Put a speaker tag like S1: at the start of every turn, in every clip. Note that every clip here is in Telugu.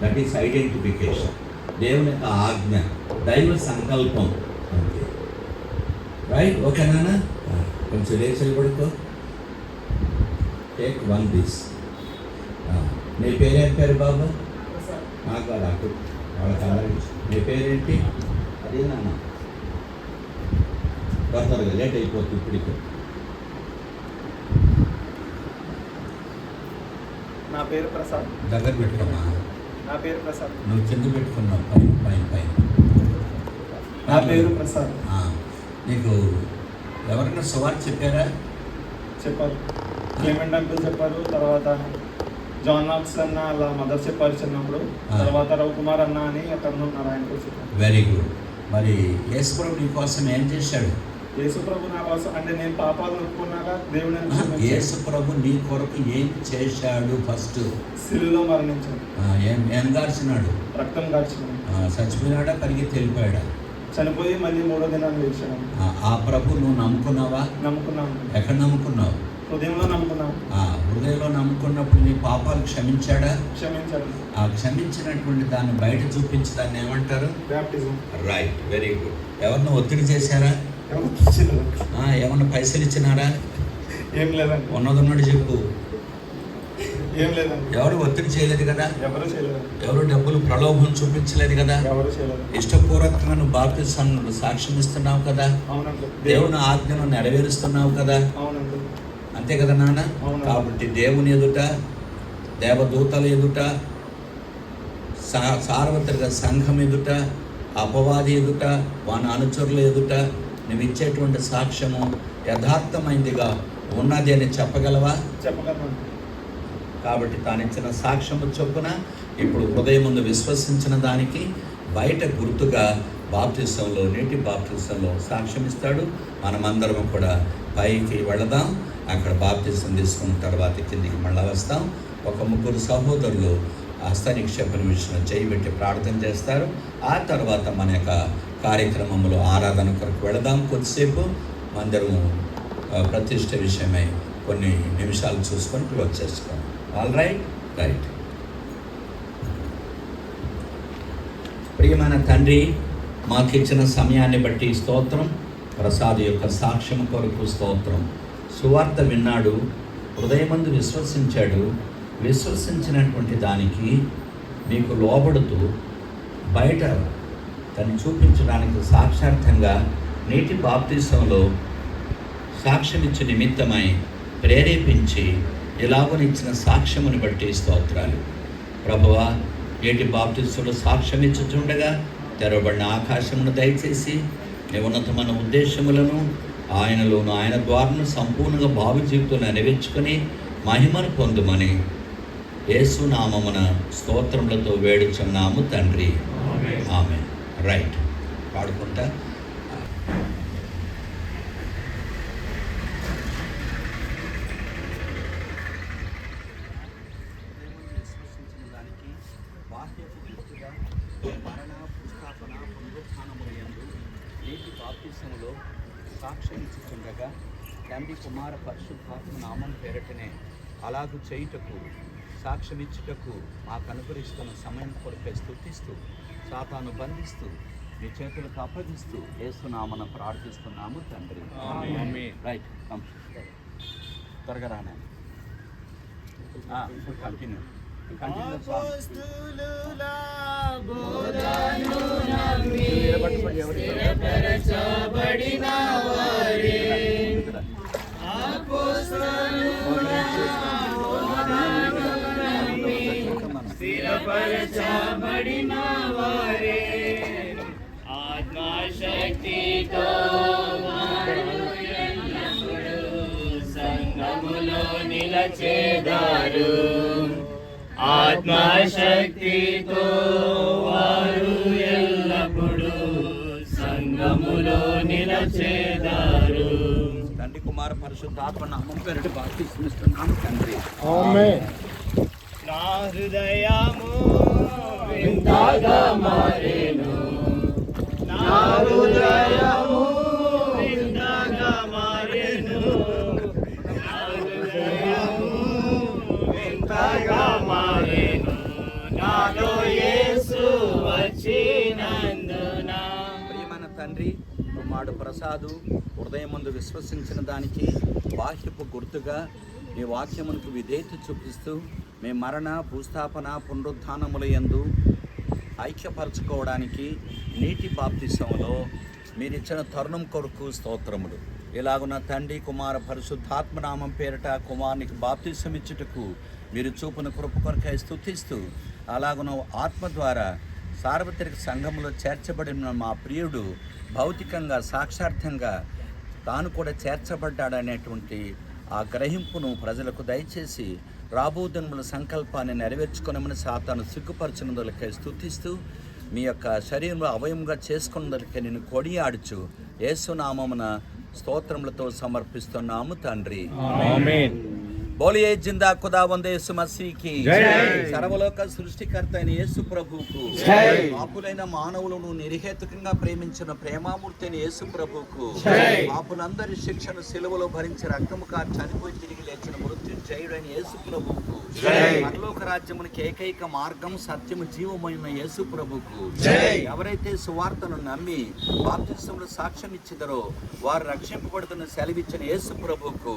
S1: That is identification. దేవుని యొక్క ఆజ్ఞ, దైవ సంకల్పం అంతే. రైట్? ఓకేనా? కొంచెం లేచి పడుకో. Take one this. నీ పేరేం పేరు బాబు? నాకు అటు వాళ్ళకి ఆలోచించు. నీ పేరేంటి? అదే నాన్న త్వరగా లేట్ అయిపోతుంది ఇప్పటికి.
S2: నా పేరు ప్రసాద్.
S1: దగ్గర పెట్టుకోమా.
S2: నా పేరు ప్రసాద్.
S1: నువ్వు కింద పెట్టుకున్నావు పైన పైన పైన.
S2: నా పేరు ప్రసాద్.
S1: నీకు ఎవరైనా సువార్త చెప్పారా?
S2: చెప్పారు. క్లెమెంట్ అంకుల్ చెప్పారు, తర్వాత జాన్ నాక్స్ అన్న అలా మదర్ చెప్పారు చిన్నప్పుడు, తర్వాత రవికుమార్ అన్న అని అక్కడ ఉన్నారు, ఆయన కూడా చెప్పారు.
S1: Very good. మరి యేసు ప్రభు నీ కోసం ఏం చేశాడు?
S2: యేసు ప్రభు నా కోసం అంటే నేను పాపాలు ఒప్పుకున్నాక దేవుని
S1: యేసు ప్రభు నీ కొరకు ఏం చేశాడు? ఫస్ట్
S2: సిలువలో మరణించాడు.
S1: ఏం గార్చినాడు?
S2: రక్తం గార్చినాడు.
S1: చచ్చిపోయినాడా? పరిగెత్తి వెళ్ళిపోయాడా?
S2: చనిపోయి మళ్ళీ 3వ దినాన్ని లేచాడు.
S1: ఆ ప్రభు నువ్వు నమ్ముకున్నావా?
S2: నమ్ముకున్నాను.
S1: ఎక్కడ నమ్ముకున్నావు?
S2: హృదయంలో నమ్ముకున్నాను.
S1: హృదయంలో నమ్ముకున్నప్పుడు నీ పాపాలు క్షమించాడా?
S2: క్షమించాడు.
S1: ఆ క్షమించినటువంటి దాన్ని బయట చూపించి దాన్ని ఏమంటారు?
S2: బ్యాప్టిజం.
S1: Right, very good. ఎవరిని ఒత్తిడి చేశారా? ఏమన్నా పైసలు ఇచ్చినారా?
S2: ఏం లేదండి.
S1: ఉన్నదన్నట్టు చెప్పు.
S2: ఏం లేదండి.
S1: ఎవరు ఒత్తిడి చేయలేదు కదా?
S2: ఎవరు చేయలేదు.
S1: ఎవరు డబ్బులు ప్రలోభం చూపించలేదు కదా?
S2: ఎవరు చేయలేదు.
S1: ఇష్టపూర్వకంగా నువ్వు బాప్తిస్మాను సాక్ష్యం ఇస్తున్నావు కదా?
S2: అవునండి.
S1: దేవుని ఆజ్ఞను నెరవేరుస్తున్నావు కదా?
S2: అవునండి.
S1: అంతే కదా నాన్న? కాబట్టి దేవుని ఎదుట, దేవదూతల ఎదుట, సార్వత్రిక సంఘం ఎదుట, అపవాది ఎదుట, వాని అనుచరుల ఎదుట నువ్వు ఇచ్చేటువంటి సాక్ష్యము యథార్థమైందిగా ఉన్నది అని చెప్పగలవా?
S2: చెప్పగలను.
S1: కాబట్టి తాను ఇచ్చిన సాక్ష్యము చొప్పున ఇప్పుడు హృదయం ముందు విశ్వసించిన దానికి బయట గుర్తుగా బాప్తిసంలో, నీటి బాప్తిసంలో సాక్ష్యం ఇస్తాడు. మనమందరం కూడా పైకి వెళదాం. అక్కడ బాప్తిసం తీసుకున్న తర్వాత కిందికి మళ్ళా వస్తాం. ఒక 3 సహోదరులు హస్తనిక్షేపణ విషయంలో చేయబెట్టి ప్రార్థన చేస్తారు. ఆ తర్వాత మన యొక్క కార్యక్రమంలో ఆరాధన కొరకు వెళదాం. కొద్దిసేపు మందిరము ప్రతిష్ట విషయమై కొన్ని నిమిషాలు చూసుకొని క్లోజ్ చేసుకోండి. All right. రైట్. ప్రియమైన తండ్రి, మాకిచ్చిన సమయాన్ని బట్టి స్తోత్రం. ప్రసాద్ యొక్క సాక్ష్యం కొరకు స్తోత్రం. సువార్త విన్నాడు, హృదయమందు విశ్వసించాడు. విశ్వసించినటువంటి దానికి మీకు లోబడుతూ బయట తను చూపించడానికి సాక్షార్థంగా నీటి బాప్తిసంలో సాక్ష్యమిచ్చే నిమిత్తమై ప్రేరేపించి ఇలాగనిచ్చిన సాక్ష్యమును బట్టి స్తోత్రాలు. ప్రభువా, నీటి బాప్తిసంలో సాక్ష్యమిచ్చుచుండగా తెరవబడిన ఆకాశమును దయచేసి నీ ఉన్నతమైన ఉద్దేశములను ఆయనలోను ఆయన ద్వారాను సంపూర్ణంగా భావి జీవితంలో నెరవేర్చుకొని మహిమను పొందుమని యేసు నామమున స్తోత్రములతో వేడుచున్నాము తండ్రి. ఆమె. రైట్. పాడుకుంటా. విశ్వసించిన దానికి బాహ్యపు గుర్తుగా మరణ, పుస్తాపన, పునరుత్థానములందు నీటి బాప్తిసములో సాక్ష్యం ఇచ్చుచుండగా తండ్రి, కుమార, పరిశుద్ధాత్మ నామం పేరటనే అలాగూ చేయుటకు, సాక్ష్యమిచ్చుటకు మాకు అనుగ్రహిస్తున్న సమయం కొరకై స్తుతిస్తూ, సాతాను బంధిస్తూ, మీ చేతులకు అప్పగిస్తూ యేసునామన ప్రార్థిస్తున్నాము తండ్రి. రైట్. త్వరగా రానే. కంటిన్యూ.
S3: స్థిరపరచబడిన వారే ఆత్మశక్తితో సంఘములో నిలచేదారు. ఆత్మశక్తితో వారు ఎల్లప్పుడూ సంఘములో నిలచేదారు.
S1: తండ్రి, కుమార, పరిశుద్ధాత్మ నామం పేరిట బాప్తిస్మిస్తున్నాము తండ్రి.
S2: ఆమేన్.
S3: నా హృదయము వింతగా మారెను, నా హృదయము వింతగా మారెను, నా హృదయము వింతగా మారెను. నాలో ఇచ్చినందున.
S1: ప్రియమైన తండ్రి, కుమారుడు ప్రసాదు హృదయమందు విశ్వసించిన దానికి బాహ్యపు గుర్తుగా నీ వాక్యమునకు విధేయత చూపిస్తూ మీ మరణ భూస్థాపన పునరుత్థానముల యందు ఐక్యపరచుకోవడానికి నీటి బాప్తిసంలో మీరిచ్చిన తరుణం కొరకు స్తోత్రములు. ఇలాగున్న తండ్రి కుమార పరిశుద్ధాత్మ నామం పేరిట కుమారునికి బాప్తిసం ఇచ్చుటకు మీరు చూపిన కృప కొరకై స్తుతిస్తూ, అలాగున ఆత్మ ద్వారా సార్వత్రిక సంఘంలో చేర్చబడిన మా ప్రియుడు భౌతికంగా సాక్షార్థంగా తాను కూడా చేర్చబడ్డాడనేటువంటి ఆ గ్రహింపును ప్రజలకు దయచేసి రాబోదినముల సంకల్పాన్ని నెరవేర్చుకునమని సాతాను సిగ్గుపరచినందులకై స్తుతిస్తూ, మీ యొక్క శరీరంలో అవయముగా చేసుకున్నదలకై నేను కొడియాడుచు యేసునామమున స్తోత్రములతో సమర్పిస్తున్నాము తండ్రి.
S3: ఆమేన్.
S1: బోలియే జిందా ఖుదావంద్ యేసు మసీకి సర్వలోక సృష్టికర్త అయిన యేసు ప్రభువుకు, పాపులైన మానవులను నిర్హేతుకంగా ప్రేమించిన ప్రేమామూర్తి అయిన యేసు ప్రభువుకు, పాపులందరి శిక్షను సిలువలో భరించి రక్తము కార్చి చనిపోయి తిరిగి లేచిన మృత్యుంజయుడైన యేసు ప్రభువుకు, పరలోక రాజ్యమునికి ఏకైక మార్గం సత్యము జీవమైన యేసు ప్రభువుకు, ఎవరైతే సువార్తను నమ్మి బాప్తిసంలో సాక్ష్యం ఇచ్చిదరో వారు రక్షింపబడుతున్న సెలవిచ్చిన యేసు ప్రభువుకు,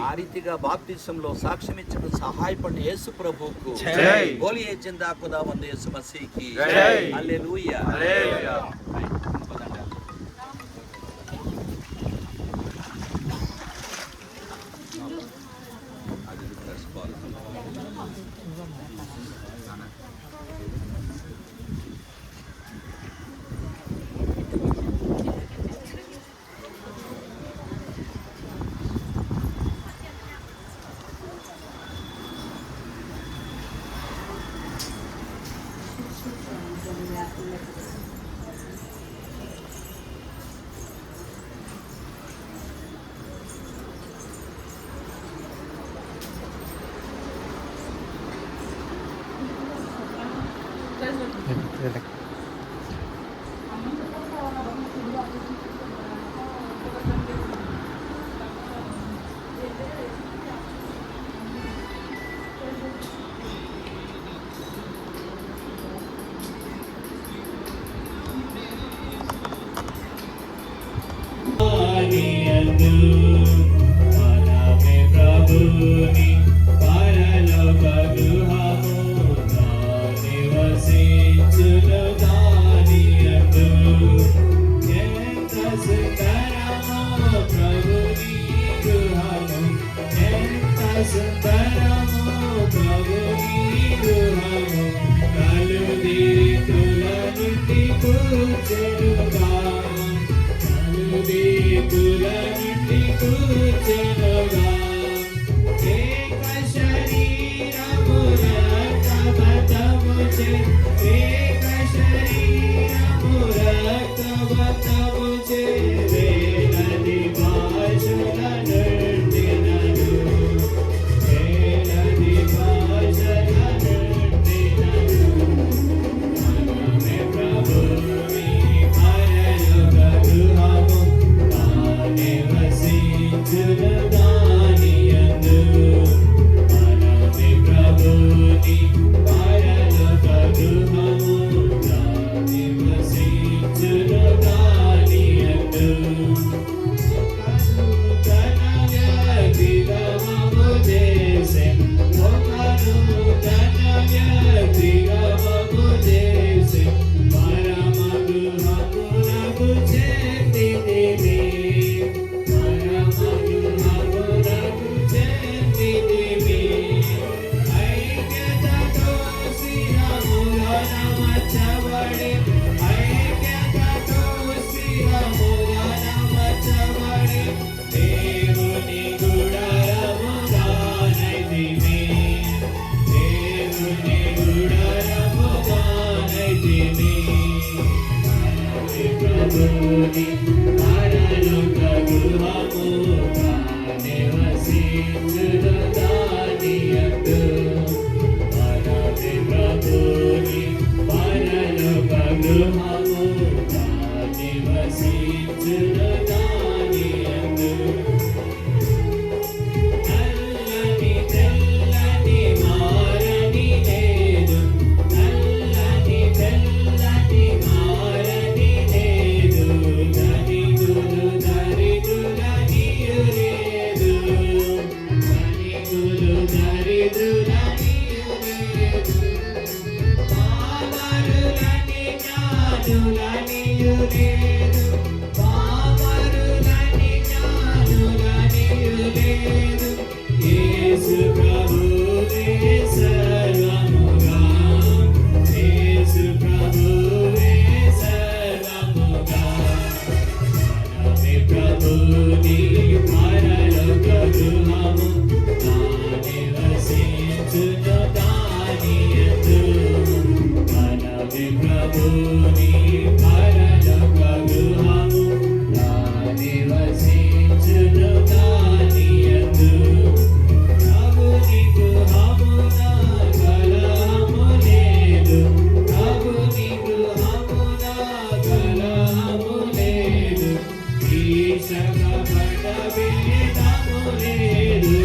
S1: ఆ రీతిగా బాప్తిసం సాక్ష్యం ఇచ్చడం సహాయపడిన యేసు ప్రభువుకు, బోలియే జిందా ఖుదావంద్ యేసు మసీకి హల్లెలూయా.
S3: జ్ఞానులనియు లేదు, పామరులని జ్ఞానులనియు లేదు. యేసు ప్రభువే సర్వముగా, యేసు ప్రభువే సర్వముగా. మనమే ప్రభుని పరలోక గృహము, తానే వసించును దాని యందు. మనమే ప్రభుని పరలోక గృహము, తానే వసించును దాని యందు. ప్రభుని గృహమున కలహము లేదు, ప్రభుని గృహమున కలహము లేదు. ఈశకపట భేదము లేదు,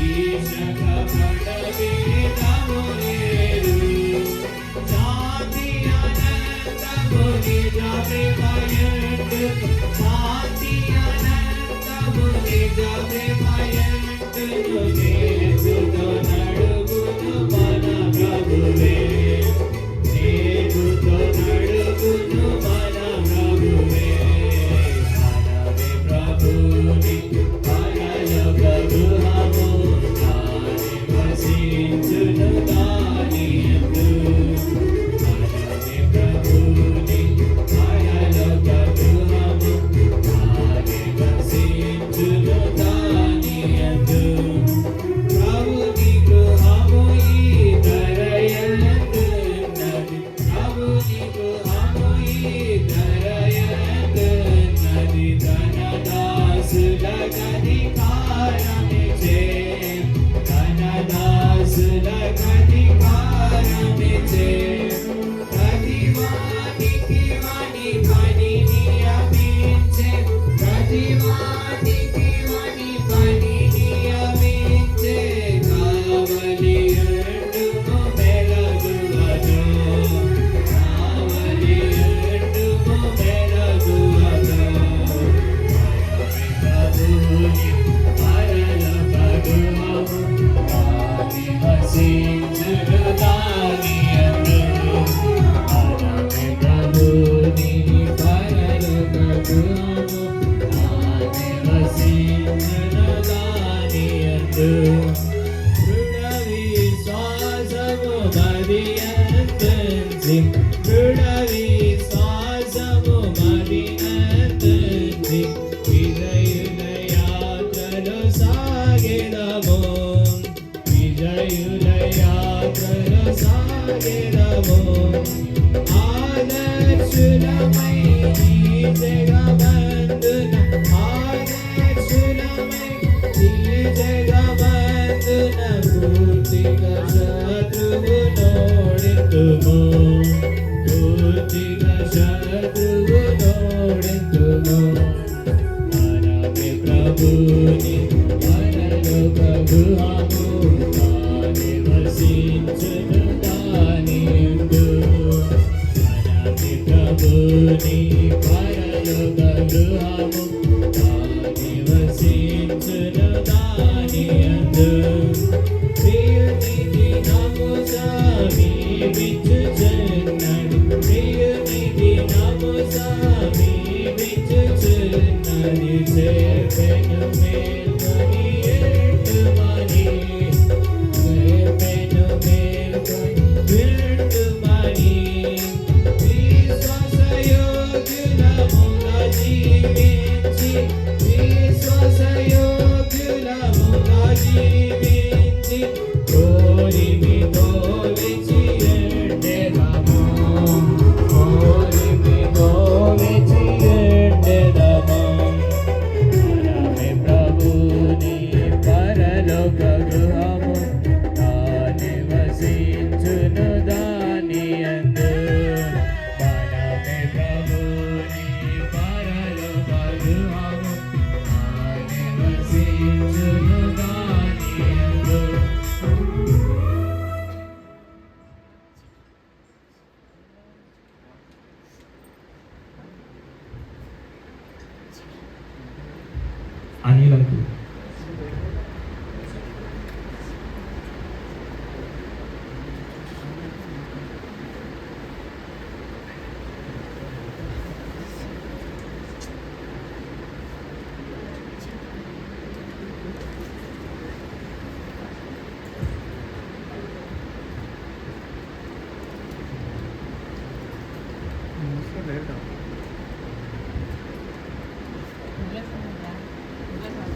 S3: ఈశకపట భేదము లేదు. శాంతి అనంతము నిజ ప్రేమయందు, శాంతి అనంతము నిజ ప్రేమయందు. యేసుతో నడుగును మన ప్రభువే, యేసుతో నడుగును మన ప్రభువే. మనమే ప్రభుని పరలోక గృహము, తానే వసించును దాని యందు. మనమే ప్రభుని పరలోక గృహము, తానే వసించును దాని యందు. ప్రభుని గృహము ఈ ధరయందున్నది, ప్రభుని గృహము ఈ ధరయందున్నది. తన దాసులకధికారమిచ్చే, తన దాసులకధికారమిచ్చే. ప్రతివానికి వాని పని నియమించే, ప్రతివానికి వాని పని నియమించే. కావలి ఎండుము మెలగువదు, కావలి ఎండుము మెలగువదు. ప్రభుని పరలోక గృహము, తానే వసించును దాని యందు. మనమే ప్రభుని పరలోక గృహము, తానే వసించును దాని యందు. దృఢ విశ్వాసము మదియందుంచి, దృఢ విశ్వాసము మదియందుంచి. విజయుల యాత్రలో సాగెదము, విజయుల యాత్రలో సాగెదము. ఆదర్శులమై ఈ జగమందున, ఆదర్శులమై ఈ జగమందున. పూర్తిగా శత్రువు నోడింతుము, పూర్తిగా శత్రువు నోడింతుము. మనమే ప్రభుని పరలోక గృహము, తానే వసించును దాని యందు. మనమే ప్రభుని పరలోక గృహము, తానే వసించును దాని యందు. ప్రియుని దినము సమీపించుచున్నది, ప్రియుని దినము సమీపించుచున్నది. చేపెను మేల్కొని ఎట్టుమని, చేపెను మేల్కొని ఎట్టుమని. విశ్వాసయోగ్యులముగా జీవించి, విశ్వాసయోగ్యులముగా జీవించి. కోరిమితో విడిచి ఎట్టెదము,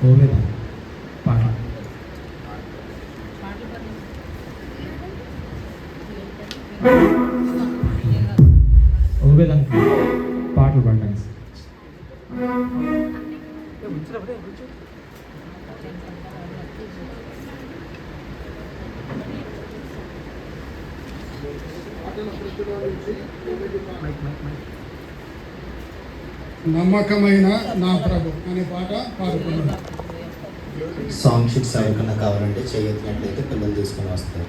S4: ఓవేలా పాట ఓవేలంకి పాటలు పాడడానికి
S5: నమ్మకమైన నా ప్రభు అనే పాట పాడుకున్నాను.
S6: సాంగ్ షీట్స్ ఎవరికన్నా కావాలంటే చేయొచ్చినట్లయితే పిల్లలు తీసుకొని వస్తారు.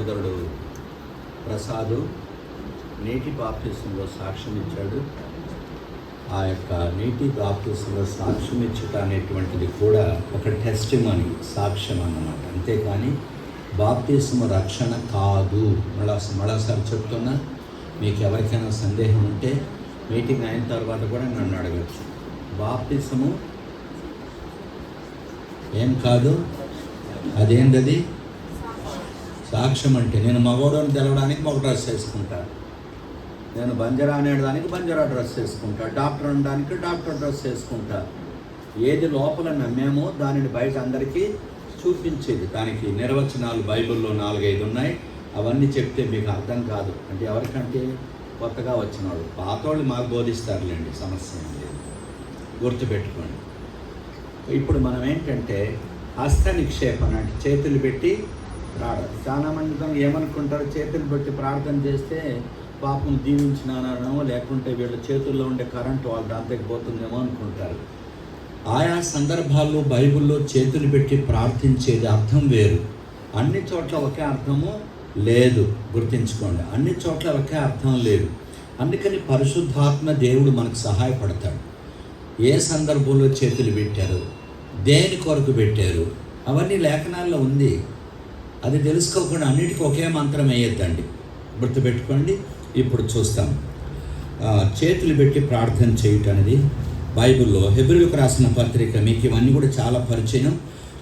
S1: సహోదరుడు ప్రసాదు నీటి బాప్తిసంలో సాక్ష్యం ఇచ్చాడు. ఆ యొక్క నీటి బాప్తిసంలో సాక్ష్యం ఇచ్చుట అనేటువంటిది కూడా ఒక టెస్టిమనీ, సాక్ష్యం అన్నమాట. అంతేకాని బాప్తిసము రక్షణ కాదు. మళ్ళాసారి చెప్తున్నా, మీకు ఎవరికైనా సందేహం ఉంటే మీటింగ్ అయిన తర్వాత కూడా నన్ను అడగచ్చు. బాప్తిసము ఏం కాదు, అదేంటది? సాక్ష్యం అంటే నేను మగోడని తెలవడానికి మగ డ్రెస్ వేసుకుంటాను, నేను బంజరా అనేదానికి బంజరా డ్రెస్ వేసుకుంటా, డాక్టర్ అనడానికి డాక్టర్ డ్రెస్ వేసుకుంటా. ఏది లోపల నమ్మామో దానిని బయట అందరికీ చూపించేది. దానికి నిర్వచనాలు బైబిల్లో 4-5 ఉన్నాయి. అవన్నీ చెప్తే మీకు అర్థం కాదు. అంటే ఎవరికంటే కొత్తగా వచ్చిన వాళ్ళు, పాతోళ్ళు మాకు బోధిస్తారులేండి, సమస్య ఏం లేదు, గుర్తుపెట్టుకోండి. ఇప్పుడు మనం ఏంటంటే హస్త నిక్షేపణ అంటే చేతులు పెట్టి ప్రార్థన. చాలామంది ఏమనుకుంటారు, చేతులు పెట్టి ప్రార్థన చేస్తే పాపం దీవించినానో, లేకుంటే వీళ్ళ చేతుల్లో ఉండే కరెంటు వాళ్ళ దాంట్లోకి పోతుందేమో అనుకుంటారు. ఆయా సందర్భాల్లో బైబిల్లో చేతులు పెట్టి ప్రార్థించేది అర్థం వేరు. అన్ని చోట్ల ఒకే అర్థము లేదు, గుర్తుంచుకోండి. అన్ని చోట్ల ఒకే అర్థం లేదు. అందుకని పరిశుద్ధాత్మ దేవుడు మనకు సహాయపడతాడు. ఏ సందర్భంలో చేతులు పెట్టారు, దేని కొరకు పెట్టారు, అవన్నీ లేఖనాల్లో ఉంది. అది తెలుసుకోకుండా అన్నిటికీ ఒకే మంత్రం వేయొద్దండి, గుర్తుపెట్టుకోండి. ఇప్పుడు చూస్తాం. చేతులు పెట్టి ప్రార్థన చేయటం అనేది బైబిల్లో హెబ్రీయులకు రాసిన పత్రిక. మీకు ఇవన్నీ కూడా చాలా పరిచయం.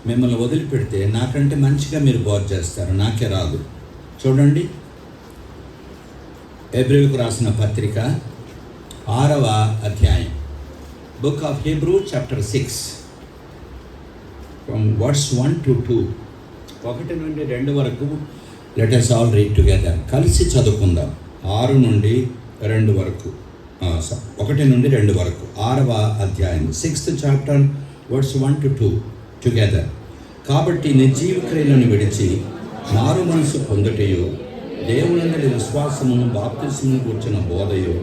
S1: మిమ్మల్ని వదిలిపెడితే నాకంటే మంచిగా మీరు బోధ చేస్తారు, నాకే రాదు. చూడండి, హెబ్రీయులకు రాసిన పత్రిక 6వ అధ్యాయం, book of Hebrew chapter 6 from verse 1 to 2, 1 నుండి 2 వరకు. Let us all read together. కలిసి చదువుకుందాం. 6 నుండి 2 వరకు, 1 నుండి 2 వరకు, 6వ అధ్యాయం, 6th chapter verse 1 to 2 together. కాబట్టి నిర్జీవ క్రియలను విడిచి మారు మనసు పొందుటయు, దేవునందలి విశ్వాసమును, బాప్తిసమును కూర్చున్న బోధయు,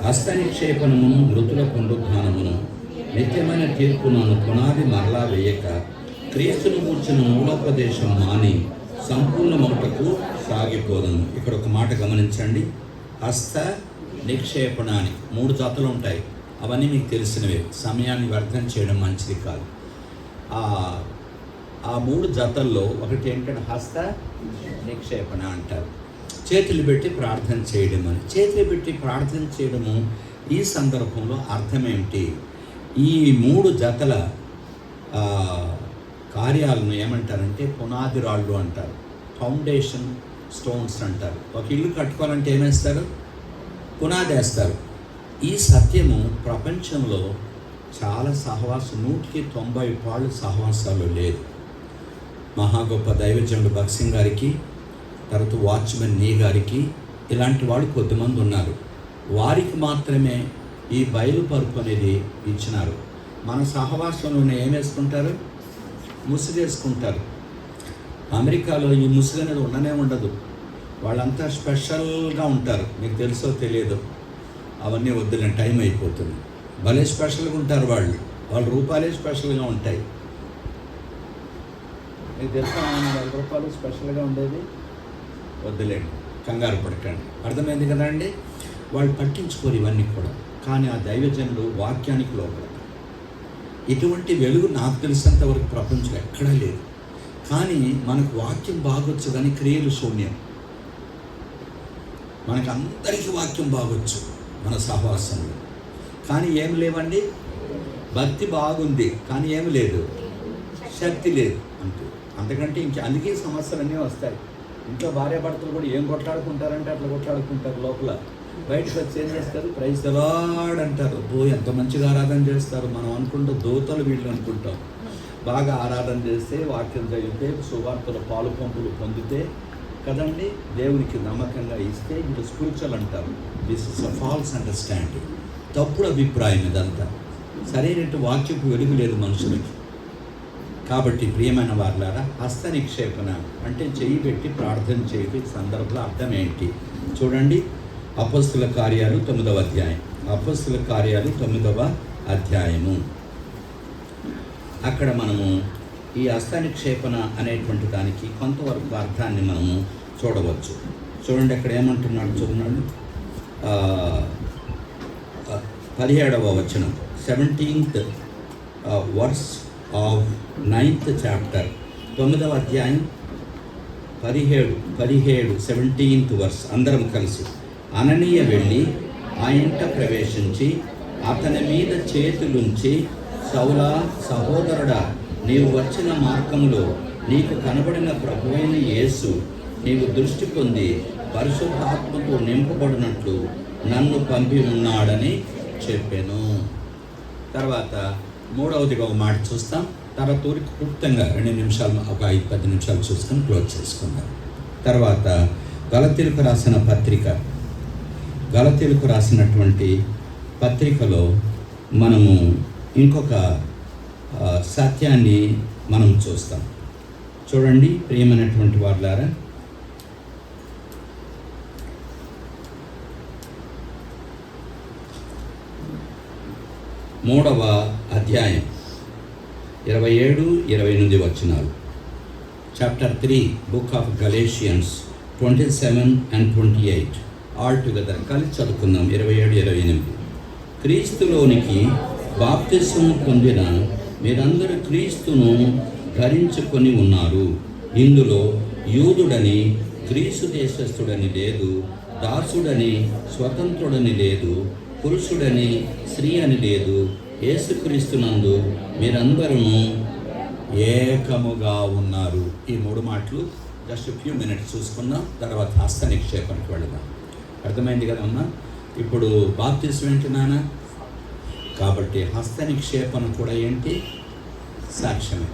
S1: హస్త నిక్షేపణమును, మృతుల పునరుద్ధానమును, నిత్యమైన తీర్పును పునాది మరలా వేయక క్రీస్తును కూర్చున్న మూలోపదేశం మాని సంపూర్ణమౌటకు సాగిపోదము. ఇక్కడ ఒక మాట గమనించండి. హస్త నిక్షేపణ అని 3 జాతులు ఉంటాయి. అవన్నీ మీకు తెలిసినవే, సమయాన్ని వ్యర్థం చేయడం మంచిది కాదు. ఆ 3 జతల్లో ఒకటి ఏంటంటే హస్త నిక్షేపణ అంటారు. చేతులు పెట్టి ప్రార్థన చేయడం అని. చేతులు పెట్టి ప్రార్థన చేయడము ఈ సందర్భంలో అర్థం ఏమిటి? ఈ 3 జతల కార్యాలను ఏమంటారంటే పునాది రాళ్ళు అంటారు, ఫౌండేషన్ స్టోన్స్ అంటారు. ఒక ఇల్లు కట్టుకోవాలంటే ఏమేస్తారు? పునాది వేస్తారు. ఈ సత్యము ప్రపంచంలో చాలా సహవాసం, 190 సహవాసాలు లేదు. మహా గొప్ప దైవజనుడు భగత్ సింగ్ గారికి, తర్వాత వాచ్మెన్ నీ గారికి, ఇలాంటి వాళ్ళు కొద్దిమంది ఉన్నారు. వారికి మాత్రమే ఈ బయలుపరుపు అనేది ఇచ్చినారు. మన సహవాసంలోనే ఏం వేసుకుంటారు? ముసుగేసుకుంటారు. అమెరికాలో ఈ ముసుగు అనేది ఉండనే ఉండదు. వాళ్ళంతా స్పెషల్గా ఉంటారు. మీకు తెలుసో తెలియదు, అవన్నీ వద్దులే, టైం అయిపోతుంది. భలే స్పెషల్గా ఉంటారు వాళ్ళ రూపాలే స్పెషల్గా ఉంటాయి. మీకు తెలుసా 4 రూపాయలు స్పెషల్గా ఉండేది? వద్దులేండి, కంగారు పడకండి. అర్థమైంది కదా అండి? వాళ్ళు పట్టించుకోరు ఇవన్నీ కూడా. కానీ ఆ దైవజనులు వాక్యానికి లోపడతారు. ఇటువంటి వెలుగు నాకు తెలిసినంత వరకు ప్రపంచంలో ఎక్కడా లేదు. కానీ మనకు వాక్యం బాగొచ్చు, కానీ క్రియలు శూన్యం. మనకు అందరికీ వాక్యం బాగొచ్చు మన సహవాసంలో, కానీ ఏం లేవండి. భక్తి బాగుంది, కానీ ఏమి లేదు, శక్తి లేదు అంతే. అంతకంటే అందుకే సమస్యలన్నీ వస్తాయి. ఇంట్లో భార్యాభర్తలు కూడా ఏం కొట్లాడుకుంటారంటే అట్లా కొట్లాడుకుంటారు. లోపల బయటకు వచ్చి ఏం చేస్తారు? ప్రైజ్ ది లార్డ్ అంటారు. ఎంత మంచిగా ఆరాధన చేస్తారు. మనం అనుకుంటాం దోతలు వీళ్ళు అనుకుంటాం. బాగా ఆరాధన చేస్తే, వాక్యం చదివితే, సువార్తల పాలు పంపులు పొందితే కదండి, దేవునికి నమ్మకంగా ఇస్తే వీళ్ళు స్పిరిచువల్ అంటారు. This is a false understanding, తప్పుడు అభిప్రాయం ఇదంతా. సరైనట్టు వాక్యపు వెలుగు లేదు మనుషులకి. కాబట్టి ప్రియమైన వారులారా, హస్త నిక్షేపణ అంటే చెయ్యి పెట్టి ప్రార్థన చేయడం సందర్భంలో అర్థం ఏంటి చూడండి. అపొస్తలుల కార్యాలు 9వ అధ్యాయం, అపొస్తలుల కార్యాలు 9వ అధ్యాయము. అక్కడ మనము ఈ హస్త నిక్షేపణ అనేటువంటి దానికి కొంతవరకు అర్థాన్ని మనము చూడవచ్చు. చూడండి అక్కడ ఏమంటున్నాడు చూడండి, 17వ వచనం, 17th verse of 9th chapter, 9వ అధ్యాయం 17 17th వర్స్. అందరం కలిసి. అననీయ వెళ్ళి ఆ ఇంట ప్రవేశించి అతని మీద చేతులుంచి, సౌలా సహోదరుడా, నీవు వచ్చిన మార్గంలో నీకు కనబడిన ప్రభువైన యేసు నీవు దృష్టి పొంది పరిశుద్ధాత్మతో నింపబడినట్లు నన్ను పంపి ఉన్నాడని చెప్పాను. తర్వాత 3వదిగా ఒక మాట చూస్తాం. తర్వాత క్లుప్తంగా 2 నిమిషాలు, ఒక 5-10 నిమిషాలు చూసుకొని క్లోజ్ చేసుకుందాం. తర్వాత గలతీలకు రాసినటువంటి పత్రికలో మనము ఇంకొక సత్యాన్ని మనం చూస్తాం. చూడండి ప్రియమైనటువంటి వాళ్ళారా, మూడవ అధ్యాయం 27-28 వచనాలు. Chapter 3 book of Galatians 27 and 28 all together కలిసి చదువుకుందాం. 27-28. క్రీస్తులోనికి బాప్తిస్మం పొందిన మీరందరూ క్రీస్తును ధరించుకొని ఉన్నారు. ఇందులో యూదుడని గ్రీసు దేశస్థుడని లేదు, దాసుడని స్వతంత్రుడని లేదు, పురుషుడని స్త్రీ అని లేదు, యేసుక్రీస్తునందు మీరందరూ ఏకముగా ఉన్నారు. ఈ 3 మాటలు జస్ట్ ఫ్యూ మినిట్స్ చూసుకుందాం. తర్వాత హస్త నిక్షేపణకి వెళదాం. అర్థమైంది కదా అమ్మా? ఇప్పుడు బాప్తిస్మం ఏంటి నాన్న? కాబట్టి హస్త నిక్షేపణ కూడా ఏంటి? సాక్ష్యమే.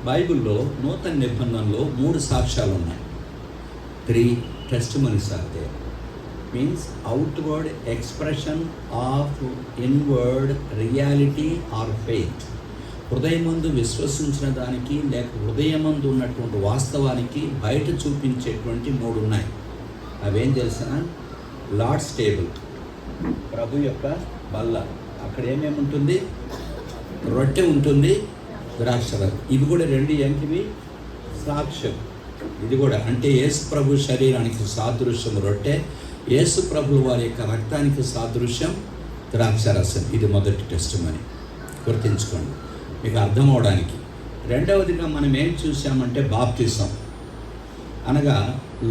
S1: బైబిల్లో నూతన నిబంధనలో 3 సాక్ష్యాలు ఉన్నాయి. 3 testimonies are there. Means outward expression of inward reality or faith. హృదయమందు విశ్వసించిన దానికి లేక హృదయమందు ఉన్నటువంటి వాస్తవానికి బయట చూపించేటువంటి 3 ఉన్నాయి. అవేం తెలిసిన? లార్డ్స్ టేబుల్, ప్రభు యొక్క బల్ల, అక్కడ ఏమేమి ఉంటుంది? రొట్టె ఉంటుంది, ద్రాక్షరసం. ఇవి కూడా 2 ఏంటివి? సాక్ష్యం. ఇది కూడా అంటే యేసు ప్రభు శరీరానికి సాదృశ్యం రొట్టె, యేసు ప్రభుల వారి యొక్క రక్తానికి సాదృశ్యం ద్రాక్షరసం. ఇది మొదటి టెస్టిమనీ, గుర్తుంచుకోండి మీకు అర్థం అవడానికి. రెండవదిగా మనం ఏం చూసామంటే బాప్తిసం అనగా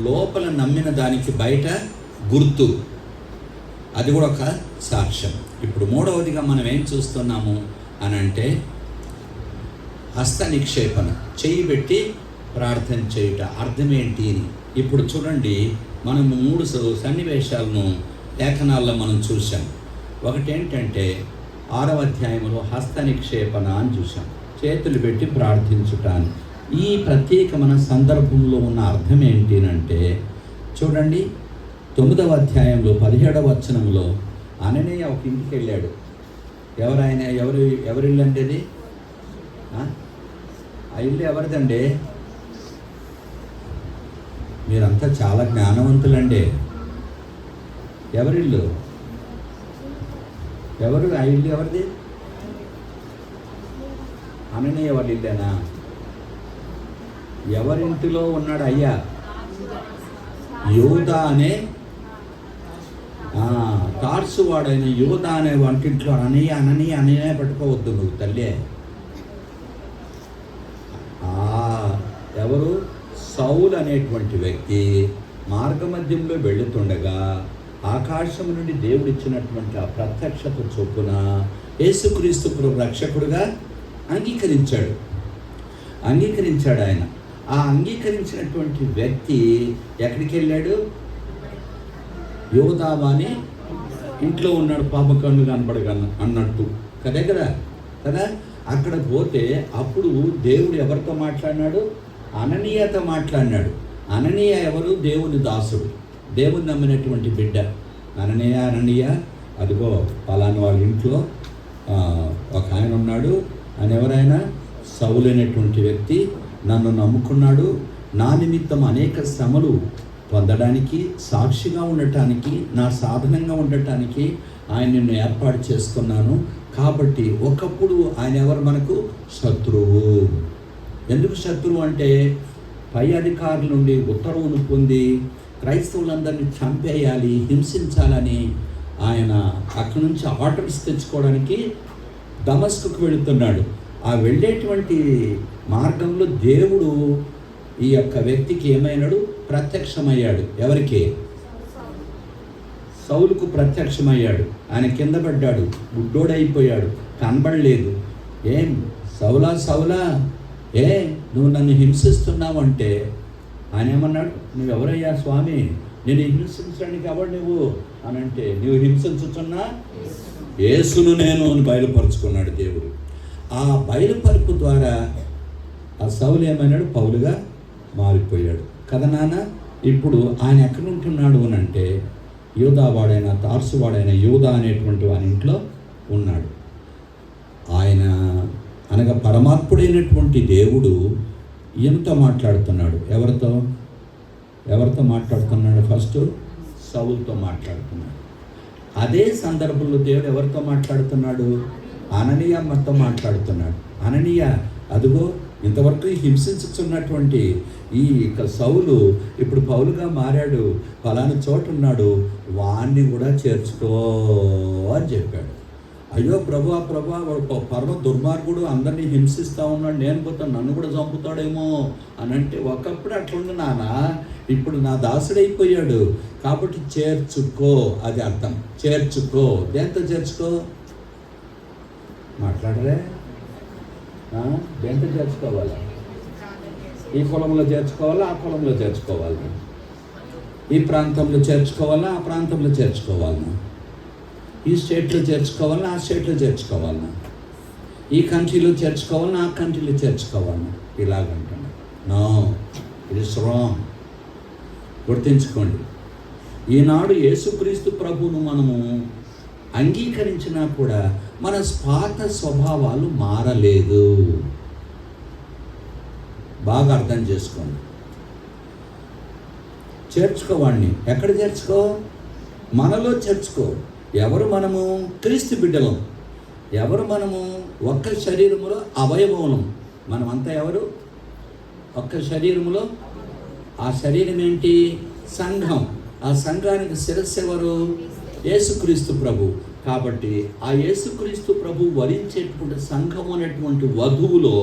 S1: లోపల నమ్మిన దానికి బయట గుర్తు, అది కూడా ఒక సాక్ష్యం. ఇప్పుడు 3వదిగా మనం ఏం చూస్తున్నాము అని అంటే హస్త నిక్షేపణ, చెయ్యి పెట్టి ప్రార్థన చేయుట. అర్థం ఏంటి? ఇప్పుడు చూడండి, మనం 3 సన్నివేశాలను లేఖనాల్లో మనం చూసాం. ఒకటేంటంటే 6వ అధ్యాయంలో హస్త నిక్షేపణ అని చూసాం, చేతులు పెట్టి ప్రార్థించుట అని. ఈ ప్రత్యేకమైన సందర్భంలో ఉన్న అర్థం ఏంటి అంటే చూడండి, 9వ అధ్యాయంలో 17వ వచనంలో అననీయ ఒక ఇంటికి వెళ్ళాడు. ఎవరైనా ఎవరి ఇల్లు అంటే అది? ఆ ఇల్లు ఎవరిదండి? మీరంతా చాలా జ్ఞానవంతులండి. ఎవరిల్లు? ఎవరు ఆ ఇల్లు? ఎవరిది? అననీయ వాళ్ళ ఇల్లేనా? ఎవరింటిలో ఉన్నాడు అయ్యా? యూదా అనే తార్సు వాడైన యూదా అనే వంటింట్లో అననీయ పట్టుకోవద్దు నువ్వు తల్లి. ఎవరు? సౌలు అనేటువంటి వ్యక్తి మార్గమధ్యంలో వెళుతుండగా ఆకాశం నుండి దేవుడిచ్చినటువంటి ఆ ప్రత్యక్షత చొప్పున యేసుక్రీస్తు రక్షకుడుగా అంగీకరించాడు ఆయన. ఆ అంగీకరించినటువంటి వ్యక్తి ఎక్కడికి వెళ్ళాడు? యోదావాని ఇంట్లో ఉన్నాడు, పాపకన్ను కనపడగా అన్నట్టు కదా. అక్కడ పోతే అప్పుడు దేవుడు ఎవరితో మాట్లాడినాడు? అననీయతో మాట్లాడినాడు. అననీయ ఎవరు? దేవుని దాసుడు, దేవుని నమ్మినటువంటి బిడ్డ. అననీయ అదిగో పలానా వాళ్ళ ఇంట్లో ఒక ఆయన ఉన్నాడు అని. ఎవరైనా? సౌలు అనేటువంటి వ్యక్తి నన్ను నమ్ముకున్నాడు, నా నిమిత్తం అనేక శ్రమలు పొందడానికి, సాక్షిగా ఉండటానికి, నా సాధనంగా ఉండటానికి ఆయన నిన్ను ఏర్పాటు చేసుకున్నాను. కాబట్టి ఒకప్పుడు ఆయన ఎవరు? మనకు శత్రువు. ఎందుకు శత్రువు అంటే పై అధికారుల నుండి ఉత్తర్వును పొంది క్రైస్తవులందరినీ చంపేయాలి, హింసించాలని ఆయన అక్కడి నుంచి ఆర్డర్స్ తెచ్చుకోవడానికి దమస్కుకు వెళుతున్నాడు. ఆ వెళ్ళేటువంటి మార్గంలో దేవుడు ఈ యొక్క వ్యక్తికి ఏమైనాడు? ప్రత్యక్షమయ్యాడు. ఎవరికి? సౌలుకు ప్రత్యక్షమయ్యాడు. ఆయన కింద పడ్డాడు, గుడ్డోడైపోయాడు, కనబడలేదు. ఏం సౌలా సౌలా, నువ్వు నన్ను హింసిస్తున్నావు అంటే ఆయన ఏమన్నాడు? నువ్వెవరయ్యా స్వామి, నేను హింసించడానికి ఎవరు నువ్వు అని అంటే, నువ్వు హింసించుతున్నా యేసును నేను అని బయలుపరుచుకున్నాడు దేవుడు. ఆ బయలుపరుపు ద్వారా ఆ సౌలు ఏమన్నాడు? పౌలుగా మారిపోయాడు కదా నాన్న. ఇప్పుడు ఆయన ఎక్కడ ఉంటున్నాడు అని అంటే, యూదావాడైన తార్సువాడైన యూదా అనేటువంటి వాని ఇంట్లో ఉన్నాడు. ఆయన అనగా పరమాత్ముడైనటువంటి దేవుడు ఈయనతో మాట్లాడుతున్నాడు. ఎవరితో మాట్లాడుతున్నాడు? ఫస్ట్ సౌలుతో మాట్లాడుతున్నాడు. అదే సందర్భంలో దేవుడు ఎవరితో మాట్లాడుతున్నాడు? అననీయమ్మతో మాట్లాడుతున్నాడు. అననీయ, అదిగో ఇంతవరకు హింసించుతున్నటువంటి ఈ సౌలు ఇప్పుడు పౌలుగా మారాడు, ఫలానా చోట ఉన్నాడు, వాణ్ణి కూడా చేర్చుకో అని చెప్పాడు. అయ్యో ప్రభా వాడు పరమ దుర్మార్గుడు, అందరినీ హింసిస్తూ ఉన్నాడు, నేను పోతాను, నన్ను కూడా చంపుతాడేమో అని అంటే, ఒకప్పుడు అట్లుండి నాన్న, ఇప్పుడు నా దాసుడైపోయాడు కాబట్టి చేర్చుకో, అది అర్థం. చేర్చుకో, దేంతో చేర్చుకో? మాట్లాడరే? దేంతో చేర్చుకోవాలా? ఈ కులంలో చేర్చుకోవాలా, ఆ కులంలో చేర్చుకోవాలా? ఈ ప్రాంతంలో చేర్చుకోవాలా, ఆ ప్రాంతంలో చేర్చుకోవాలా? ఈ స్టేట్లో చేర్చుకోవాలా, ఆ స్టేట్లో చేర్చుకోవాలా? ఈ కంట్రీలో చేర్చుకోవాలా, ఆ కంట్రీలో చేర్చుకోవాలా? ఇలాగంటున్నాడు. No, it is wrong. గుర్తించుకోండి, ఈనాడు యేసుక్రీస్తు ప్రభువును మనము అంగీకరించినా కూడా మన పాత స్వభావాలు మారలేదు. బాగా అర్థం చేసుకోండి. చేర్చుకోవాడిని ఎక్కడ చేర్చుకో? మనలో చేర్చుకో. ఎవరు మనము? క్రీస్తు బిడ్డలం. ఎవరు మనము? ఒక్క శరీరములో అవయవములం. మనమంతా ఎవరు? ఒక్క శరీరములో. ఆ శరీరం ఏంటి? సంఘం. ఆ సంఘానికి శిరస్సు ఎవరు? యేసుక్రీస్తు ప్రభు. కాబట్టి ఆ యేసుక్రీస్తు ప్రభు వరించేటువంటి సంఘం అనేటువంటి వధువులో,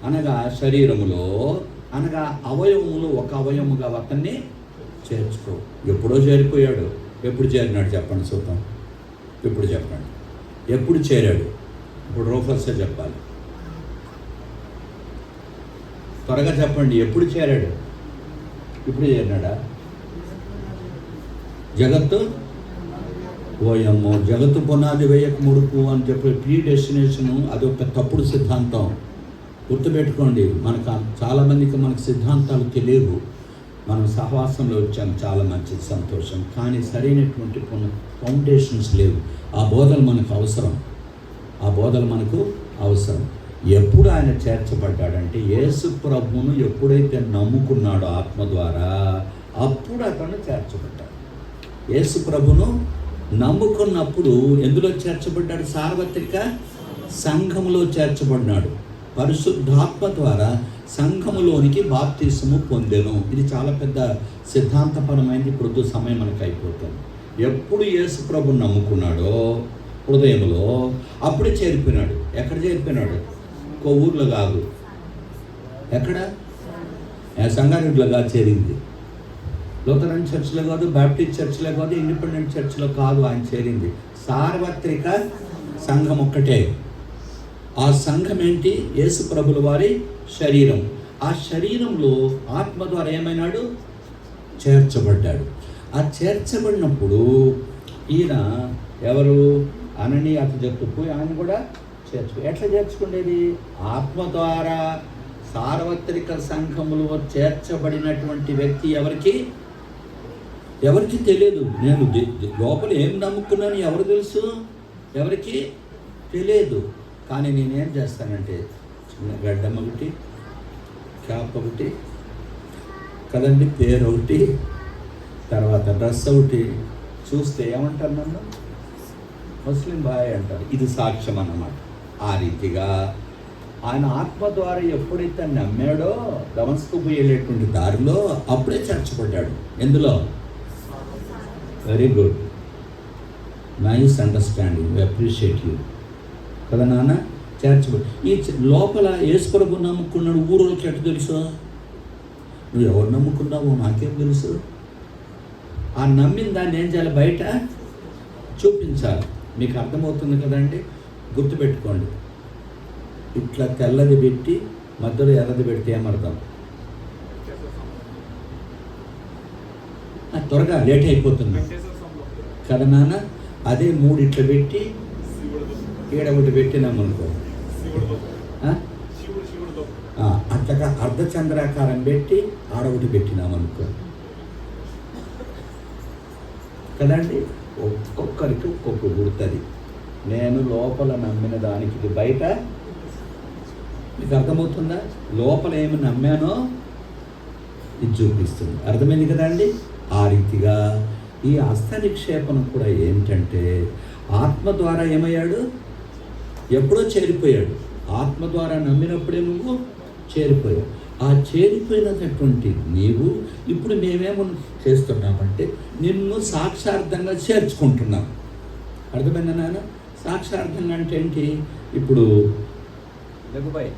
S1: అనగా శరీరములో, అనగా అవయవములో ఒక అవయముగా అతన్ని చేర్చుకో. ఎప్పుడో చేరిపోయాడు. ఎప్పుడు చేరినాడు చెప్పండి చూద్దాం. ఇప్పుడు చెప్పండి, ఎప్పుడు చేరాడు? ఇప్పుడు రూఫర్సే చెప్పాలి. త్వరగా చెప్పండి, ఎప్పుడు చేరాడు? ఇప్పుడు చేరినాడా? జగత్తు ఓయమ్మో, జగత్తు పునాది వేయక ముడుపు అని చెప్పి ప్రీ డెస్టినేషను, అది ఒక తప్పుడు సిద్ధాంతం. గుర్తుపెట్టుకోండి, చాలామందికి మనకు సిద్ధాంతాలు తెలియవు. మనం సహవాసంలో వచ్చాం, చాలా మంచిది, సంతోషం. కానీ సరైనటువంటి ఫౌండేషన్స్ లేవు. ఆ బోధలు మనకు అవసరం. ఎప్పుడు ఆయన చేర్చబడ్డాడంటే, యేసు ప్రభువును ఎప్పుడైతే నమ్ముకున్నాడో ఆత్మ ద్వారా, అప్పుడు అతను చేర్చబడ్డాడు. యేసు ప్రభును నమ్ముకున్నప్పుడు ఎందులో చేర్చబడ్డాడు? సార్వత్రిక సంఘములో చేర్చబడినాడు. పరిశుద్ధాత్మ ద్వారా సంఘములోనికి బాప్తిసము పొందెను. ఇది చాలా పెద్ద సిద్ధాంతపరమైనది. ఇప్పుడు సమయం మనకు అయిపోతుంది. ఎప్పుడు యేసు ప్రభుని నమ్ముకున్నాడో హృదయంలో, అప్పుడే చేరిపోయినాడు. ఎక్కడ చేరిపోయినాడు? ఊర్లో కాదు. ఎక్కడ? సంగారెడ్డిలో కాదు చేరింది. లూథరన్ చర్చ్లో కాదు, బాప్టిస్ట్ చర్చ్లో కాదు, ఇండిపెండెంట్ చర్చ్లో కాదు ఆయన చేరింది. సార్వత్రిక సంఘం ఒక్కటే. ఆ సంఘం ఏంటి? యేసు ప్రభుల వారి శరీరం. ఆ శరీరంలో ఆత్మ ద్వారా ఏమైనాడు? చేర్చబడ్డాడు. ఆ చేర్చబడినప్పుడు ఈయన ఎవరు? అననీయ చెప్పుపోయి ఆయన కూడా ఎట్లా చేర్చుకునేది? ఆత్మ ద్వారా. సార్వత్రిక సంఘములో చేర్చబడినటువంటి వ్యక్తి ఎవరికి తెలియదు. నేను లోపల ఏం నమ్ముకున్నాను ఎవరు తెలుసు? ఎవరికి తెలియదు. కానీ నేనేం చేస్తానంటే, చిన్న గడ్డం ఒకటి, క్యాప్ ఒకటి కదండి, పేరు ఒకటి, తర్వాత డ్రెస్ ఒకటి చూస్తే ఏమంటారు? నన్ను ముస్లిం బాయ్ అంటారు. ఇది సాక్ష్యం అన్నమాట. ఆ రీతిగా ఆయన ఆత్మ ద్వారా ఎప్పుడైతే నమ్మాడో దమస్కు వెళ్ళేటువంటి దారిలో అప్పుడే చేర్చబడ్డాడు. ఎందులో? Very good, nice understanding, appreciate you కదా నాన్న. చేర్చబడి ఈ లోపల యేసు ప్రభు నమ్ముకున్నాడు. ఊరోళ్ళకి ఎట్టు తెలుసు? నువ్వు ఎవరు నమ్ముకున్నావో నాకేం తెలుసు? ఆ నమ్మిన దాన్ని ఏం చేయాలి? బయట చూపించాలి. మీకు అర్థమవుతుంది కదండి? గుర్తుపెట్టుకోండి, ఇట్లా తెల్లది పెట్టి మధ్యలో ఎర్రది పెడితే ఏమర్థం? త్వరగా లేట్ అయిపోతుంది కదా నాన్న. అదే 3 ఇట్లా పెట్టి ఏడొకటి పెట్టినామనుకో, అట్లా అర్ధచంద్రాకారం పెట్టి ఆడొకటి పెట్టినామనుకో కదండి. ఒక్కొక్కరికి ఒక్కొక్క గుర్తుంది. నేను లోపల నమ్మిన దానికి ఇది బయట. మీకు అర్థమవుతుందా? లోపల ఏమి నమ్మానో ఇది చూపిస్తుంది. అర్థమైంది కదండి? ఆ రీతిగా ఈ హస్త నిక్షేపణ కూడా ఏంటంటే ఆత్మ ద్వారా ఏమయ్యాడు? ఎప్పుడో చేరిపోయాడు. ఆత్మ ద్వారా నమ్మినప్పుడే నువ్వు చేరిపోయావు. ఆ చేరిపోయినటువంటి నీవు ఇప్పుడు మేమేమో చేస్తున్నామంటే నిన్ను సాక్షార్థంగా చేర్చుకుంటున్నాం. అర్థమైందా నాన్న? సాక్షార్థంగా అంటే ఏంటి? ఇప్పుడు లెగుబాయ్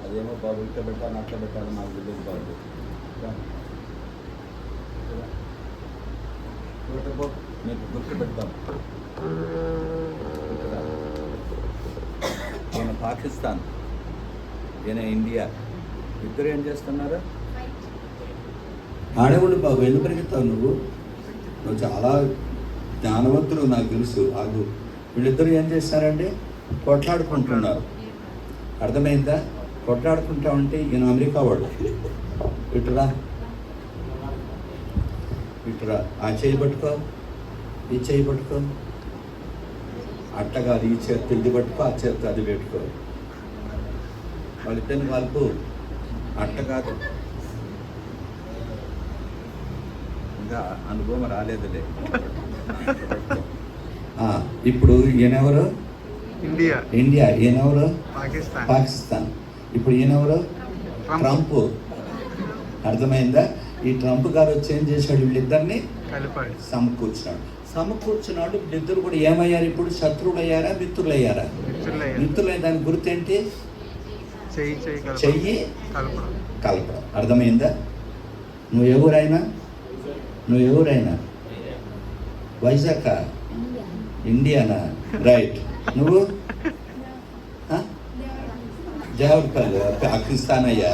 S1: అదేమో బాబు ఇట్లా పెట్టాను అట్లా పెట్టాను నాకు తెలియదు బాబు. మీకు గుర్తు పెడతాం. ఈయన పాకిస్తాన్, ఈయన ఇండియా. ఇద్దరు ఏం చేస్తున్నారు? ఆడవాళ్ళు బాబు. ఎందుకు పరిగెత్తావు నువ్వు? నువ్వు చాలా జ్ఞానవంతులు నాకు తెలుసు. ఆగు. వీళ్ళిద్దరు ఏం చేస్తారండి? కొట్లాడుకుంటున్నారు. అర్థమైందా? కొట్లాడుకుంటా ఉంటే ఈయన అమెరికా వాడు. ఇటురా ఇటురా, ఆ చేయి పట్టుకో, ఈ చేయి పట్టుకో, అట్ట కాదు, ఈ చేతి ఇది పట్టుకో, ఆ చేతి అది పెట్టుకో. వాళ్ళిద్దరిని కలుపు. అట్ట కాదు, ఇంకా అనుభవం రాలేదులే. ఇప్పుడు ఈయనెవరు? ఇండియా. ఈయనెవరు? పాకిస్తాన్. ఇప్పుడు ఈయనెవరు? ట్రంప్. అర్థమైందా? ఈ ట్రంప్ గారు వచ్చి ఏం చేశాడు? వీళ్ళిద్దరిని సమకూర్చున్నాడు. వీళ్ళిద్దరు కూడా ఏమయ్యారు? ఇప్పుడు శత్రువులు అయ్యారా? మిత్రులు అయ్యారా? మిత్రులైన దాని గుర్తేంటి? చెయ్యి కలపడం. అర్థమైందా? నువ్వు ఎవరైనా వైజాగ్, ఇండియానా? రైట్. నువ్వు జవహర్పల్లి, పాకిస్తాన్ అయ్యా.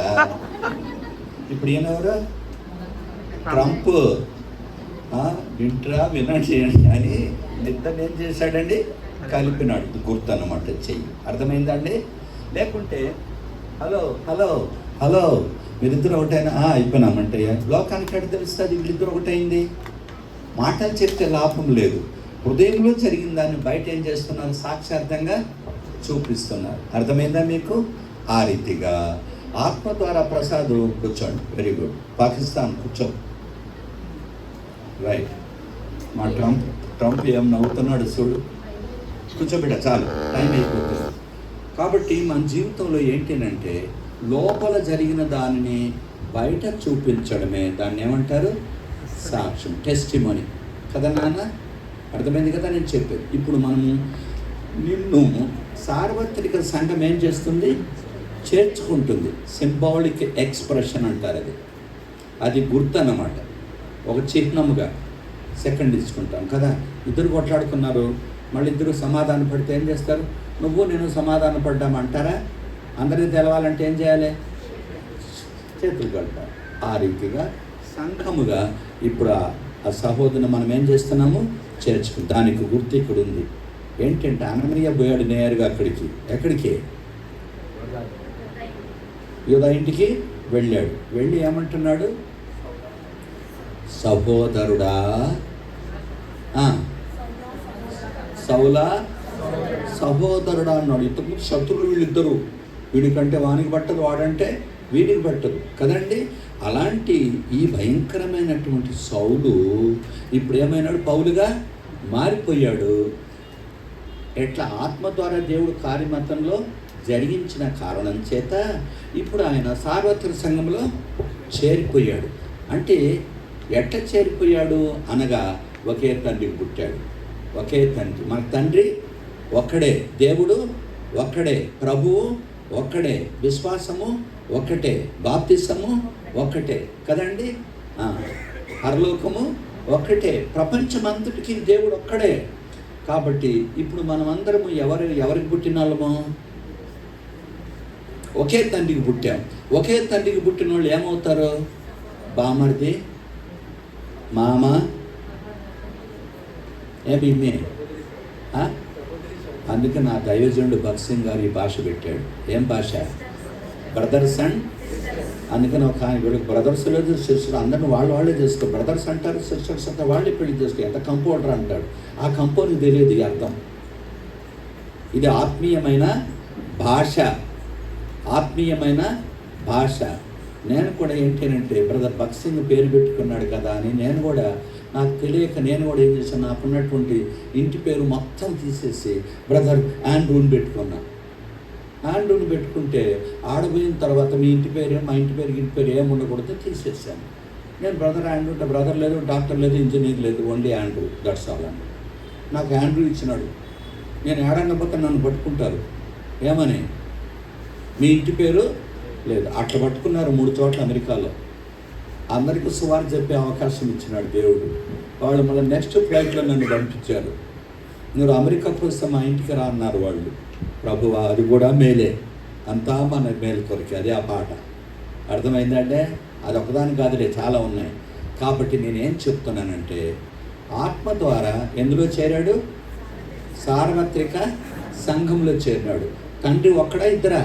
S1: ఇప్పుడు ఈయనెవరు? ట్రంప్. వింట్రా వినండి అని ఇద్దరు ఏం చేశాడండి? కలిపినాడు. గుర్తు అన్నమాట చెయ్యి. అర్థమైందండి? లేకుంటే హలో హలో హలో మీరిద్దరు ఒకటైనా అయిపోయినామంటే లోకానికి ఎక్కడ తెలుస్తుంది వీళ్ళిద్దరు ఒకటైంది? మాటలు చెప్తే లాభం లేదు. హృదయంలో జరిగిన దాన్ని బయట ఏం చేస్తున్నారు? సాక్షార్థంగా చూపిస్తున్నారు. అర్థమైందా మీకు? ఆ రీతిగా ఆత్మ ద్వారా ప్రసాద్ కూర్చోండి. Very good. పాకిస్తాన్ కూర్చో. రైట్. మా ట్రంప్ ఏం నవ్వుతున్నాడు చూడు. కూర్చోబెట్ట, చాలు, టైం అయిపోతుంది. కాబట్టి మన జీవితంలో ఏంటంటే లోపల జరిగిన దానిని బయట చూపించడమే దాన్ని ఏమంటారు? సాక్ష్యం, టెస్టిమనీ కదా నాన్న. అర్థమైంది కదా నేను చెప్పేది. ఇప్పుడు మనము నిన్ను సార్వత్రిక సంఘం ఏం చేస్తుంది? చేర్చుకుంటుంది. సింబాలిక్ ఎక్స్ప్రెషన్ అంటారు. అది గుర్తు అన్నమాట. ఒక చిహ్నముగా సెకండ్ ఇచ్చుకుంటాం కదా. ఇద్దరు కొట్లాడుకున్నారు, మళ్ళీ ఇద్దరు సమాధాన పడితే ఏం చేస్తారు? నువ్వు నేను సమాధాన పడ్డామంటారా? అందరికీ తెలవాలంటే ఏం చేయాలి? చేతులు కలపాలి. ఆ రీతిగా సంఘముగా ఇప్పుడు ఆ సహోదరుని మనం ఏం చేస్తున్నాము? చేర్చుకుంటాం. దానికి గుర్తు ఇక్కడ ఉంది. ఏంటంటే అననీయ పోయాడు నేరుగా అక్కడికి. ఎక్కడికి? యూదా ఇంటికి వెళ్ళాడు. వెళ్ళి ఏమంటున్నాడు? సహోదరుడా, సౌలా సహోదరుడా అన్నాడు. ఇంతకుముందు శత్రువులు వీళ్ళిద్దరు, వీడికంటే వానికి పట్టదు, వాడంటే వీడికి పట్టదు కదండి. అలాంటి ఈ భయంకరమైనటువంటి సౌలు ఇప్పుడు ఏమైనాడు? పౌలుగా మారిపోయాడు. ఎట్లా? ఆత్మ ద్వారా దేవుడు కార్యమతంలో జరిగించిన కారణం చేత ఇప్పుడు ఆయన సార్వత్రిక సంఘంలో చేరిపోయాడు. అంటే ఎట్లా చేరిపోయాడు అనగా, ఒకే తండ్రికి పుట్టాడు. ఒకే తండ్రి. మన తండ్రి ఒక్కడే, దేవుడు ఒక్కడే, ప్రభువు ఒక్కడే, విశ్వాసము ఒక్కటే, బాప్తిసము ఒక్కటే కదండి. పరలోకము ఒక్కటే, ప్రపంచమంతటికి దేవుడు ఒక్కడే. కాబట్టి ఇప్పుడు మనమందరము ఎవరికి పుట్టిన వాళ్ళము? ఒకే తండ్రికి పుట్టాం. ఒకే తండ్రికి పుట్టిన వాళ్ళు ఏమవుతారు? బామర్ది, మామ, ఏమి. అందుకే నా దైవజనుడు భగత్ సింగ్ గారు ఈ భాష పెట్టాడు. ఏం భాష? Brothers and. అందుకని ఒక వీళ్ళకి బ్రదర్స్ లేదు, సిస్టర్స్ అందరిని వాళ్ళే చేసుకో. బ్రదర్స్ అంటారు, సిస్టర్స్ అంతా వాళ్ళే పెళ్లి చేసుకో. ఎంత కంపౌండర్ అంటాడు. ఆ కంపౌండర్కి తెలియదు ఈ అర్థం. ఇది ఆత్మీయమైన భాష, ఆత్మీయమైన భాష. నేను కూడా ఏంటంటే బ్రదర్ భగత్ సింగ్ పేరు పెట్టుకున్నాడు కదా అని నేను కూడా, నాకు తెలియక నేను కూడా ఏం చేశాను, నాకున్నటువంటి ఇంటి పేరు మొత్తం తీసేసి బ్రదర్ ఆండ్రూని పెట్టుకున్నా. ఆండ్రూని పెట్టుకుంటే ఆడపోయిన తర్వాత మీ ఇంటి పేరు, మా ఇంటి పేరు ఏమి ఉండకూడదు తీసేసాను. నేను బ్రదర్ ఆండ్రూ అంటే బ్రదర్ లేదు, డాక్టర్ లేదు, ఇంజనీర్ లేదు, ఓన్లీ ఆండ్రూ, దట్స్ ఆల్ అండి. నాకు ఆండ్రూ ఇచ్చినాడు. నేను ఏడన్న పక్కన నన్ను పట్టుకుంటారు, ఏమని? మీ ఇంటి పేరు లేదు. అట్లా పట్టుకున్నారు 3 చోట్ల అమెరికాలో. అందరికీ సువార్త చెప్పే అవకాశం ఇచ్చినాడు దేవుడు. వాళ్ళు మళ్ళీ నెక్స్ట్ ఫ్లైట్లో నన్ను పంపించారు. మీరు అమెరికాకు వస్తే మా ఇంటికి రా అన్నారు వాళ్ళు. ప్రభువా, అది కూడా మేలే, అంతా మన మేలు కొరికే. అదే ఆ పాట. అర్థమైందంటే అది ఒకదాని కాదులే, చాలా ఉన్నాయి. కాబట్టి నేనేం చెప్తున్నానంటే, ఆత్మ ద్వారా ఎందులో చేరాడు? సార్వత్రిక సంఘంలో చేరినాడు. తండ్రి ఒక్కడా, ఇద్దరా?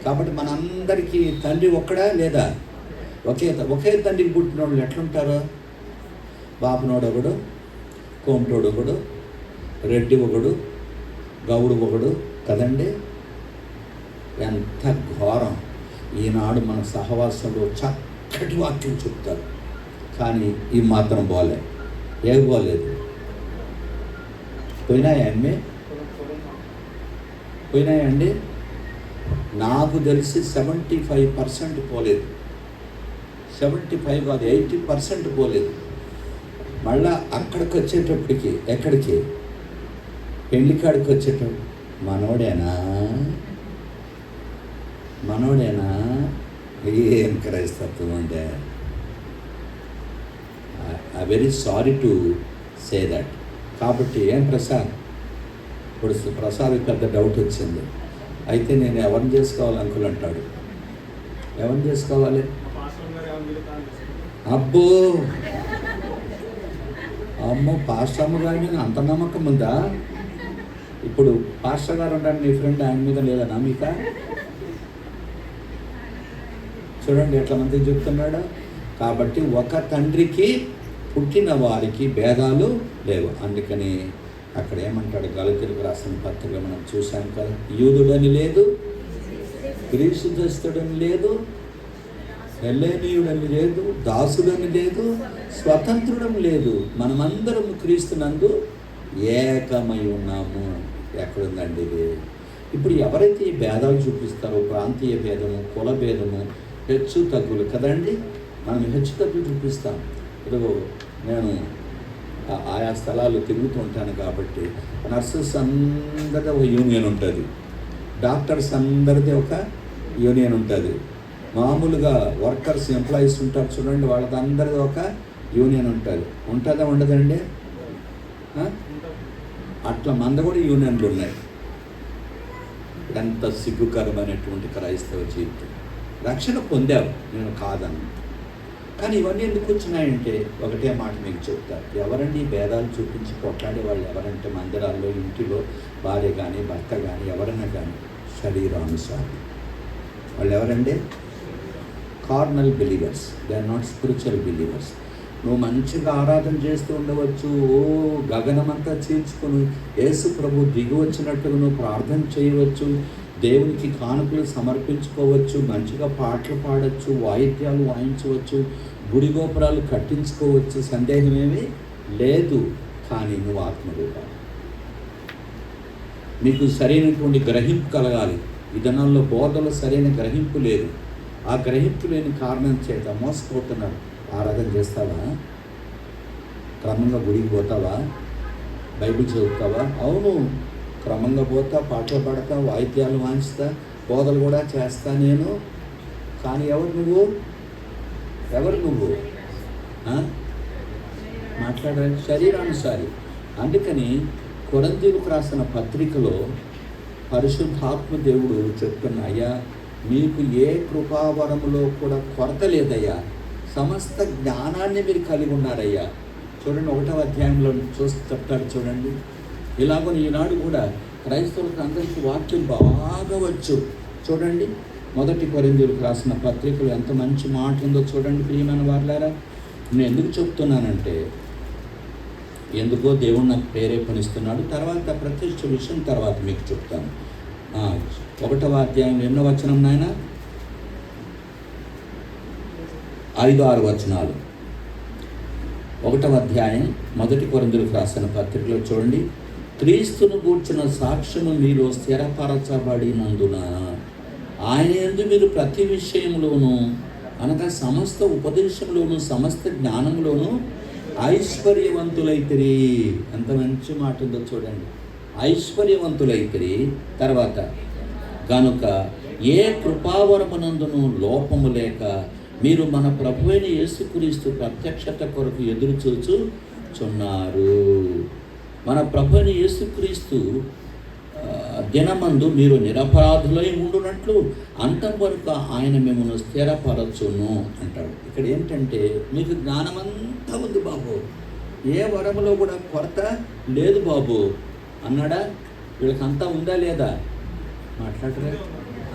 S1: కాబట్టి మనందరికీ తండ్రి ఒక్కడా లేదా? ఒకే తండ్రికి పుట్టిన వాళ్ళు ఎట్లుంటారు? బాబునోడు ఒకడు, కోమటోడు ఒకడు, రెడ్డి ఒకడు, గౌడు ఒకడు కదండి. ఎంత ఘోరం! ఈనాడు మన సహవాసంలో చక్కటి వాక్యం చెప్తారు, కానీ ఈ మాత్రం పోలే. ఏం పోలేదు? పోయినాయండి, పోయినాయండి. నాకు తెలిసి 75% పోలేదు. 75 కాదు, 80% పోలేదు. మళ్ళా అక్కడికి వచ్చేటప్పటికి, ఎక్కడికి? పెళ్లికాడికి వచ్చేటప్పుడు మనోడేనా ఏం క్రైస్తత్వం అంటే. I very sorry to say that. కాబట్టి ఏం ప్రసాద్, ఇప్పుడు ప్రసాద్కి పెద్ద డౌట్ వచ్చింది. అయితే నేను ఎవరిని చేసుకోవాలి అంకుల్ అంటాడు. ఎవరిని చేసుకోవాలి? అబ్బో, అమ్మో, పాస్టర్ అమ్మ గారి మీద అంత నమ్మకం ఉందా? ఇప్పుడు పాస్టర్ గారు ఉంటాడు, నీ ఫ్రెండ్, ఆయన మీద లేదా నమ్మిక? చూడండి ఎట్లా మంది చెప్తున్నాడు. కాబట్టి ఒక తండ్రికి పుట్టిన వారికి భేదాలు లేవు. అందుకని అక్కడ ఏమంటాడు? గలతీయులకు రాసిన పత్రిక మనం చూసాం కదా. యూదుడని లేదు, గ్రీసు దేశుడని లేదు, హెల్లేనీయుడని లేదు, దాసుడని లేదు, స్వతంత్రుడని లేదు, మనమందరం క్రీస్తునందు ఏకమై ఉన్నాము. ఎక్కడుందండి ఇది? ఇప్పుడు ఎవరైతే ఈ భేదాలు చూపిస్తారో, ప్రాంతీయ భేదము, కుల భేదము, హెచ్చు తగ్గులు కదండి, మనం హెచ్చు తగ్గులు చూపిస్తాం. ఇప్పుడు నేను ఆయా స్థలాలు తిరుగుతూ ఉంటాను కాబట్టి నర్సెస్ అందరిది ఒక యూనియన్ ఉంటుంది, డాక్టర్స్ అందరిది ఒక యూనియన్ ఉంటుంది, మామూలుగా వర్కర్స్ ఎంప్లాయీస్ ఉంటారు చూడండి, వాళ్ళది అందరిది ఒక యూనియన్ ఉంటుంది. ఉంటుందా ఉండదండి? అట్లా మంద కూడా యూనియన్లు ఉన్నాయి. ఎంత సిగ్గుకరమైనటువంటి క్రైస్తవ జీవితం. రక్షణ పొందావు, నేను కాదను, కానీ ఇవన్నీ ఎందుకు వచ్చినాయంటే ఒకటే మాట మీకు చెప్తారు. ఎవరండి భేదాలు చూపించి కొట్లాడే వాళ్ళు? ఎవరంటే మందిరాల్లో, ఇంటిలో భార్య కానీ భర్త కానీ ఎవరైనా కానీ శరీరానుసారం వాళ్ళు ఎవరండి? Carnal believers. They are not spiritual believers. నువ్వు మంచిగా ఆరాధన చేస్తూ ఉండవచ్చు. గగనమంతా చీల్చుకొని యేసు ప్రభు దిగి వచ్చినట్టుగా నువ్వు ప్రార్థన చేయవచ్చు, దేవునికి కానుకలు సమర్పించుకోవచ్చు, మంచిగా పాటలు పాడవచ్చు, వాయిద్యాలు వాయించవచ్చు, గుడి గోపురాలు కట్టించుకోవచ్చు, సందేహమేమీ లేదు. కానీ నువ్వు ఆత్మరూపా. మీకు సరైనటువంటి గ్రహింపు కలగాలి. ఈ దినాల్లో బోధలో సరైన గ్రహింపు లేదు. ఆ గ్రహింపు లేని కారణం చేత మోసపోతున్నారు. ఆరాధన చేస్తావా? క్రమంగా గుడికి పోతావా? బైబిల్ చదువుతావా? అవును, క్రమంగా పోతా, పాటలు పాడతా, వాయిద్యాలు వాయిస్తా, బోధలు కూడా చేస్తా నేను. కానీ ఎవరు నువ్వు మాట్లాడాలి? శరీరానుసారి. అందుకని కొరింథీయులకు రాసిన పత్రికలో పరిశుద్ధాత్మ దేవుడు చెప్తున్న, అయ్యా మీకు ఏ కృపావరములో కూడా కొరత లేదయ్యా, సమస్త జ్ఞానాన్ని మీరు కలిగి ఉన్నారయ్యా. చూడండి, 1వ అధ్యాయంలో చెప్తాడు చూడండి. ఇలాగో ఈనాడు కూడా క్రైస్తవులకు అందరికీ వాక్యం బాగా వచ్చు. చూడండి, 1 కొరింథీయులకు రాసిన పత్రికలు ఎంత మంచి మాట ఉందో చూడండి ప్రియమైన వారులారా. నేను ఎందుకు చెప్తున్నానంటే, ఎందుకో దేవుడు నాకు ప్రేరేపణిస్తున్నాడు. తర్వాత ప్రత్యక్ష విషయం తర్వాత మీకు చెప్తాను. 1వ అధ్యాయం ఎన్నో వచనం నాయన? 5-6 వచనాలు. 1వ అధ్యాయం 1 కొరింథీయులకు రాసిన పత్రికలో చూడండి. క్రీస్తును గూర్చిన సాక్ష్యము మీలో స్థిరపరచబడినందున ఆయన యందు మీరు ప్రతి విషయంలోనూ, అనగా సమస్త ఉపదేశంలోనూ సమస్త జ్ఞానంలోనూ ఐశ్వర్యవంతులైతిరి. ఎంత మంచి మాట ఉందో చూడండి. ఐశ్వర్యవంతులైతిరి. తర్వాత, గనుక ఏ కృపావరమునందును లోపము లేక మీరు మన ప్రభువైన యేసుక్రీస్తు ప్రత్యక్షత కొరకు ఎదురు చూచుచున్నారు. మన ప్రభువైన యేసుక్రీస్తు దినమందు మీరు నిరపరాధులై ఉండునట్లు అంతం వరకు ఆయన మిమ్మల్ని స్థిరపరచును అంటాడు. ఇక్కడ ఏంటంటే, మీకు జ్ఞానమంతా ఉంది బాబు, ఏ వరములో కూడా కొరత లేదు బాబు అన్నాడా? వీళ్ళకి అంతా ఉందా లేదా? మాట్లాడరా?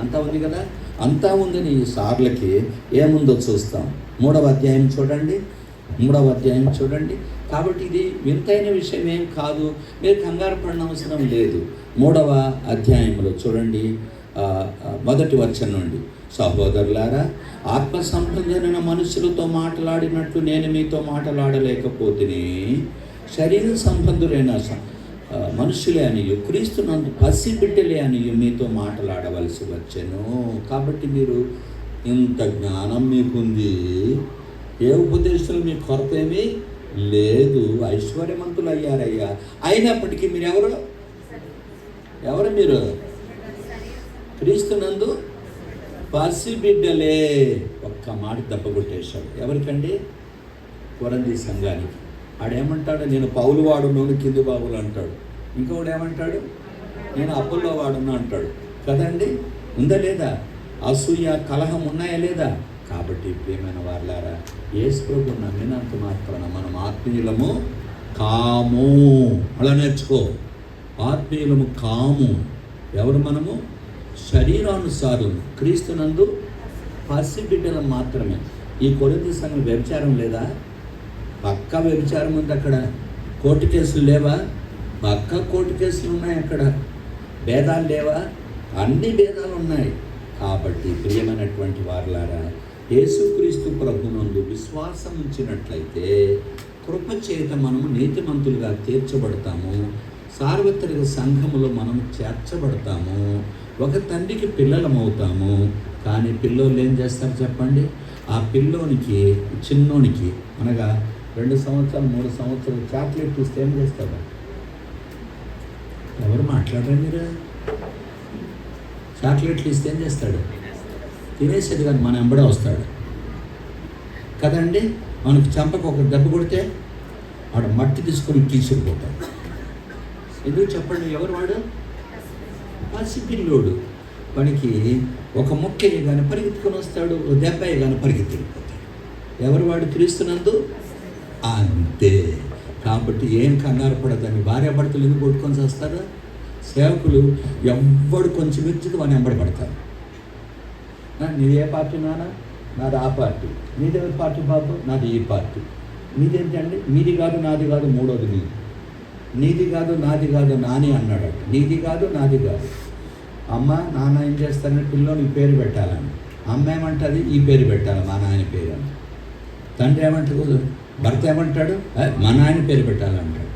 S1: అంతా ఉంది కదా. అంతా ఉందని ఈ సార్లకి ఏముందో చూస్తాం. 3వ అధ్యాయం చూడండి. 3వ అధ్యాయం చూడండి. కాబట్టి ఇది వింతైన విషయం ఏం కాదు, మీరు కంగారు పడిన అవసరం లేదు. 3వ అధ్యాయంలో చూడండి, 1వ వచనం నుండి. సహోదరులారా, ఆత్మ సంబంధమైన మనుషులతో మాట్లాడినట్లు నేను మీతో మాట్లాడలేకపోతేనే, శరీర సంబంధులైన మనుషులే అనియు క్రీస్తునందు పసిబిడ్డలే అనియు మీతో మాట్లాడవలసి వచ్చాను. కాబట్టి మీరు ఇంత జ్ఞానం మీకుంది, ఏ ఉపదేశాలు మీకు కొరత ఏమీ లేదు, ఐశ్వర్యవంతులు అయ్యారయ్యా. అయినప్పటికీ మీరు ఎవరు మీరు? క్రీస్తునందు పసిబిడ్డలే. ఒక్క మాట దెబ్బకొట్టేశాడు. ఎవరికండి? కొరంథీ సంఘానికి. ఆడేమంటాడు? నేను పౌలు వాడున్నాను, కింది బాబులు అంటాడు. ఇంకొకడు ఏమంటాడు? నేను అప్పుల్లో వాడున్నా అంటాడు కదండి. ఉందా లేదా? అసూయ కలహం ఉన్నాయా లేదా? కాబట్టి ప్రియమైన వారులారా, యేసు ప్రభువును నమ్మినంత మాత్రాన మనం ఆత్మీయులము కాము. అలా నేర్చుకో. ఆత్మీయులము కాము. ఎవరు మనము? శరీరానుసారులు, క్రీస్తునందు పసిబిడ్డలం మాత్రమే. ఈ కొరింథీ సంఘం వ్యభిచారం లేదా? పక్కా వ్యభిచారం ఉంది అక్కడ. కోర్టు కేసులు లేవా? పక్కా కోర్టు కేసులు ఉన్నాయి అక్కడ. భేదాలు లేవా? అన్ని భేదాలు ఉన్నాయి. కాబట్టి ప్రియమైనటువంటి వారులారా, యేసుక్రీస్తు ప్రభునందు విశ్వాసం ఉంచినట్లయితే కృప చేత మనము నీతిమంతులుగా తీర్చబడతాము. సార్వత్రిక సంఘములో మనం చేర్చబడతాము. ఒక తండ్రికి పిల్లలమవుతాము. కానీ పిల్లోళ్ళు ఏం చేస్తారు చెప్పండి? ఆ పిల్లోనికి, చిన్నోనికి, అనగా 2 సంవత్సరాలు 3 సంవత్సరాలు చాక్లెట్ ఇస్తే ఏం చేస్తాడు? ఎవరు మాట్లాడరు మీరు? చాక్లెట్లు ఇస్తే ఏం చేస్తాడు? తినేసేది కాదు, మన వెంబడే వస్తాడు కదండి. మనకు చంపకు ఒక దెబ్బ కొడితే వాడు మట్టి తీసుకొని తీసుకుపోతాడు. ఎందుకు చెప్పండి? ఎవరు వాడు? పసిపిల్లోడు. వాడికి ఒక మొక్క వేయగానే పరిగెత్తుకొని వస్తాడు, దెబ్బ వేయగానే పరిగెత్తుకుపోతాడు. ఎవరు వాడు? క్రీస్తునందు అంతే. కాబట్టి ఏం కంగారు పడదని భార్యాభర్తలు ఎందుకు కొట్టుకొని చేస్తారు? సేవకులు ఎవ్వడు కొంచెం ఇచ్చితే వాడిని వెంబడి పడతారు. నీది ఏ పార్టీ నాన్న? నాది ఆ పార్టీ. నీది ఎవరి పార్టీ బాబు? నాది ఈ పార్టీ. మీదేంటండి? మీది కాదు నాది కాదు, మూడోది మీది. నీది కాదు నాది కాదు నాని అన్నాడు. నీది కాదు నాది కాదు. అమ్మ నాన్న ఏం చేస్తారంటే పిల్లోని పేరు పెట్టాలని, అమ్మ ఏమంటుంది ఈ పేరు పెట్టాలి మా నాయన పేరు అని. తండ్రి ఏమంటాడు, భర్త ఏమంటాడు మా నాయన పేరు పెట్టాలంటాడు.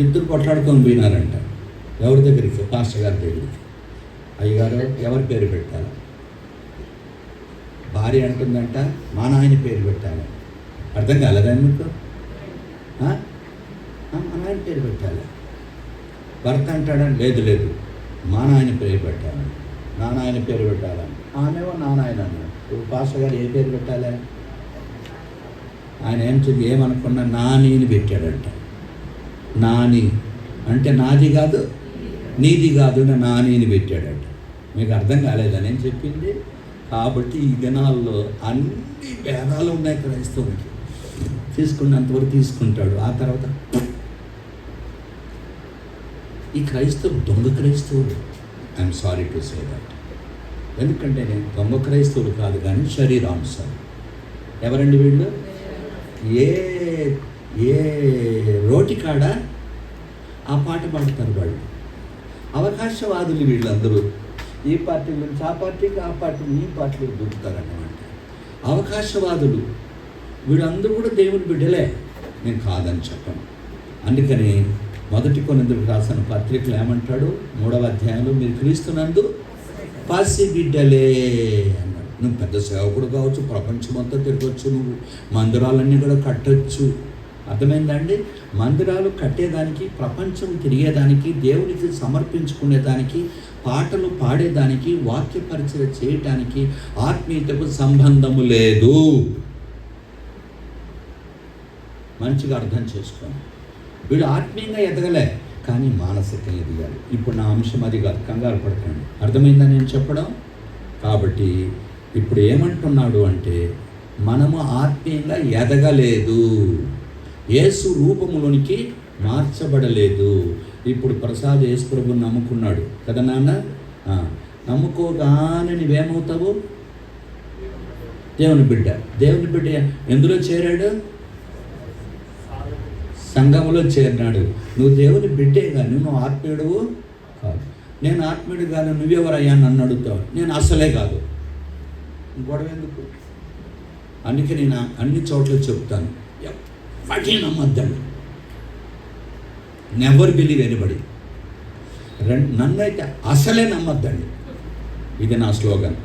S1: ఇద్దరు కొట్లాడుకొని పోయినారంట ఎవరి దగ్గరికి? పాస్టర్ గారి దగ్గరికి. అయ్యగారు ఎవరి పేరు పెట్టాలి? భార్య అంటుందంట మా నాయన పేరు పెట్టాలి. అర్థం కాలేదా మీకు? మా నాయన పేరు పెట్టాలి. భర్త అంటాడని లేదు లేదు మా నాయన పేరు పెట్టాలి, నా నాయన పేరు పెట్టాలని. ఆమెవో నా నాయన అన్నాడు. ఇప్పుడు పాస్టర్ గారు ఏ పేరు పెట్టాలి? ఆయన ఏమనుకున్నా నానిని పెట్టాడంట. నాని అంటే నాది కాదు నీది కాదు నానిని పెట్టాడట. మీకు అర్థం కాలేదా నేను చెప్పింది? కాబట్టి ఈ దినాల్లో అన్ని భేదాలు ఉన్నాయి క్రైస్తవునికి. తీసుకున్నంతవరకు తీసుకుంటాడు, ఆ తర్వాత ఈ క్రైస్తవులు దొంగ క్రైస్తవులు. I'm sorry to say that. ఎందుకంటే నేను దొంగ క్రైస్తవులు కాదు కానీ శరీరాంశాలు. ఎవరండి వీళ్ళు? ఏ ఏ రోటి కాడ ఆ పాట పాడతారు వాళ్ళు. అవకాశవాదులు వీళ్ళందరూ. ఈ పార్టీ నుంచి ఆ పార్టీకి, ఆ పార్టీ ఈ పార్టీకి దొరుకుతారన్నమాట. అవకాశవాదులు వీళ్ళందరూ కూడా దేవుని బిడ్డలే, నేను కాదని చెప్పను. అందుకని 1 కొరింథీయులకు రాసిన పత్రికలు ఏమంటాడు? 3వ అధ్యాయంలో మీరు క్రీస్తునందు పసి బిడ్డలే అన్నాడు. నువ్వు పెద్ద సేవకుడు కావచ్చు, ప్రపంచమంతా తిరగచ్చు, నువ్వు మందిరాలన్నీ కూడా కట్టచ్చు. అర్థమైందండి? మందిరాలు కట్టేదానికి, ప్రపంచం తిరిగేదానికి, దేవునికి సమర్పించుకునేదానికి, పాటలు పాడేదానికి, వాక్య పరిచయం చేయటానికి ఆత్మీయతకు సంబంధము లేదు. మంచిగా అర్థం చేసుకోండి. వీళ్ళు ఆత్మీయంగా ఎదగలే కానీ మానసికంగా ఎదగాలి. ఇప్పుడు నా అంశం అది కాదు, కంగారు పడకండి. అర్థమైందని నేను చెప్పడం. కాబట్టి ఇప్పుడు ఏమంటున్నాడు అంటే మనము ఆత్మీయంగా ఎదగలేదు, యేసు రూపములోనికి మార్చబడలేదు. ఇప్పుడు ప్రసాద్ యేసు ప్రభుని నమ్ముకున్నాడు కదా నాన్న. నమ్ముకోగానే నువ్వేమవుతావు? దేవుని బిడ్డ. దేవుని బిడ్డ ఎందులో చేరాడు? సంఘములో చేరినాడు. నువ్వు దేవుని బిడ్డే కానీ నువ్వు ఆత్మీయుడువు కాదు. నేను ఆత్మీయుడు కాదు, నువ్వెవరయ్యా నన్ను అడుగుతావు. నేను అసలే కాదు. గొడవ ఎందుకు? అందుకే నేను అన్ని చోట్ల చెప్తాను, ఎవరిని నమ్మద్దండి. Never believe anybody. నన్నైతే అసలే నమ్మద్దండి. ఇది నా స్లోగన్.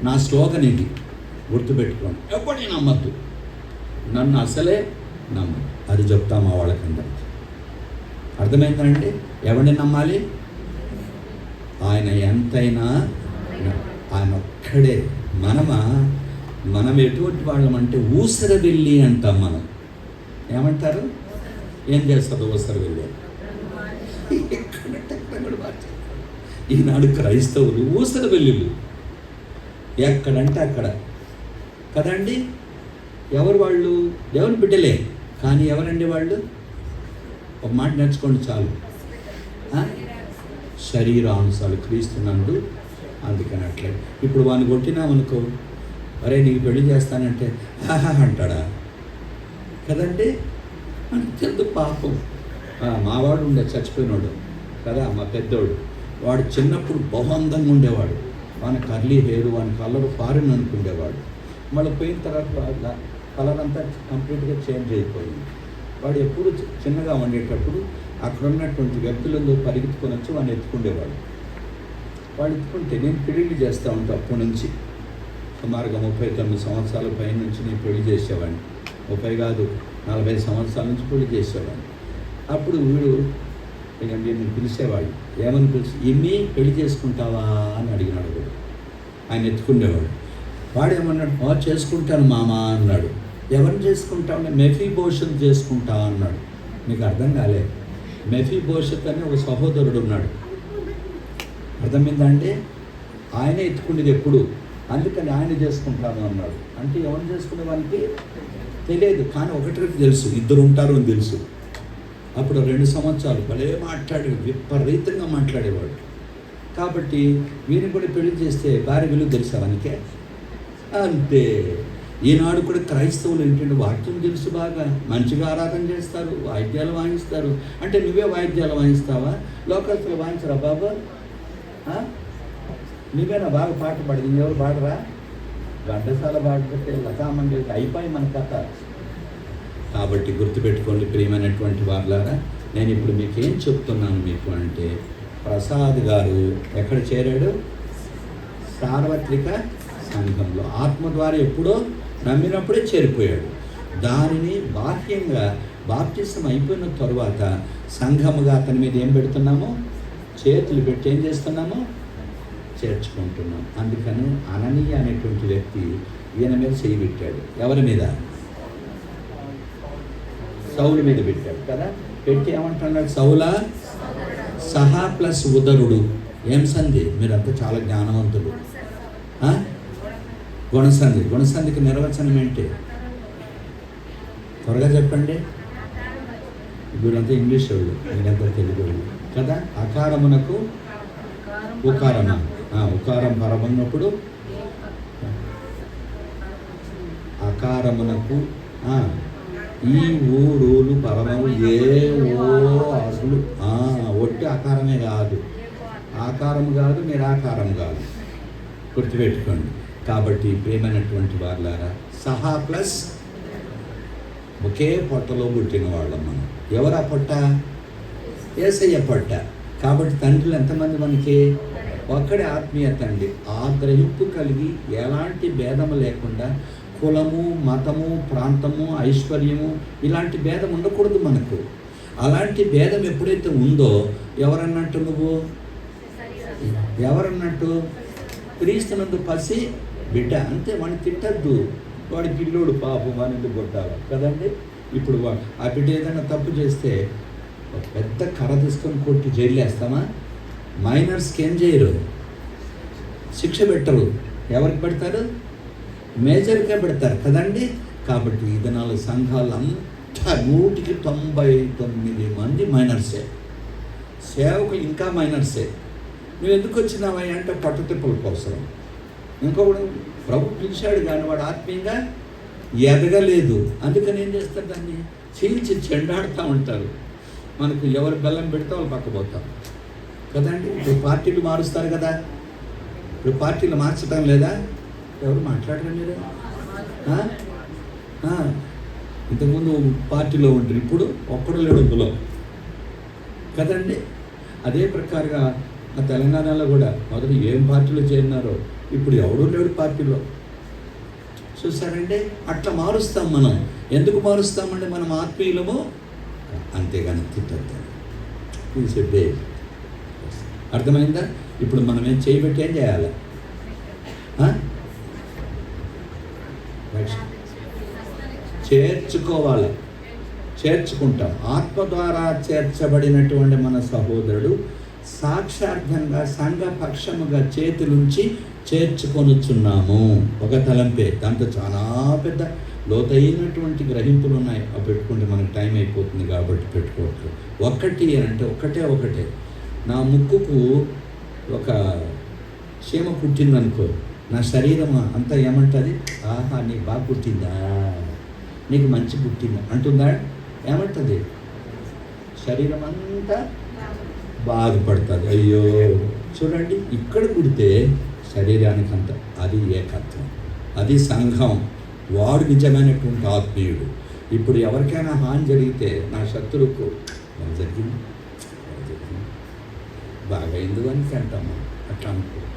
S1: నా స్లోగన్ ఇది, గుర్తుపెట్టుకోండి. ఎవరిని నమ్మద్దు, నన్ను అసలే నమ్మద్దు. అది చెప్తా మా వాళ్ళకందరికీ. అర్థమైందండి? ఎవరిని నమ్మాలి? ఆయన ఎంతైనా ఆయన ఒక్కడే. మనం ఎటువంటి వాళ్ళమంటే ఊసరవెల్లి అంటాం. మనం ఏమంటారు? ఏం చేస్తారు ఊసరవెల్లి? ఈనాడు క్రైస్తవులు ఊసరవెల్లులు ఎక్కడంటే అక్కడ కదండి. ఎవరు వాళ్ళు? దేవుని బిడ్డలే కానీ ఎవరండి వాళ్ళు? ఒక మాట నేర్చుకోండి చాలు. శరీరానుసారు క్రీస్తునందు. అందుకని అట్లే ఇప్పుడు వాడిని కొట్టినామనుకో, అరే నీకు పెళ్లి చేస్తానంటే అంటాడా? కదండి. మనకు తెలుసు పాపం. మావాడు ఉండే చచ్చిపోయినాడు కదా, మా పెద్దోడు. వాడు చిన్నప్పుడు బహుందంగా ఉండేవాడు. వాని కర్లీ హెయిర్, వాని కలర్ ఫారిన్ అనుకుండేవాడు. మళ్ళీ పోయిన తర్వాత కలర్ అంతా కంప్లీట్గా చేంజ్ అయిపోయింది. వాడు ఎప్పుడు చిన్నగా ఉండేటప్పుడు అక్కడ ఉన్నటువంటి వ్యక్తులందరూ పరిగెత్తుకొని వచ్చి వాడిని ఎత్తుకుండేవాడు. వాడు ఎత్తుకుంటే నేను పెళ్లి చేస్తూ ఉంటా. అప్పటి నుంచి సుమారుగా 39 సంవత్సరాల పై నుంచి నేను పెళ్లి చేసేవాడిని. 30 కాదు 40 సంవత్సరాల నుంచి పెళ్లి చేసేవాడిని. అప్పుడు వీడు ఇక నేను పిలిచేవాడు. ఏమని పిలిచి, ఏమీ పెళ్లి చేసుకుంటావా అని అడిగినాడు. వాడు ఆయన ఎత్తుకునేవాడు. వాడు ఏమన్నాడు, చేసుకుంటాను మామా అన్నాడు. ఎవరిని చేసుకుంటావు? మెఫీబోషత్ చేసుకుంటా అన్నాడు. మీకు అర్థం కాలే? మెఫీబోషత్ అని ఒక సహోదరుడు ఉన్నాడు. అర్థమైందంటే ఆయన ఎత్తుకునేది ఎప్పుడు, అందుకని ఆయన చేసుకుంటాను అన్నాడు. అంటే ఎవరిని చేసుకునే వాళ్ళకి తెలియదు, కానీ ఒకటి తెలుసు, ఇద్దరు ఉంటారు అని తెలుసు. అప్పుడు 2 సంవత్సరాలు భలే మాట్లాడేవాడు, విపరీతంగా మాట్లాడేవాడు. కాబట్టి వీరిని కూడా పెళ్లి చేస్తే భార్య విలువ తెలుసా మనకే? అంతే. ఈనాడు కూడా క్రైస్తవులు ఏంటంటే వాక్యం తెలుసు, బాగా మంచిగా ఆరాధన చేస్తారు, వాయిద్యాలు వాయిస్తారు. అంటే నువ్వే వాయిద్యాలు వాయిస్తావా? లోకస్తులు వాయించరా బాబా? నువ్వేనా బాగా పాట పాడింది? ఎవరు పాడరా? ఘంటసాల పాడుకుంటే లతామంజలి అయిపోయి మన కథ. కాబట్టి గుర్తుపెట్టుకోండి ప్రియమైనటువంటి వాళ్ళారా, నేను ఇప్పుడు మీకు ఏం చెప్తున్నాను మీకు అంటే, ప్రసాద్ గారు ఎక్కడ చేరాడు? సార్వత్రిక సంఘంలో ఆత్మ ద్వారా ఎప్పుడో నమ్మినప్పుడే చేరిపోయాడు. దానిని బాహ్యంగా బాప్టిజం అయిపోయిన తరువాత సంఘముగా అతని మీద ఏం పెడుతున్నాము? చేతులు పెట్టి ఏం చేస్తున్నాము? చేర్చుకుంటున్నాం. అందుకని అననీయ అనేటువంటి వ్యక్తి ఈయన మీద చేయి పెట్టాడు. ఎవరి మీద? సౌలు మీద పెట్టాడు కదా. పెట్టి ఏమంటున్నాడు? సౌలా సహా ప్లస్ ఉదరుడు. ఏం సంధి? మీరంతా చాలా జ్ఞానవంతులు. గుణసంధి. గుణసంధికి నిర్వచనం ఏంటి? త్వరగా చెప్పండి. వీళ్ళంతా ఇంగ్లీష్ వాళ్ళు, వీళ్ళంతా తెలుగు వాళ్ళు కదా. అకారమునకు ఉకారమ. ఉకారం పరమన్నప్పుడు అకారమునకు ఈ ఊరులు పరమము ఏ ఓ అసలు ఒట్టి ఆకారమే కాదు, ఆకారం కాదు, నిరాకారం కాదు. గుర్తుపెట్టుకోండి. కాబట్టి ప్రేమైనటువంటి వాళ్ళారా, సహా ప్లస్ ఒకే పొట్టలో పుట్టిన వాళ్ళం మనం. ఎవరా పొట్ట? యేసయ్య పొట్ట. కాబట్టి తండ్రులు ఎంతమంది మనకి? ఒక్కడే ఆత్మీయత అండి. ఆ గ్రహింపు కలిగి ఎలాంటి భేదము లేకుండా, కులము, మతము, ప్రాంతము, ఐశ్వర్యము ఇలాంటి భేదం ఉండకూడదు మనకు. అలాంటి భేదం ఎప్పుడైతే ఉందో, ఎవరన్నట్టు నువ్వు? ఎవరన్నట్టు? క్రీస్తునందు పసి బిడ్డ. అంతే. వాడిని తిట్టద్దు. వాడి పిల్లోడు పాపం, వాడిని ఎందుకు కొట్టాలి కదండి. ఇప్పుడు ఆ బిడ్డ ఏదైనా తప్పు చేస్తే ఒక పెద్ద కర్ర తీసుకొని కొట్టి జైలు వేస్తామా? మైనర్స్కి ఏం చేయరు? శిక్ష పెట్టరు. ఎవరికి పెడతారు? మేజర్గా పెడతారు కదండి. కాబట్టి ఈ దినాలు సంఘాలు అంతా 199 మంది మైనర్సే. సేవకులు ఇంకా మైనర్సే. నువ్వు ఎందుకు వచ్చినావా అంటే పట్టుతిప్పుల కోసం. ఇంకొకడు ప్రభు పిలిచాడు కానీ వాడు ఆత్మీయంగా ఎదగలేదు. అందుకని ఏం చేస్తారు? దాన్ని చీల్చి చెండాడుతూ ఉంటారు. మనకు ఎవరు బెల్లం పెడితే వాళ్ళు పక్కపోతాం కదండి. ఇప్పుడు పార్టీలు మారుస్తారు కదా. ఇప్పుడు పార్టీలు మార్చడం లేదా? ఎవరు మాట్లాడరా మీరు? ఇంతకుముందు పార్టీలో ఉంటారు, ఇప్పుడు ఒక్కడు లేడు అందులో కదండి. అదే ప్రకారంగా ఆ తెలంగాణలో కూడా మొదట ఏం పార్టీలో చేరినారో ఇప్పుడు ఎవడూ లేడు పార్టీలో. చూసారంటే అట్లా మారుస్తాం మనం. ఎందుకు మారుస్తామంటే మనం ఆత్మీయులము, అంతేగాని తిట్టద్దు. చెప్పే అర్థమైందా? ఇప్పుడు మనం ఏం చేయబట్టి ఏం చేయాలి? చేర్చుకోవాలి. చేర్చుకుంటాం. ఆత్మ ద్వారా చేర్చబడినటువంటి మన సహోదరుడు సాక్షార్థంగా సంఘపక్షముగా చేతులుంచి చేర్చుకొనుచున్నాము. ఒక తలంపే. దాంట్లో చాలా పెద్ద లోతైనటువంటి గ్రహింపులు ఉన్నాయి. అవి పెట్టుకుంటే మనకు టైం అయిపోతుంది కాబట్టి పెట్టుకోవచ్చు. ఒకటి అంటే ఒకటే. నా ముక్కుకు ఒక చీమ పుట్టిందనుకో, నా శరీరం అంతా ఏమంటుంది? ఆహా, నీకు బాగా పుట్టిందా, నీకు మంచి పుట్టిందా అంటుందా? ఏమంటుంది? శరీరం అంతా బాధపడుతుంది. అయ్యో చూడండి, ఇక్కడ పుడితే శరీరానికి అంత. అది ఏకత్వం, అది సంఘం. వాడు నిజమైనటువంటి ఆత్మీయుడు. ఇప్పుడు ఎవరికైనా హాని జరిగితే నా శత్రువుకు జరిగింది బాగా ఎందుకు అని అంటాము. అట్లా అనుకూడదు,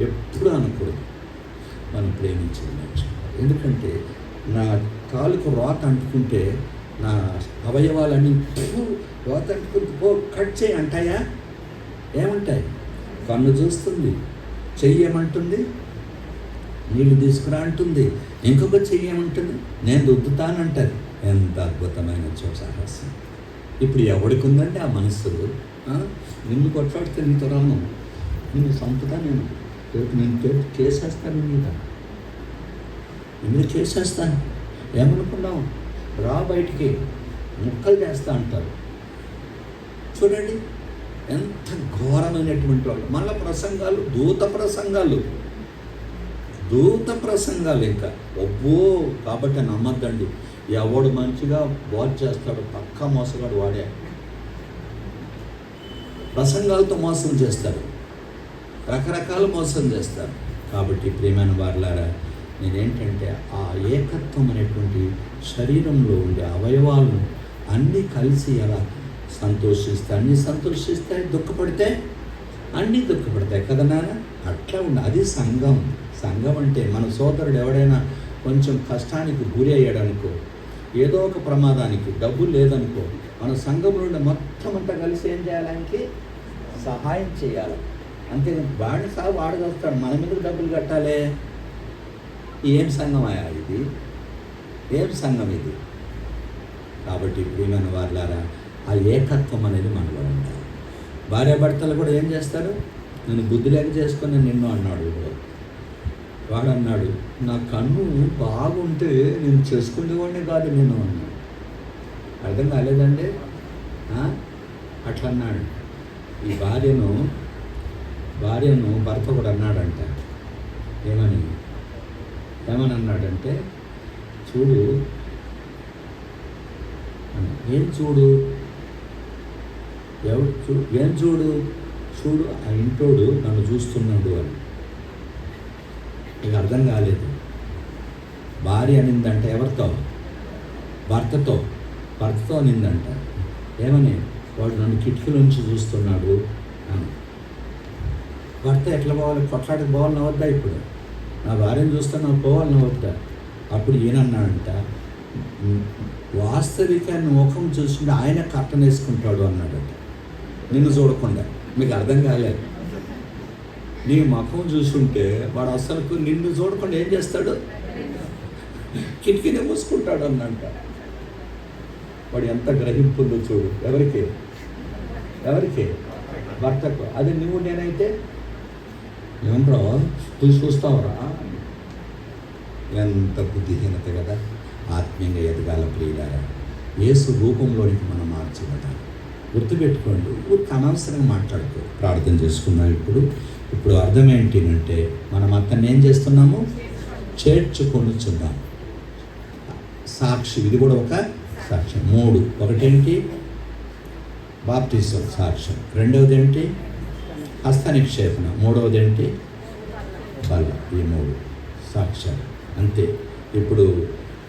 S1: ఎప్పుడు అనకూడదు. మనం ప్రేమించింది నేర్చుకోవాలి. ఎందుకంటే నా కాలుకు రోత అంటుకుంటే నా అవయవాలన్నీ రోత అంటుకుంటూ పో, కట్ చేయి అంటాయా? ఏమంటాయి? కన్ను చూస్తుంది, చెయ్యి ఏమంటుంది? నీళ్ళు తీసుకురా అంటుంది. ఇంకొక చెయ్యి ఏమంటుంది? నేను రుద్దుతానంటారు. ఎంత అద్భుతమైన సాహసం. ఇప్పుడు ఎవడికి ఉందంటే ఆ మనస్సు? నిన్ను కొట్లాడితే నీతో రాను, నిన్ను చంపుతా, నేను కేసేస్తాను, నిన్ను చేసేస్తాను. ఏమనుకున్నావు? రా బయటికి, ముక్కలు చేస్తా అంటారు. చూడండి ఎంత ఘోరమైనటువంటి వాళ్ళు. మళ్ళీ ప్రసంగాలు, దూత ప్రసంగాలు. అద్భుత ప్రసంగాలు ఇంకా ఒబ్బో. కాబట్టి నమ్మద్దండి. ఎవడు మంచిగా బోధ చేస్తాడు పక్కా మోసగాడు వాడే. ప్రసంగాలతో మోసం చేస్తారు, రకరకాల మోసం చేస్తారు. కాబట్టి ప్రియమైన వారులారా, నేనేంటంటే ఆ ఏకత్వం అనేటువంటి శరీరంలో ఉండే అవయవాలను అన్నీ కలిసి ఎలా సంతోషిస్తాయి, అన్నీ సంతోషిస్తాయి, దుఃఖపడితే అన్నీ దుఃఖపడతాయి కదా నాన్న. అట్లా ఉండి అది సంఘం. సంఘం అంటే మన సోదరుడు ఎవడైనా కొంచెం కష్టానికి గురి అయ్యాడనుకో, ఏదో ఒక ప్రమాదానికి డబ్బులు లేదనుకో, మన సంఘం నుండి మొత్తం అంతా కలిసి ఏం చేయాలంటే సహాయం చేయాలి. అంతేగాని వాడిని వాడికి వస్తాడు, మన మీద డబ్బులు కట్టాలి. ఏం సంఘం అయ్యా ఇది? ఏం సంఘం ఇది? కాబట్టి ప్రియమైన వారులారా, ఆ ఏకత్వం అనేది మనలో ఉండాలి. భార్యాభర్తలు కూడా ఏం చేస్తారు? నేను బుద్ధి లేక చేసుకొని నిన్ను అన్నాడు వాడు. అన్నాడు, నా కన్ను బాగుంటే నేను చేసుకునేవాడిని కాదు నేను అన్నాడు. అర్థం కాలేదండి? అట్లా అన్నాడు. ఈ భార్యను భర్త కూడా అన్నాడంట. ఏమని అన్నాడంటే, చూడు, ఏం చూడు, ఏం చూడు ఆ ఇంటోడు నన్ను చూస్తున్నాడు అని. ఇక అర్థం కాలేదు. భార్య అనిందంట ఎవరితో? భర్తతో అనిందంట. ఏమని? వాడు నన్ను కిటికీలోంచి చూస్తున్నాడు అని. భర్త ఎట్లా పోవాలి? కొట్లాడికి పోవాలని వద్దా? ఇప్పుడు నా భార్యను చూస్తున్నా పోవాలని వద్దా? అప్పుడు ఈయనన్నాడంట, వాస్తవికాన్ని ముఖం చూస్తుంటే ఆయన కట్టన వేసుకుంటాడు అన్నాడట, నిన్ను చూడకుండా. మీకు అర్థం కాలేదు. నీ ముఖం చూస్తుంటే వాడు అసలు నిన్ను చూడకుండా ఏం చేస్తాడు? కిటికీనే మూసుకుంటాడు అన్నంట. వాడు ఎంత గ్రహింపుందో చూడు. ఎవరికి? భర్తకు. అది నువ్వు నేనైతే ఏమరా చూస్తావురా? ఎంత బుద్ధిహీనత కదా. ఆత్మీయంగా ఎదగాల ప్రియులారా. యేసు రూపంలోనికి మనం మార్చబడాలి. గుర్తుపెట్టుకోండి. అనవసరంగా మాట్లాడుకో. ప్రార్థన చేసుకున్నాం. ఇప్పుడు అర్థం ఏంటంటే, మనం అతన్ని ఏం చేస్తున్నాము? చేర్చుకొనుచున్నాం. సాక్షి. ఇది కూడా ఒక సాక్ష్యం. 3. ఒకటేంటి? బాప్టిజం సాక్ష్యం. రెండవది ఏంటి? హస్త నిక్షేపణ. మూడవది ఏంటి? బల. ఈ 3 సాక్ష్యాలు అంతే. ఇప్పుడు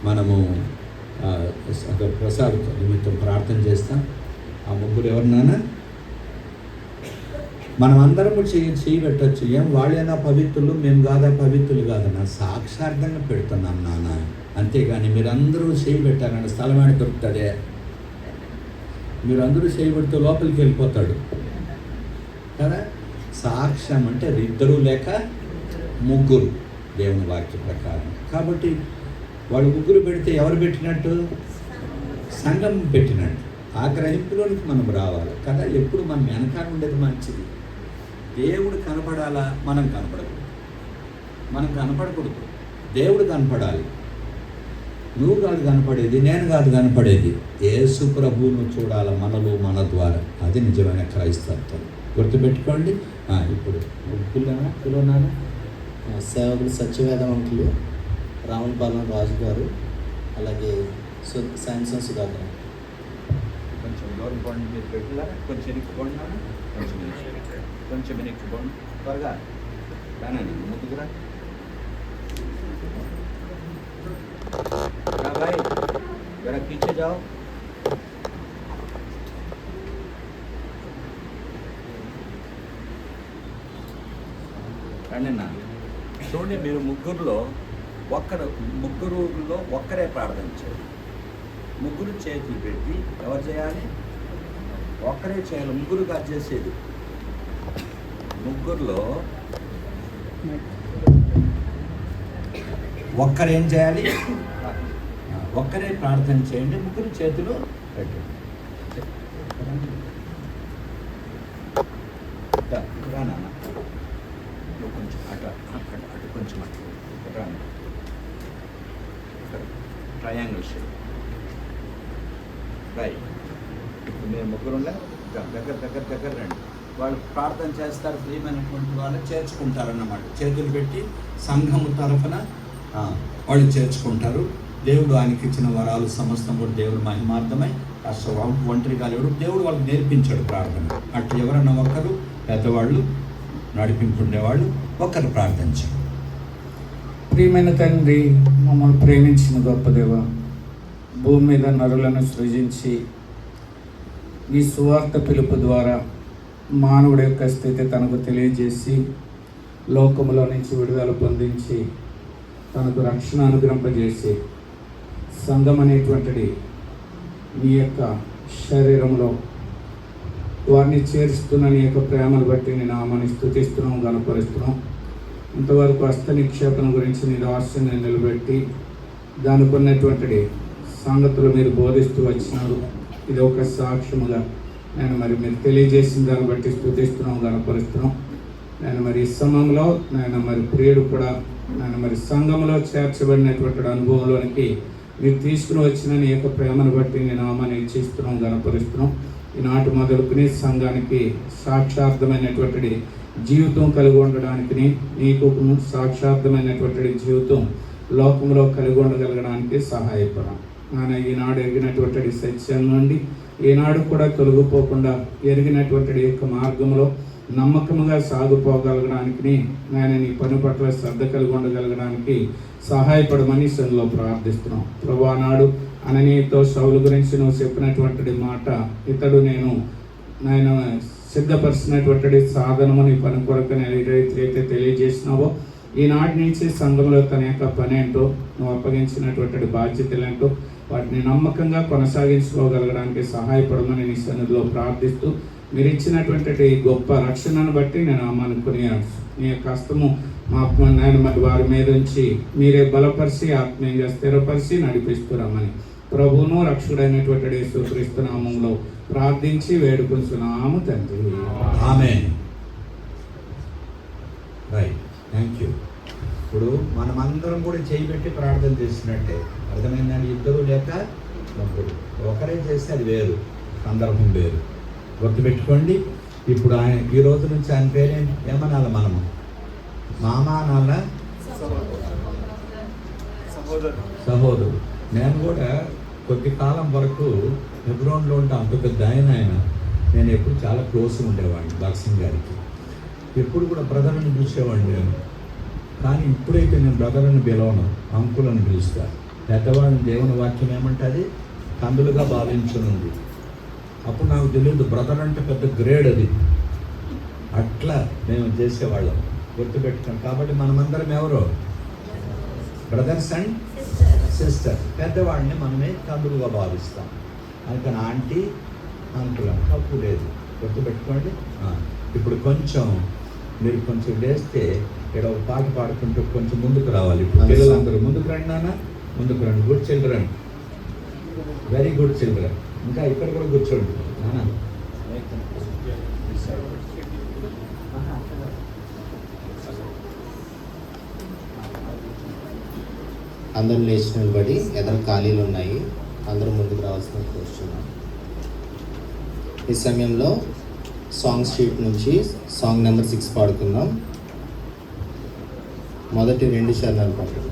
S1: మనము ప్రసాద్ నిమిత్తం ప్రార్థన చేస్తాం. ఆ ముగ్గురు ఎవరినానా? మనం అందరము చేయి పెట్టచ్చు. ఏం వాళ్ళైనా పవిత్రులు, మేము కాదా పవిత్రులు కాదన్నా, సాక్షార్థంగా పెడుతున్నాం నాన్న. అంతేగాని మీరందరూ చేయి పెట్టారన్న స్థలం ఏమైనా దొరుకుతుందే? మీరందరూ చేయి పెడితే లోపలికి వెళ్ళిపోతాడు కదా. సాక్ష్యం అంటే 2 లేక 3 దేవుని వాక్య ప్రకారం. కాబట్టి వాళ్ళు 3 పెడితే ఎవరు పెట్టినట్టు? సంఘం పెట్టినట్టు. ఆ గ్రహింపులోనికి మనం రావాలి కదా. ఎప్పుడు మనం వెనకాల ఉండేది మంచిది. దేవుడు కనపడాలా? మనం కనపడకూడదు. దేవుడు కనపడాలి. నువ్వు కాదు కనపడేది, నేను కాదు కనపడేది. యేసు ప్రభువును చూడాలి మనలో, మన ద్వారా. అది నిజమైన క్రైస్తత్వం. గుర్తుపెట్టుకోండి. ఇప్పుడు పిలువనారా?
S6: సేవకులు సత్యవేదవంతులు రావులపాలెం రాజు గారు, అలాగే శాంసన్ సుధాకర్.
S1: కొంచెం దూరం పోండి. మీరు పెట్టారా? కొంచెం ఎన్నికపోండి. కొంచెం ఎన్నికపోండి. త్వరగా రానండి. ముందుకురా भाई, जरा पीछे जाओ. రండినా. చూడండి, మీరు ముగ్గురులో ఒక్కరే ప్రార్థన చేయాలి. 3 చేతులు పెట్టి ఎవరు చేయాలి? ఒక్కరే చేయాలి. 3 కాదు చేసేది. 3లో ఒక్కరేం చేయాలి? ఒక్కరే ప్రార్థన చేయండి. 3 చేతులు పెట్టండి. రానా కొంచెం అటు కొంచెం రాను. Triangle shape. రైట్. ఇప్పుడు మీరు 3 ఉండే దగ్గర రండి. వాళ్ళు ప్రార్థన చేస్తారు, ప్రియమైనటువంటి వాళ్ళు చేర్చుకుంటారన్నమాట. చేతులు పెట్టి సంఘము తరఫున వాళ్ళు చేర్చుకుంటారు. దేవుడు ఆయనకి ఇచ్చిన వరాలు సమస్తం కూడా దేవుడు మహిమార్థమై అసలు ఒంటరిగా లేడు. దేవుడు వాళ్ళకి నేర్పించాడు ప్రార్థన. అట్లా ఎవరన్నా ఒకరు పెద్దవాళ్ళు నడిపించుండేవాళ్ళు ఒకరు ప్రార్థించారు.
S7: ప్రియమైన తండ్రి, మమ్మల్ని ప్రేమించిన గొప్ప దేవ, భూమి మీద నరులను సృజించి ఈ సువార్త పిలుపు ద్వారా మానవుడి యొక్క స్థితి తనకు తెలియజేసి లోకములో నుంచి విడుదల పొందించి తనకు రక్షణ అనుగ్రహింపజేసి సంఘం అనేటువంటిది నీ యొక్క శరీరంలో వారిని చేరుస్తున్న నీ యొక్క ప్రేమను బట్టి నేను నామాన్ని స్తుతిస్తున్నాం, గణపరుస్తున్నాం. ఇంతవరకు హస్త నిక్షేపణ గురించి నీ దాస్యాన్ని నిలబెట్టి దానికి ఉన్నటువంటి సంగతులు మీరు బోధిస్తూ వచ్చినారు. ఇది ఒక సాక్ష్యముగా నేను మరి మీరు తెలియజేసిన దాన్ని బట్టి స్తుతిస్తున్నాం, గణపరుస్తున్నాం. నేను మరి ఈ సమయంలో నేను మరి ప్రియుడు కూడా నేను మరి సంఘంలో చేర్చబడినటువంటి అనుభవంలోనికి మీరు తీసుకుని వచ్చిన నీ యొక్క ప్రేమను బట్టి నేను నామాన్ని ఇచ్చిస్తున్నాం, గణపరుస్తున్నాం. ఈనాటి మొదలుకుని సంఘానికి సాక్షార్థమైనటువంటి జీవితం కలిగి ఉండడానికి, నీకు సాక్షార్థమైనటువంటి జీవితం లోకంలో కలిగి ఉండగలగడానికి సహాయపడం. ఆయన ఈనాడు ఎరిగినటువంటి సత్యం నుండి ఈనాడు కూడా తొలగిపోకుండా ఎరిగినటువంటి యొక్క మార్గంలో నమ్మకంగా సాగుపోగలగడానికి, ఆయన నీ పని పట్ల శ్రద్ధ కలిగి ఉండగలగడానికి సహాయపడమని సన్నిధిలో ప్రార్థిస్తున్నాం. ప్రభువా, నాడు అననీయతో సౌలు గురించి నువ్వు చెప్పినటువంటి మాట, ఇతడు నేను సిద్ధపరిచినటువంటి సాధనము నీ పని కొరకు ఏదైతే తెలియజేసినావో ఈనాటి నుంచి సంఘంలో తన యొక్క పని ఏంటో, నువ్వు అప్పగించినటువంటి బాధ్యతలు ఏంటో వాటిని నమ్మకంగా కొనసాగించుకోగలగడానికి సహాయపడమని నీ సన్నిధిలో ప్రార్థిస్తూ మీరు ఇచ్చినటువంటి గొప్ప రక్షణను బట్టి నేను అమ్మనుకుని నీ యొక్క హస్తము నేను మరి వారి మీద ఉంచి మీరే బలపరిచి ఆత్మీయంగా స్థిరపరిచి నడిపిస్తున్నామని ప్రభువును రక్షకుడైనటువంటి యేసుక్రీస్తు నామములో ప్రార్థించి వేడుకొంచున్నాము తండ్రి.
S1: ఆమేన్. Right, thank you. ఇప్పుడు మనమందరం కూడా చేయబెట్టి ప్రార్థన చేసినట్టే అర్థమైందని. ఇద్దరు లేక ముగ్గురు ఒకరే చేస్తే అది వేరు, సందర్భం వేరు. గుర్తుపెట్టుకోండి. ఇప్పుడు ఆయన ఈ రోజు నుంచి ఆయన పేరేంటి ఏమనాలి? మనము మామ అనాలా, సహోదరుడు. నేను కూడా కొద్ది కాలం వరకు హెబ్రోన్లో ఉంటే అంత పెద్ద ఆయన నేను ఎప్పుడు చాలా క్లోజ్ ఉండేవాడిని భగత్ గారికి. ఎప్పుడు కూడా బ్రదర్ని పిలిచేవాడిని నేను. కానీ ఇప్పుడైతే నేను బ్రదర్ని పిలవను, అంకులను పిలుస్తా. పెద్దవాడిని దేవుని వాక్యం ఏమంటుంది? కందులుగా భావించనుంది. అప్పుడు నాకు తెలియదు బ్రదర్ అంటే పెద్ద గ్రేడ్ అది. అట్లా మేము చేసేవాళ్ళం. గుర్తుపెట్టుకోండి. కాబట్టి మనమందరం ఎవరో బ్రదర్స్ అండ్ సిస్టర్. పెద్దవాడిని మనమే కందులుగా భావిస్తాం. అందుకని ఆంటీ, అంకుల్ తప్పు లేదు. గుర్తుపెట్టుకోండి. ఇప్పుడు మీరు కొంచెం లేస్తే ఇక్కడ ఒక పాట పాడుకుంటూ కొంచెం ముందుకు రావాలి. ఇప్పుడు పిల్లలందరూ ముందుకు రండి నాన్న, ముందుకు రండి. Good children, very good children. ఇంకా ఇక్కడ కూడా కూర్చోండి నాన్న.
S6: అందరూ లేచి నిలబడి, ఎదురు ఖాళీలు ఉన్నాయి, అందరూ ముందుకు రావాల్సిన కోరుచున్నాం. ఈ సమయంలో సాంగ్ షీట్ నుంచి సాంగ్ నెంబర్ 6 పాడుకుందాం. మొదటి 2 చరణాలు పాడు.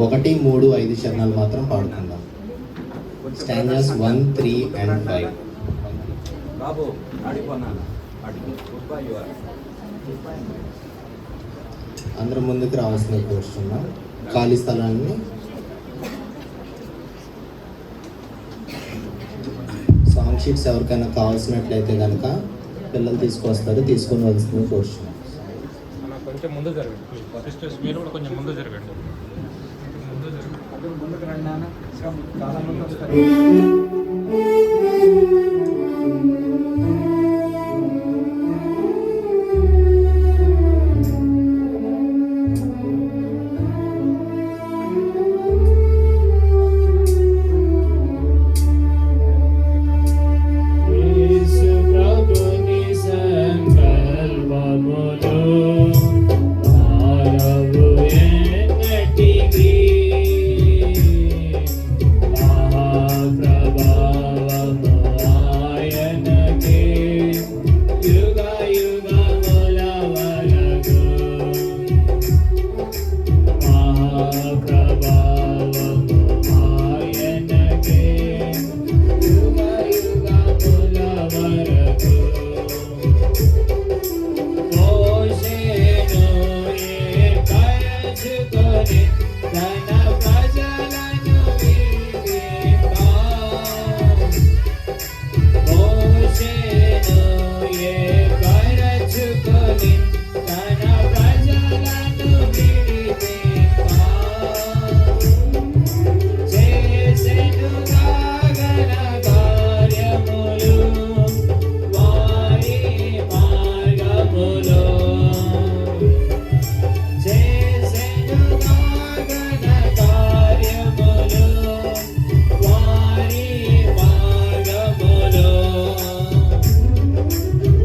S6: 1, 3, 5 చరణాలు మాత్రం పాడుకుందాం. Stanzas 1, 3 and 5.
S1: బాబు ఆడిపోన్నాను.
S6: అందరూ ముందుకు రావాల్సిన కోరుచున్నాం. ఖాళీ స్థలాన్ని సాంగ్ షీట్స్ ఎవరికైనా కావాల్సినట్లయితే కనుక పిల్లలు తీసుకొస్తారు, తీసుకొని వలసింది కోరుచున్నాం.
S4: కొంచెం ముందు జరగండి సిస్టర్స్, మీరు కూడా కొంచెం ముందు జరగండి.
S1: ముందుకు రండి నాన్న, చాలా మంది వస్తారు.
S3: సంకల్పములు తన ప్రజలను విడిపింపా. మోషేను ఏర్పరచుకొని తన ప్రజలను విడిపింపా. చేసెను గగన కార్యములు వారి మార్గములో. చేసెను గగన కార్యములు వారి మార్గములో.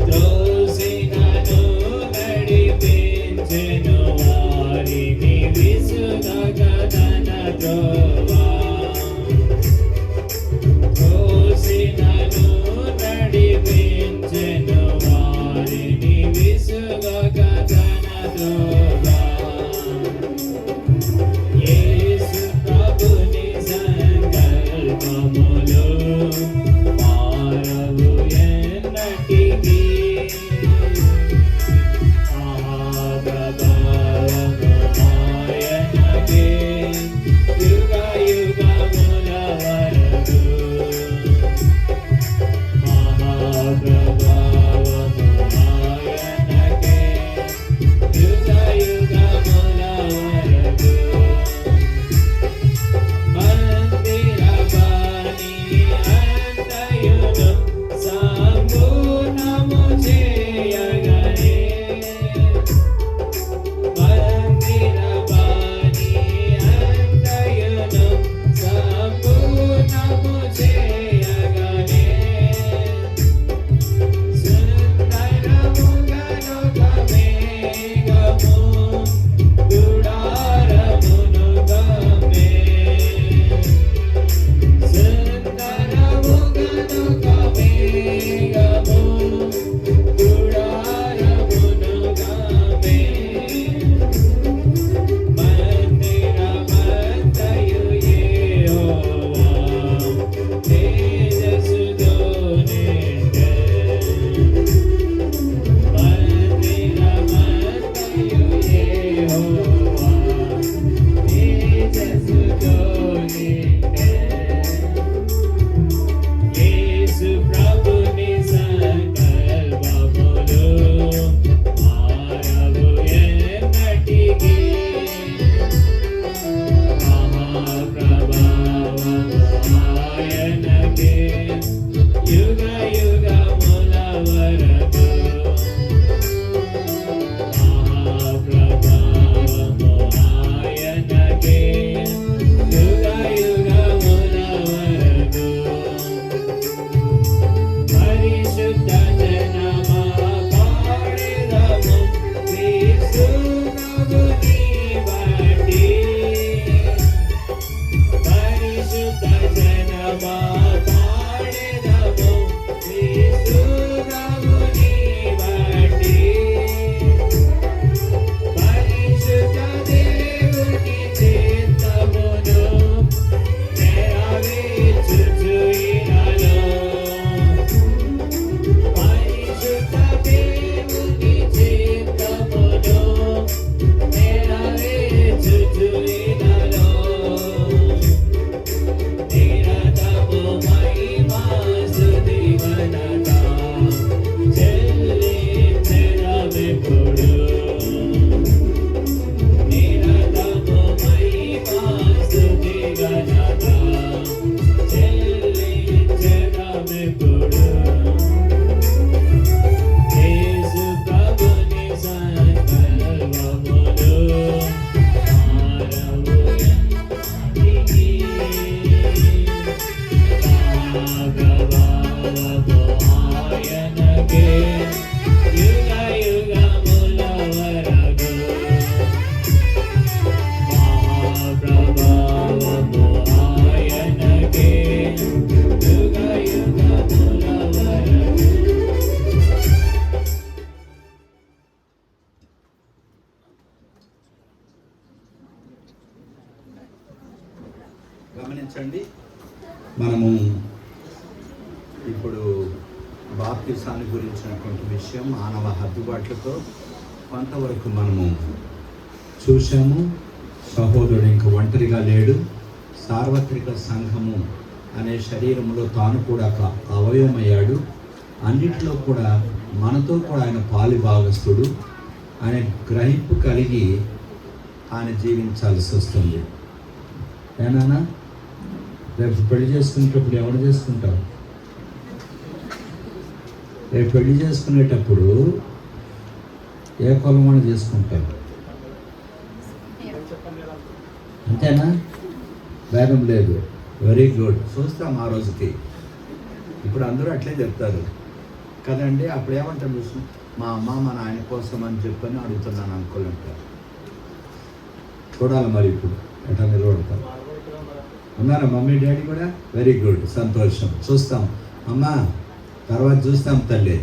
S3: త్రోసినను నడిపించెను వారిని విసుగక తన త్రోవ. త్రోసినను నడిపించెను వారిని విసుగక తన త్రోవ. యేసు ప్రభుని సంకల్పములు మారవు ఎన్నటికీ. మహాప్రభావము ఆయనకే యుగ యుగముల వరకు. మహాప్రభావము ఆయనకే యుగ యుగముల వరకు. మందిరవాణి అంతయును సంపూర్ణము చేయగనే. మందిరవాణి అంతయును సంపూర్ణము చేయగనే. సుందరముగను గమేగము గుడారమును గమే. సుందరముగను గమేగము గుడారమును గమే. మందిరమంతయు యెహోవా తేజస్సుతో నిండె. మందిరమంతయు యెహోవా తేజస్సుతో నిండె. యేసు ప్రభుని సంకల్పములు మారవు ఎన్నటికీ. మహాప్రభావము ఆయనకే యుగ యుగముల వరకు. మహాప్రభావము ఆయనకే యుగ యుగముల వరకు. పరిశుద్ధ జనమా పాడెదము క్రీస్తు ప్రభుని బట్టి. పరిశుద్ధ జనమా పాడెదము క్రీస్తు ప్రభుని బట్టి. పరిశుద్ధ దేవుని చిత్తమును నెరవేర్చుచు ఇలాలో. పరిశుద్ధ దేవుని చిత్తమును నెరవేర్చుచు ఇలాలో. నిరతము మహిమా స్తుతి ఘనత చెల్లించెదమెప్పుడు. నిరతము మహిమా స్తుతి ఘనత చెల్లించెదమెప్పుడు. యేసు ప్రభుని సంకల్పములు మారవు ఎన్నటికీ. మహాప్రభావము ఆయనకే యుగ యుగముల వరకు. మహాప్రభావము ఆయనకే యుగ యుగముల వరకు.
S1: గమనించండి, మనము ఇప్పుడు బాప్తిసాన్ని గురించినటువంటి విషయం మానవ హద్దుబాట్లతో కొంతవరకు మనము చూసాము. సహోదరుడు ఇంక ఒంటరిగా లేడు. సార్వత్రిక సంఘము అనే శరీరంలో తాను కూడా ఒక అవయవమయ్యాడు. అన్నిటిలో కూడా మనతో కూడా ఆయన పాలి భాగస్థుడు అనే గ్రహింపు కలిగి ఆయన జీవించాల్సి వస్తుంది. ఏనానా రేపు పెళ్లి చేసుకునేటప్పుడు ఎవరు చేసుకుంటారు? రేపు పెళ్లి చేసుకునేటప్పుడు ఏ కులం వాళ్ళు చేసుకుంటారు? అంతేనా? భేదం లేదు. Very good. చూస్తాం ఆ రోజుకి. ఇప్పుడు అందరూ అట్లే చెప్తారు కదండి. అప్పుడు ఏమంటారు చూసిన మా అమ్మ మా నాయన కోసం అని చెప్పని అడుగుతున్నాను అంకుల్ అంటారు. చూడాలి మరి ఇప్పుడు ఎట్లా నిలబడతారు. ఉన్నారా మమ్మీ డాడీ కూడా? వెరీ గుడ్, సంతోషం. చూస్తాం అమ్మా, తర్వాత చూస్తాం తల్లి.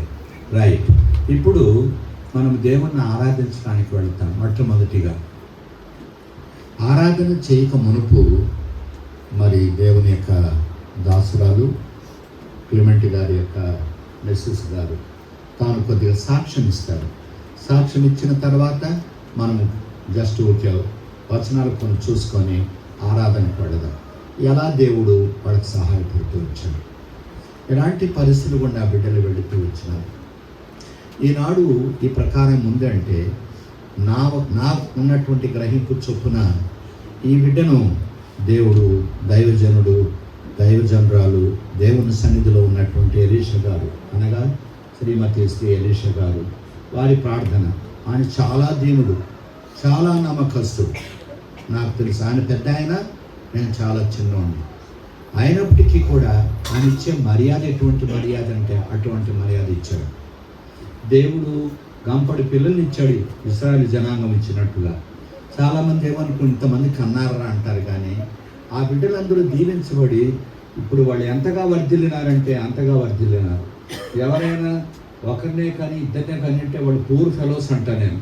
S1: రైట్. ఇప్పుడు మనం దేవుణ్ణి ఆరాధించడానికి వెళ్తాం. మొట్టమొదటిగా ఆరాధన చేయక మునుపు మరి దేవుని యొక్క దాసురాలు క్లిమెంట్ గారి యొక్క మిస్సెస్ గారు తాను కొద్దిగా సాక్ష్యం ఇస్తారు. సాక్ష్యం ఇచ్చిన తర్వాత మనము జస్ట్ ఓకే వచనాలు కొన్ని చూసుకొని ఆరాధనకు వెళదాం. ఎలా దేవుడు వాళ్ళకి సహాయపడుతూ వచ్చాడు, ఎలాంటి పరిస్థితులు గుండా బిడ్డలు వెళుతూ వచ్చినారు. ఈనాడు ఈ ప్రకారం ఉందంటే నాకు ఉన్నటువంటి గ్రహింపు చొప్పున ఈ బిడ్డను దేవుడు దైవజనురాలు దేవుని సన్నిధిలో ఉన్నటువంటి ఎలీషా గారు అనగా శ్రీమతి శ్రీ ఎలీషా గారు వారి ప్రార్థన. ఆయన చాలా దీనుడు, చాలా నమ్మకస్తుడు. నాకు తెలుసు ఆయన పెద్ద ఆయన, నేను చాలా చిన్నవాడిని. అయినప్పటికీ కూడా ఆయన ఇచ్చే మర్యాద ఎటువంటి మర్యాద అంటే అటువంటి మర్యాద ఇచ్చాడు. దేవుడు గంపడి పిల్లల్ని ఇచ్చాడు ఇశ్రాయేలు జనాంగం ఇచ్చినట్టుగా. చాలామంది ఏమనుకుని ఇంతమంది కన్నారా అంటారు, కానీ ఆ బిడ్డలందరూ దీవించబడి ఇప్పుడు వాళ్ళు ఎంతగా వర్ధిల్లినారంటే అంతగా వర్ధిల్లినారు. ఎవరైనా ఒకరినే కానీ ఇద్దరినే కానీ అంటే వాళ్ళు పూర్ ఫెలోస్ అంటా నేను.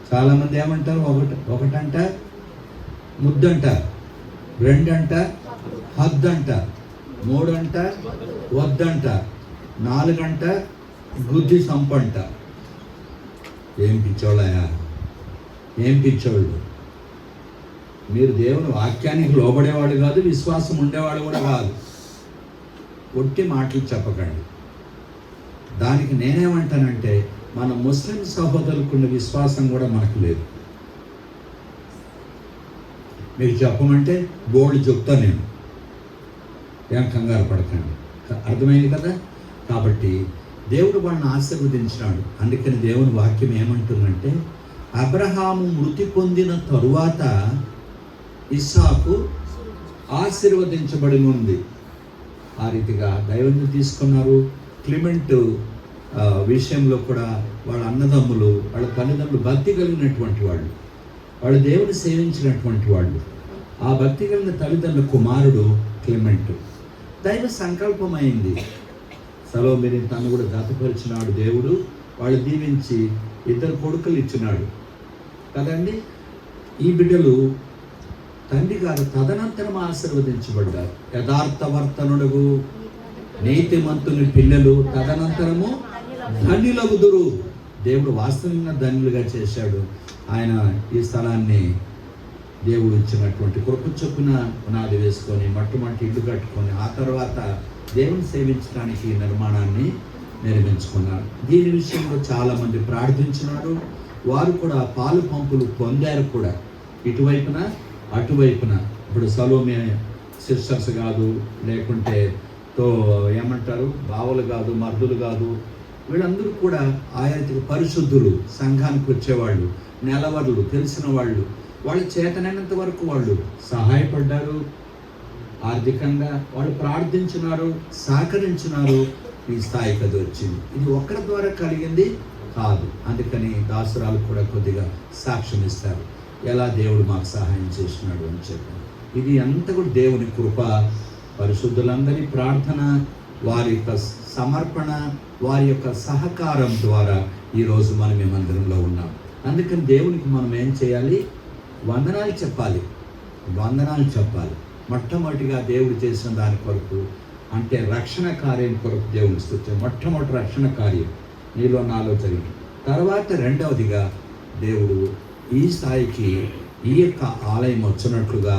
S1: చాలామంది ఏమంటారు, ఒకటంట ముద్దంట, రెండంట హద్దంట, మూడంట వద్దంట, నాలుగంట గుద్ది సంపంట. ఏం పిచ్చోళ్ళయా, ఏం పిచ్చోళ్ళు మీరు. దేవుని వాక్యానికి లోబడేవాడు కాదు, విశ్వాసం ఉండేవాడు కూడా కాదు. ఒట్టి మాటలు చెప్పకండి. దానికి నేనేమంటానంటే మన ముస్లిం సహోదరులకున్న విశ్వాసం కూడా మనకు లేదు. మీకు చెప్పమంటే బోల్డ్ చెప్తా నేను, ఏం కంగారు పడకండి. అర్థమైంది కదా? కాబట్టి దేవుడు వాళ్ళని ఆశీర్వదించినాడు. అందుకని దేవుని వాక్యం ఏమంటుందంటే అబ్రహాము మృతి పొందిన తరువాత ఇస్సాకు ఆశీర్వదించబడి ఉంది. ఆ రీతిగా దైవాన్ని తీసుకున్నారు. క్లిమెంట్ విషయంలో కూడా వాళ్ళ అన్నదమ్ములు, వాళ్ళ తల్లిదండ్రులు భక్తి కలిగినటువంటి వాళ్ళు, వాళ్ళు దేవుని సేవించినటువంటి వాళ్ళు. ఆ భక్తి కలిగిన తల్లిదండ్రుల కుమారుడు క్లిమెంట్. దైవ సంకల్పమైంది. సలోమిని తను కూడా జతపరిచినాడు దేవుడు. వాళ్ళు దీవించి 2 కొడుకులు ఇచ్చినాడు కదండి. ఈ బిడ్డలు తండ్రి గారు తదనంతరం ఆశీర్వదించబడ్డారు. యథార్థవర్తనుడు నీతిమంతుని పిల్లలు తదనంతరము ధన్యులగుదురు. దేవుడు వాస్తవంగా ధన్యులుగా చేశాడు. ఆయన ఈ స్థలాన్ని దేవుడు ఇచ్చినటువంటి కృప చొప్పున పునాది వేసుకొని మొట్టమొదటి ఇల్లు కట్టుకొని ఆ తర్వాత దేవుని సేవించడానికి ఈ నిర్మాణాన్ని నిర్మించుకున్నారు. దీని విషయంలో చాలామంది ప్రార్థించినారు. వారు కూడా పాలు పంపులు పొందారు కూడా, ఇటువైపున అటువైపున. ఇప్పుడు సలోమే సిస్టర్స్ కాదు, లేకుంటే ఏమంటారు బావలు కాదు, మర్దులు కాదు, వీళ్ళందరూ కూడా ఆయా పరిశుద్ధులు, సంఘానికి వచ్చేవాళ్ళు, నెలవర్లు, తెలిసిన వాళ్ళు. వాళ్ళు చేతనైనంత వరకు వాళ్ళు సహాయపడ్డారు. ఆర్థికంగా వాళ్ళు ప్రార్థించినారు, సహకరించినారు. ఈ స్థాయికి అది వచ్చింది. ఇది ఒక్కరి ద్వారా కలిగింది కాదు. అందుకని దాసురాలు కూడా కొద్దిగా సాక్ష్యం ఇస్తారు, ఎలా దేవుడు మాకు సహాయం చేసినాడు అని చెప్పి. ఇది అంతా కూడా దేవుని కృప, పరిశుద్ధులందరి ప్రార్థన, వారి యొక్క సమర్పణ, వారి యొక్క సహకారం ద్వారా ఈరోజు మనం ఈ మందిరంలో ఉన్నాం. అందుకని దేవునికి మనం ఏం చేయాలి? వందనాలు చెప్పాలి, వందనాలు చెప్పాలి. మొట్టమొదటిగా దేవుడు చేసిన దాని కొరకు, అంటే రక్షణ కార్యం కొరకు దేవుని స్తుతి. మొట్టమొదటి రక్షణ కార్యం నీలో నాలో జరిగింది. తర్వాత రెండవదిగా దేవుడు ఈ స్థాయికి ఈ యొక్క ఆలయం వచ్చినట్లుగా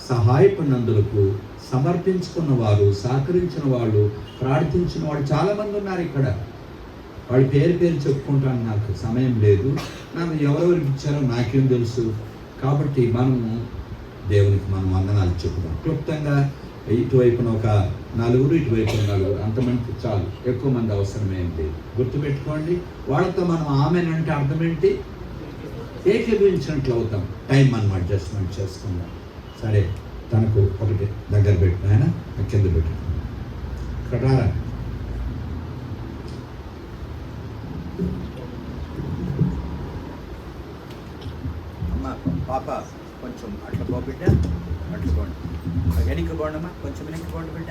S1: సహాయపడినందులకు సమర్పించుకున్న వారు, సహకరించిన వాళ్ళు, ప్రార్థించిన వాళ్ళు చాలామంది ఉన్నారు ఇక్కడ. వాళ్ళ పేరు చెప్పుకుంటాను, నాకు సమయం లేదు, నాకు ఎవరెవరికి ఇచ్చారో నాకేం తెలుసు. కాబట్టి మనము దేవునికి మనం వందనాలు చెప్పుదాం. క్లుప్తంగా ఇటువైపున ఒక నలుగురు, ఇటువైపున నలుగురు, అంతమంది చాలు, ఎక్కువ మంది అవసరమేం లేదు. గుర్తుపెట్టుకోండి, వాళ్ళతో మనం ఆమెనంటే అర్థం ఏంటి? ఏకీభవించినట్లు అవుతాం. టైం మనం అడ్జస్ట్మెంట్ చేసుకుందాం. సరే, తనకు ఒకటి దగ్గర పెట్టిన ఆయన కింద పెట్టు, ఇక్కడ రారా. అమ్మ పాప కొంచెం అట్లా పోబిడ్డ, అట్లా పోండి, వెనక్కిపోండి అమ్మా, కొంచెం వెనక్కిపోండి బిడ్డ,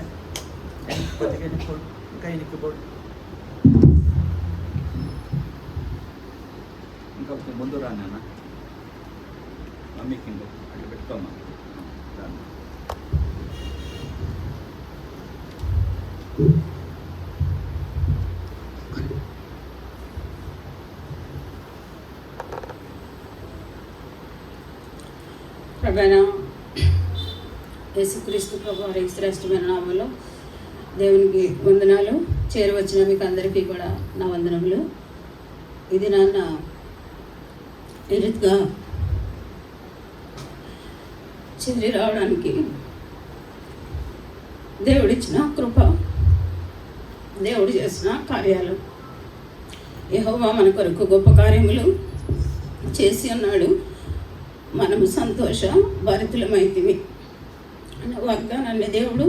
S1: కొద్దిగా వెనక్కిపోండి, ఇంకా వెనక్కిపోండి, ఇంకా ముందు రా నాన్న, మమ్మీ కింద అట్లా పెట్టుకోమ్మా.
S8: ప్రభైన యేసుక్రీస్తు ప్రభు వారి శ్రేష్టమైన నామంలో దేవునికి వందనాలు. చేరువచ్చిన మీకు అందరికీ కూడా నా వందనములు. ఇది నాన్న ఈ రీతిగా చేరి రావడానికి దేవుడిచ్చిన కృప, దేవుడు చేసిన కార్యాలు. యెహోవా మన కొరకు గొప్ప కార్యములు చేసి ఉన్నాడు, మనము సంతోష భరితులమైతివి అనే వాగ్దానాన్ని దేవుడు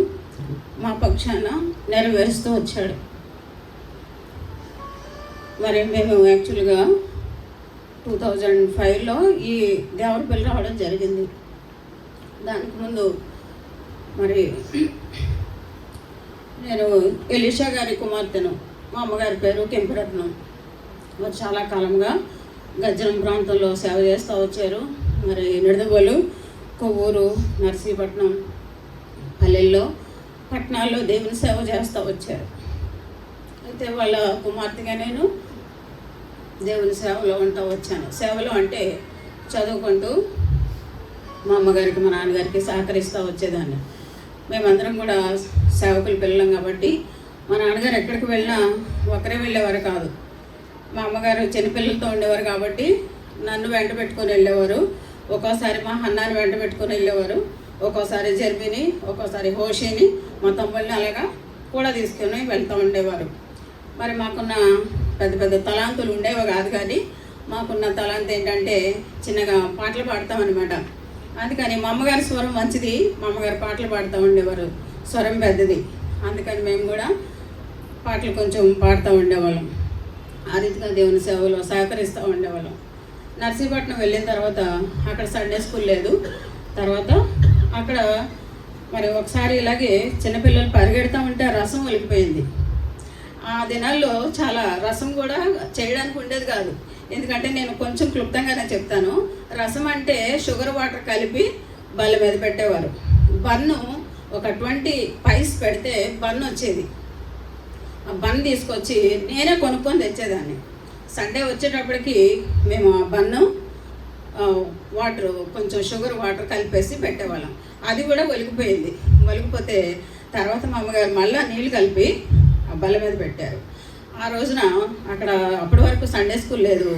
S8: మా పక్షాన నెరవేరుస్తూ వచ్చాడు. మరి మేము యాక్చువల్గా 2005లో ఈ దేవరపల్లి రావడం జరిగింది. దానికి ముందు మరి నేను ఎలీషా గారి కుమార్తెను, మా అమ్మగారి పేరు కెంపురత్నం. వారు చాలా కాలంగా గజ్జరం ప్రాంతంలో సేవ చేస్తూ వచ్చారు. మరి నిడదవోలు, కొవ్వూరు, నర్సీపట్నం పల్లెల్లో, పట్టణాల్లో దేవుని సేవ చేస్తూ వచ్చారు. అయితే వాళ్ళ కుమార్తెగా నేను దేవుని సేవలో ఉంటూ వచ్చాను. సేవలో అంటే చదువుకుంటూ మా అమ్మగారికి, మా నాన్నగారికి సహకరిస్తూ వచ్చేదాన్ని. మేమందరం కూడా సేవకుల పిల్లలం కాబట్టి మా నాన్నగారు ఎక్కడికి వెళ్ళినా ఒకరే వెళ్ళేవారు కాదు. మా అమ్మగారు చిన్నపిల్లలతో ఉండేవారు కాబట్టి నన్ను వెంట పెట్టుకొని వెళ్ళేవారు. ఒక్కోసారి మా అన్నాన్ని వెంట పెట్టుకొని వెళ్ళేవారు, ఒక్కోసారి జర్మీని, ఒక్కోసారి హోషిని, మా తమ్ముళ్ళని అలాగా కూడా తీసుకొని వెళ్తూ ఉండేవారు. మరి మాకున్న పెద్ద పెద్ద తలాంతులు ఉండేవి కాదు, కానీ మాకున్న తలాంత ఏంటంటే చిన్నగా పాటలు పాడతామన్నమాట. అందుకని మా అమ్మగారి స్వరం మంచిది, మా అమ్మగారు పాటలు పాడుతూ ఉండేవారు, స్వరం పెద్దది. అందుకని మేము కూడా పాటలు కొంచెం పాడుతూ ఉండేవాళ్ళం. ఆ రీతిగా దేవుని సేవలో సహకరిస్తూ ఉండేవాళ్ళం. నర్సీపట్నం వెళ్ళిన తర్వాత అక్కడ సండే స్కూల్ లేదు. తర్వాత అక్కడ మరి ఒకసారి ఇలాగే చిన్నపిల్లలు పరిగెడతా ఉంటే రసం ఒలికిపోయింది. ఆ దినాల్లో చాలా రసం కూడా చేయడానికి ఉండేది కాదు. ఎందుకంటే నేను కొంచెం క్లుప్తంగానే చెప్తాను. రసం అంటే షుగర్ వాటర్ కలిపి బల్ల మీద పెట్టేవారు. బన్ను ఒక 20 పైస్ పెడితే బన్ను వచ్చేది. ఆ బన్ తీసుకొచ్చి నేనే కొనుక్కొని తెచ్చేదాన్ని. సండే వచ్చేటప్పటికి మేము ఆ బన్ను వాటర్, కొంచెం షుగర్ వాటర్ కలిపేసి పెట్టేవాళ్ళం. అది కూడా ఒలికిపోయింది. ఒలికిపోతే తర్వాత మా అమ్మగారు మళ్ళీ నీళ్ళు కలిపి ఆ బల్ల మీద పెట్టారు. ఆ రోజున అక్కడ అప్పటి వరకు సండే స్కూల్ లేదు.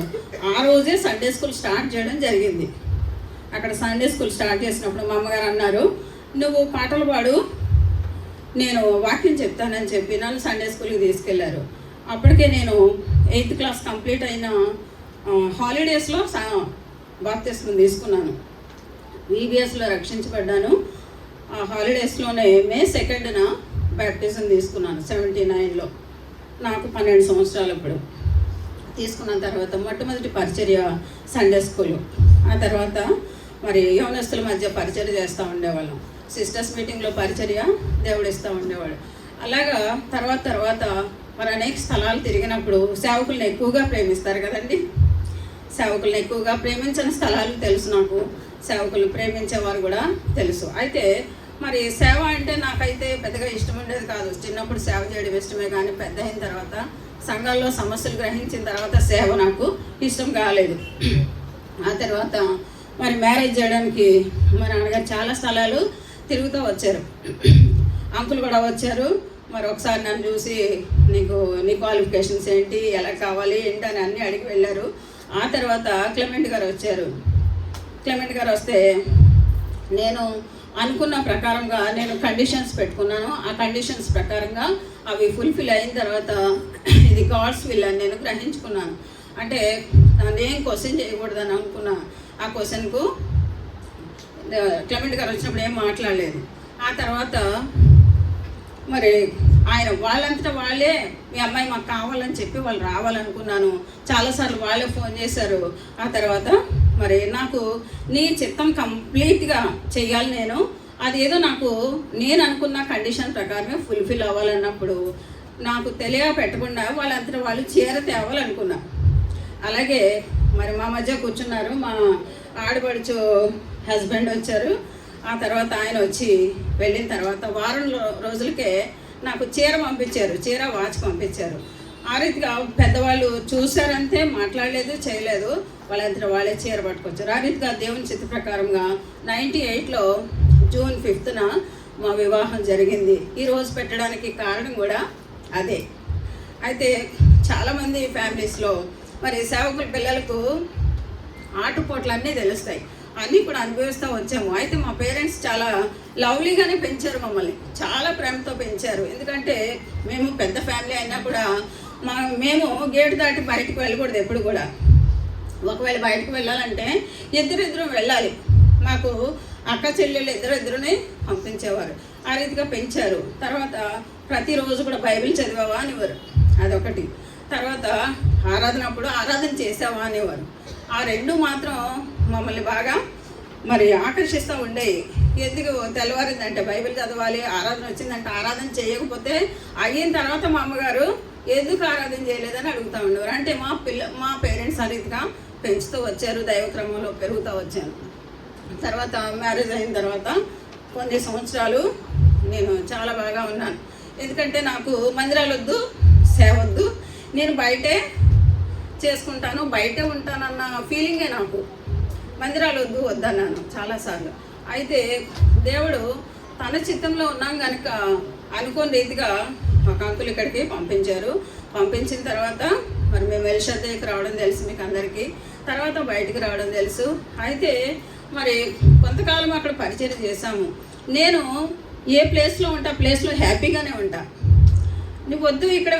S8: ఆ రోజే సండే స్కూల్ స్టార్ట్ చేయడం జరిగింది. అక్కడ సండే స్కూల్ స్టార్ట్ చేసినప్పుడు మా అమ్మగారు అన్నారు, నువ్వు పాటలు పాడు, నేను వాక్యం చెప్తానని చెప్పి నన్ను సండే స్కూల్కి తీసుకెళ్లారు. అప్పటికే నేను 8th క్లాస్ కంప్లీట్ అయిన హాలిడేస్లో బాప్తిస్మం తీసుకున్నాను. VBSలో రక్షించబడ్డాను. ఆ హాలిడేస్లోనే May 2న బ్యాప్టిజం తీసుకున్నాను 79లో. నాకు 12 సంవత్సరాలు ఇప్పుడు. తీసుకున్న తర్వాత మొట్టమొదటి పరిచర్య సండే స్కూల్. ఆ తర్వాత మరి యవనస్తుల మధ్య పరిచర్య చేస్తూ ఉండేవాళ్ళం. సిస్టర్స్ మీటింగ్లో పరిచర్య దేవుడు ఇస్తూ ఉండేవాడు. అలాగా తర్వాత మరి అనేక స్థలాలు తిరిగినప్పుడు సేవకులను ఎక్కువగా ప్రేమిస్తారు కదండి. సేవకులను ఎక్కువగా ప్రేమించిన స్థలాలు తెలుసు నాకు, సేవకులను ప్రేమించేవారు కూడా తెలుసు. అయితే మరి సేవ అంటే నాకైతే పెద్దగా ఇష్టం ఉండేది కాదు. చిన్నప్పుడు సేవ చేయడం ఇష్టమే, కానీ పెద్ద అయిన తర్వాత సంఘాల్లో సమస్యలు గ్రహించిన తర్వాత సేవ నాకు ఇష్టం కాలేదు. ఆ తర్వాత మరి మ్యారేజ్ చేయడానికి మా నాన్నగారు చాలా స్థలాలు తిరుగుతూ వచ్చారు. అంకుల్ కూడా వచ్చారు. మరి ఒకసారి నన్ను చూసి నీ క్వాలిఫికేషన్స్ ఏంటి, ఎలా కావాలి ఏంటి అని అన్నీ అడిగి వెళ్ళారు. ఆ తర్వాత క్లెమెంట్ గారు వచ్చారు. క్లెమెంట్ గారు వస్తే నేను అనుకున్న ప్రకారంగా నేను కండిషన్స్ పెట్టుకున్నాను. ఆ కండిషన్స్ ప్రకారంగా అవి ఫుల్ఫిల్ అయిన తర్వాత ఇది గాడ్స్ విల్ అని నేను గ్రహించుకున్నాను. అంటే నన్ను ఏం క్వశ్చన్ చేయకూడదని అనుకున్నా. ఆ క్వశ్చన్కు క్లెమెంట్ గారు వచ్చినప్పుడు ఏం మాట్లాడలేదు. ఆ తర్వాత మరి ఆయన వాళ్ళంతటా వాళ్ళే మీ అమ్మాయి మాకు కావాలని చెప్పి వాళ్ళు రావాలనుకున్నాను. చాలాసార్లు వాళ్ళే ఫోన్ చేశారు. ఆ తర్వాత మరి నాకు నీ చిత్తం కంప్లీట్గా చెయ్యాలి, నేను అదేదో నేను అనుకున్న కండిషన్ ప్రకారమే ఫుల్ఫిల్ అవ్వాలన్నప్పుడు నాకు పెట్టకుండా వాళ్ళంతటా వాళ్ళు చీర తేవాలనుకున్నా. అలాగే మరి మా మధ్య కూర్చున్నారు. మా ఆడపడుచు హస్బెండ్ వచ్చారు. ఆ తర్వాత ఆయన వచ్చి వెళ్ళిన తర్వాత వారం రోజులకే నాకు చీర పంపించారు, చీర వాచ్ పంపించారు. ఆ రీతిగా పెద్దవాళ్ళు చూశారంతే, మాట్లాడలేదు, చేయలేదు. వాళ్ళంతా వాళ్ళే చీర పట్టుకొచ్చారు. ఆ రీతిగా దేవుని చిత్త ప్రకారంగా 98లో జూన్ 5న మా వివాహం జరిగింది. ఈ రోజు పెట్టడానికి కారణం కూడా అదే. అయితే చాలామంది ఫ్యామిలీస్లో మరి సేవకుల పిల్లలకు ఆటుపోట్లు అన్నీ తెలుస్తాయి, అన్నీ కూడా అనుభవిస్తూ వచ్చాము. అయితే మా పేరెంట్స్ చాలా లవ్లీగానే పెంచారు, మమ్మల్ని చాలా ప్రేమతో పెంచారు. ఎందుకంటే మేము పెద్ద ఫ్యామిలీ అయినా కూడా మేము గేటు దాటి బయటకు వెళ్ళకూడదు ఎప్పుడు కూడా. ఒకవేళ బయటకు వెళ్ళాలంటే ఇద్దరు వెళ్ళాలి. మాకు అక్క చెల్లెళ్ళు ఇద్దరుని పంపించేవారు. ఆ రీతిగా పెంచారు. తర్వాత ప్రతిరోజు కూడా బైబిల్ చదివావా అనేవారు, అదొకటి. తర్వాత ఆరాధన చేసావా అనేవారు. ఆ రెండు మాత్రం మమ్మల్ని బాగా మరి ఆకర్షిస్తూ ఉండేవి. ఎందుకు తెల్లవారిందంటే బైబిల్ చదవాలి, ఆరాధన వచ్చిందంటే ఆరాధన చేయకపోతే అయిన తర్వాత మా అమ్మగారు ఎందుకు ఆరాధన చేయలేదని అడుగుతూ ఉండేవారు. అంటే మా పేరెంట్స్ ఆ రీతిగా పెంచుతూ వచ్చారు, దైవక్రమంలో పెరుగుతూ వచ్చాను. తర్వాత మ్యారేజ్ అయిన తర్వాత కొన్ని సంవత్సరాలు నేను చాలా బాగా ఉన్నాను. ఎందుకంటే నాకు మందిరాలు వద్దు, సేవ వద్దు, నేను బయటే చేసుకుంటాను, బయటే ఉంటానన్న ఫీలింగే నాకు. మందిరాలు వద్దన్నాను చాలాసార్లు. అయితే దేవుడు తన చిత్తంలో ఉన్నాం కనుక అనుకోని రీతిగా ఒక అంకుల్ ఇక్కడికి పంపించారు. పంపించిన తర్వాత మరి మేము ఎల్షద్దకి రావడం తెలుసు మీకు అందరికీ, తర్వాత బయటికి రావడం తెలుసు. అయితే మరి కొంతకాలం అక్కడ పరిచయం చేశాము. నేను ఏ ప్లేస్లో ఉంటా ప్లేస్లో హ్యాపీగానే ఉంటా. నువ్వు వద్దు ఇక్కడ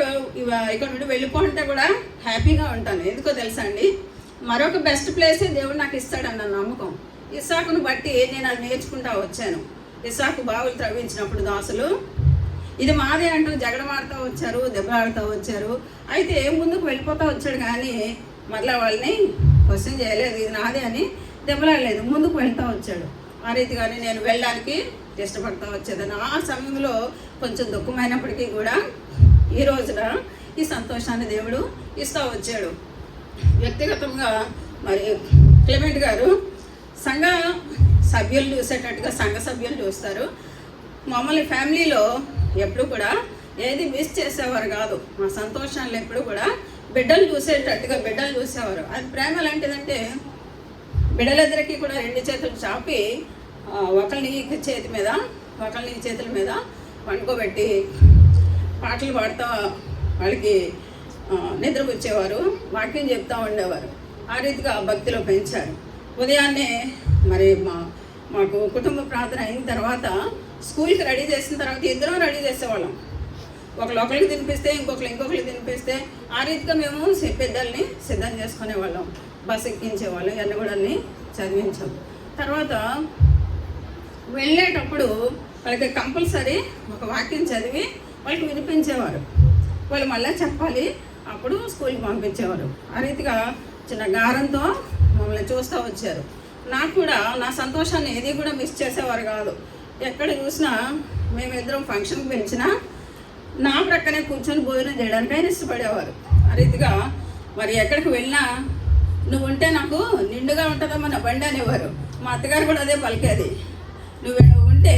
S8: నుండి వెళ్ళిపో అంటే కూడా హ్యాపీగా ఉంటాను. ఎందుకో తెలుసా అండి, మరొక బెస్ట్ ప్లేసే దేవుడు నాకు ఇస్తాడన్న నమ్మకం. ఇస్సాకును బట్టి నేను అది నేర్చుకుంటా వచ్చాను. ఇస్సాకు బావులు త్రవ్వించినప్పుడు దాసులు ఇది మాదే అంటూ జగడమాడుతూ వచ్చారు, దెబ్బలాడుతూ వచ్చారు. అయితే ముందుకు వెళ్ళిపోతూ వచ్చాడు కానీ మళ్ళీ వాళ్ళని క్వశ్చన్ చేయలేదు, ఇది నాదే అని దెబ్బలాడలేదు, ముందుకు వెళ్తూ వచ్చాడు. ఆ రీతిగానే నేను వెళ్ళడానికి ఇష్టపడతా వచ్చేదాన్ని. ఆ సమయంలో కొంచెం దుఃఖమైనప్పటికీ కూడా ఈ రోజున ఈ సంతోషాన్ని దేవుడు ఇస్తూ వచ్చాడు. వ్యక్తిగతంగా మరి క్లెమెంట్ గారు సంఘ సభ్యులు చూసేటట్టుగా సంఘ సభ్యులు చూస్తారు. మమ్మల్ని ఫ్యామిలీలో ఎప్పుడు కూడా ఏది మిస్ చేసేవారు కాదు. మా సంతోషాలను ఎప్పుడు కూడా బిడ్డలు చూసేటట్టుగా బిడ్డలు చూసేవారు. అది ప్రేమ లాంటిదంటే బిడ్డలిద్దరికీ కూడా రెండు చేతులు చాపి ఒకరిని చేతి మీద ఒకరిని చేతుల మీద పండుకోబెట్టి పాటలు పాడుతూ వాళ్ళకి నిద్రపుచ్చేవారు, వాక్యం చెప్తూ ఉండేవారు. ఆ రీతిగా భక్తిలో పెంచారు. ఉదయాన్నే మరి మాకు కుటుంబ ప్రార్థన అయిన తర్వాత స్కూల్కి రెడీ చేసిన తర్వాత ఇద్దరం రెడీ చేసేవాళ్ళం. ఒకరికి తినిపిస్తే ఇంకొకరికి తినిపిస్తే ఆ రీతిగా మేము పెద్దల్ని సిద్ధం చేసుకునేవాళ్ళం, బస్ ఎక్కించేవాళ్ళం, ఇవన్నీ కూడా చదివించాం. తర్వాత వెళ్ళేటప్పుడు వాళ్ళకి కంపల్సరీ ఒక వాక్యం చదివి వాళ్ళకి వినిపించేవారు. వాళ్ళు మళ్ళీ చెప్పాలి, అప్పుడు స్కూల్కి పంపించేవారు. ఆ రీతిగా చిన్న గారంతో మమ్మల్ని చూస్తూ వచ్చారు. నాకు కూడా నా సంతోషాన్ని ఏది కూడా మిస్ చేసేవారు కాదు. ఎక్కడ చూసినా మేమిద్దరం ఫంక్షన్కి పిలిచినా నా ప్రక్కనే కూర్చొని భోజనం చేయడానికి ఆయన ఇష్టపడేవారు. ఆ రీతిగా మరి ఎక్కడికి వెళ్ళినా నువ్వు ఉంటే నాకు నిండుగా ఉంటుందమ్మా నా బండి అనేవారు. మా అత్తగారు కూడా అదే పలికేది, నువ్వు ఉంటే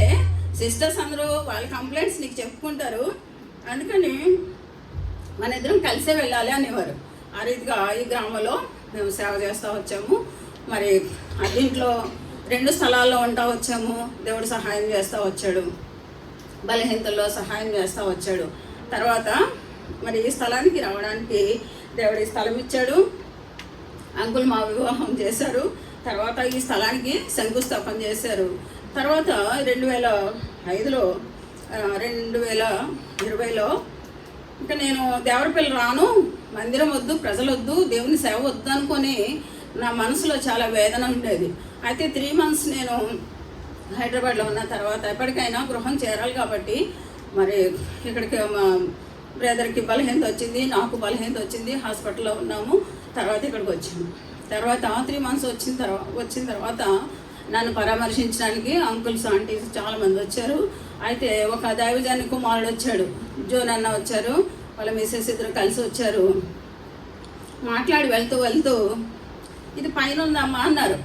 S8: సిస్టర్స్ అందరూ వాళ్ళ కంప్లైంట్స్ నీకు చెప్పుకుంటారు, అందుకని మన ఇద్దరం కలిసే వెళ్ళాలి అనేవారు. ఆ రీతిగా ఈ గ్రామంలో మేము సేవ చేస్తూ వచ్చాము. మరి దీంట్లో 2 స్థలాల్లో ఉంటా వచ్చాము. దేవుడు సహాయం చేస్తూ వచ్చాడు, బలహీనతల్లో సహాయం చేస్తూ వచ్చాడు. తర్వాత మరి ఈ స్థలానికి రావడానికి దేవుడు ఈ స్థలం ఇచ్చాడు. అంకుల్ మా వివాహం చేశారు. తర్వాత ఈ స్థలానికి శంకుస్థాపన చేశారు. తర్వాత 2005లో 2020లో ఇంకా నేను దేవరపల్లి రాను, మందిరం వద్దు, ప్రజలు వద్దు, దేవుని సేవ వద్దు అనుకొని నా మనసులో చాలా వేదన ఉండేది. అయితే 3 months నేను హైదరాబాద్లో ఉన్న తర్వాత ఎప్పటికైనా గృహం చేరాలి కాబట్టి మరి ఇక్కడికి మా బ్రదర్కి బలహీనత వచ్చింది, నాకు బలహీనత వచ్చింది, హాస్పిటల్లో ఉన్నాము. తర్వాత ఇక్కడికి వచ్చాము. తర్వాత 3 months వచ్చిన తర్వాత నన్ను పరామర్శించడానికి అంకుల్స్ ఆంటీస్ చాలామంది వచ్చారు. అయితే ఒక దైవజాని కుమారుడు వచ్చాడు, జోన్ అన్న వచ్చారు, వాళ్ళ మిస్సెస్ ఇద్దరు కలిసి వచ్చారు. మాట్లాడి వెళ్తూ ఇది పైన ఉందమ్మా అన్నారు.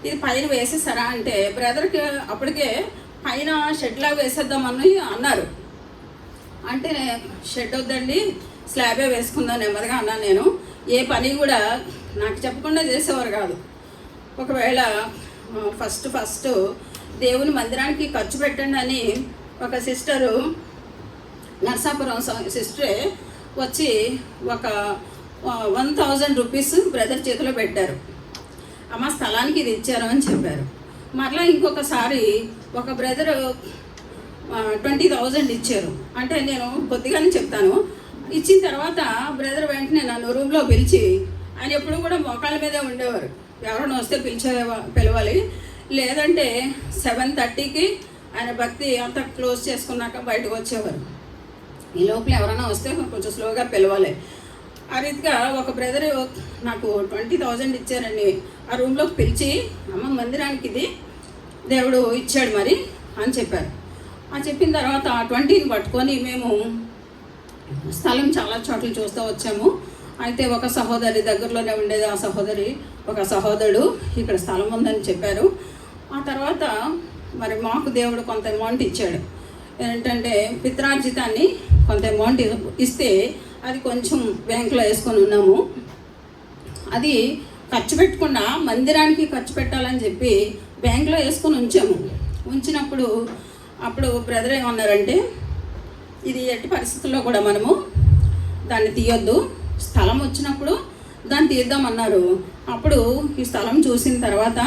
S8: ఇది పైన వేసేసారా అంటే బ్రదర్కి అప్పటికే పైన షెడ్లా వేసేద్దామని అన్నారు. అంటే షెడ్ వద్దండి, స్లాబే వేసుకుందాం నెమ్మదిగా అన్నాను. నేను ఏ పని కూడా నాకు చెప్పకుండా చేసేవారు కాదు. ఒకవేళ ఫస్ట్ దేవుని మందిరానికి ఖర్చు పెట్టండి అని ఒక సిస్టరు, నర్సాపురం సిస్టరే వచ్చి ఒక 1000 రూపీస్ బ్రదర్ చేతిలో పెట్టారు. అమ్మ స్థలానికి ఇది ఇచ్చారు అని చెప్పారు. మరలా ఇంకొకసారి ఒక బ్రదరు 20,000 ఇచ్చారు. అంటే నేను కొద్దిగానే చెప్తాను. ఇచ్చిన తర్వాత బ్రదర్ వెంటనే నన్ను రూమ్లో పిలిచి, ఆయన ఎప్పుడు కూడా మోకాళ్ళ మీదే ఉండేవారు, ఎవరైనా వస్తే పిలవాలి, లేదంటే 7:30కి ఆయన భక్తి అంతా క్లోజ్ చేసుకున్నాక బయటకు వచ్చేవారు. ఈ లోపల ఎవరైనా వస్తే కొంచెం స్లోగా పిలవాలి. ఆ రీతిగా ఒక బ్రదరు నాకు 20,000 ఇచ్చారని ఆ రూమ్లోకి పిలిచి, అమ్మ మందిరానికి ఇది దేవుడు ఇచ్చాడు మరి అని చెప్పారు. ఆ చెప్పిన తర్వాత 20ని పట్టుకొని మేము స్థలం చాలా చోట్ల చూస్తూ వచ్చాము. అయితే ఒక సహోదరి దగ్గరలోనే ఉండేది, ఆ సహోదరి ఒక సహోదరుడు ఇక్కడ స్థలం ఉందని చెప్పారు. ఆ తర్వాత మరి మాకు దేవుడు కొంత అమౌంట్ ఇచ్చాడు. ఏంటంటే పిత్రార్జితాన్ని కొంత అమౌంట్ ఇస్తే అది కొంచెం బ్యాంకులో వేసుకొని ఉన్నాము. అది ఖర్చు పెట్టకుండా మందిరానికి ఖర్చు పెట్టాలని చెప్పి బ్యాంకులో వేసుకొని ఉంచాము. ఉంచినప్పుడు అప్పుడు బ్రదర్ ఏమన్నారంటే, ఇది ఎట్టి పరిస్థితుల్లో కూడా మనము దాన్ని తీయొద్దు, స్థలం వచ్చినప్పుడు దాన్ని తీద్దామన్నారు. అప్పుడు ఈ స్థలం చూసిన తర్వాత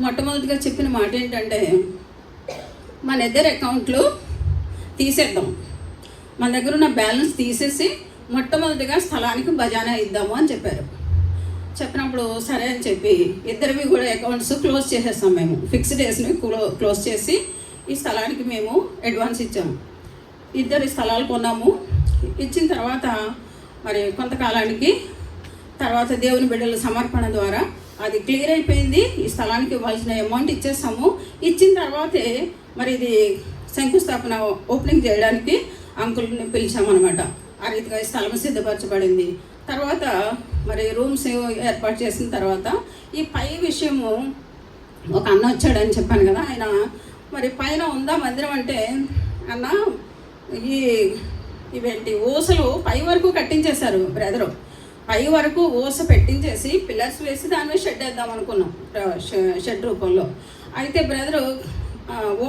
S8: మొట్టమొదటిగా చెప్పిన మాట ఏంటంటే, మన ఇద్దరు అకౌంట్లు తీసేద్దాం, మన దగ్గర ఉన్న బ్యాలెన్స్ తీసేసి మొట్టమొదటిగా స్థలానికి బజానా ఇద్దాము అని చెప్పారు. చెప్పినప్పుడు సరే అని చెప్పి ఇద్దరివి కూడా అకౌంట్స్ క్లోజ్ చేసేస్తాం. మేము ఫిక్స్డ్ డేస్ని క్లోజ్ చేసి ఈ స్థలానికి మేము అడ్వాన్స్ ఇచ్చాము. 2 స్థలాలు కొన్నాము. ఇచ్చిన తర్వాత మరి కొంతకాలానికి తర్వాత దేవుని బిడ్డల సమర్పణ ద్వారా అది క్లియర్ అయిపోయింది. ఈ స్థలానికి ఇవ్వాల్సిన అమౌంట్ ఇచ్చేస్తాము. ఇచ్చిన తర్వాతే మరి ఇది శంకుస్థాపన ఓపెనింగ్ చేయడానికి అంకుల్ని పిలిచామన్నమాట. ఆ రీతిగా ఈ స్థలం సిద్ధపరచబడింది. తర్వాత మరి రూమ్స్ ఏర్పాటు చేసిన తర్వాత ఈ పై విషయము ఒక అన్న వచ్చాడని చెప్పాను కదా, ఆయన మరి పైన ఉందా మందిరం అంటే, అన్న ఇవేంటి ఊసలు పై వరకు కట్టించేశారు బ్రదరు. పై వరకు ఊస పెట్టించేసి పిల్లర్స్ వేసి దాని మీద షెడ్ వేద్దాం అనుకున్నాం, షెడ్ రూపంలో. అయితే బ్రదరు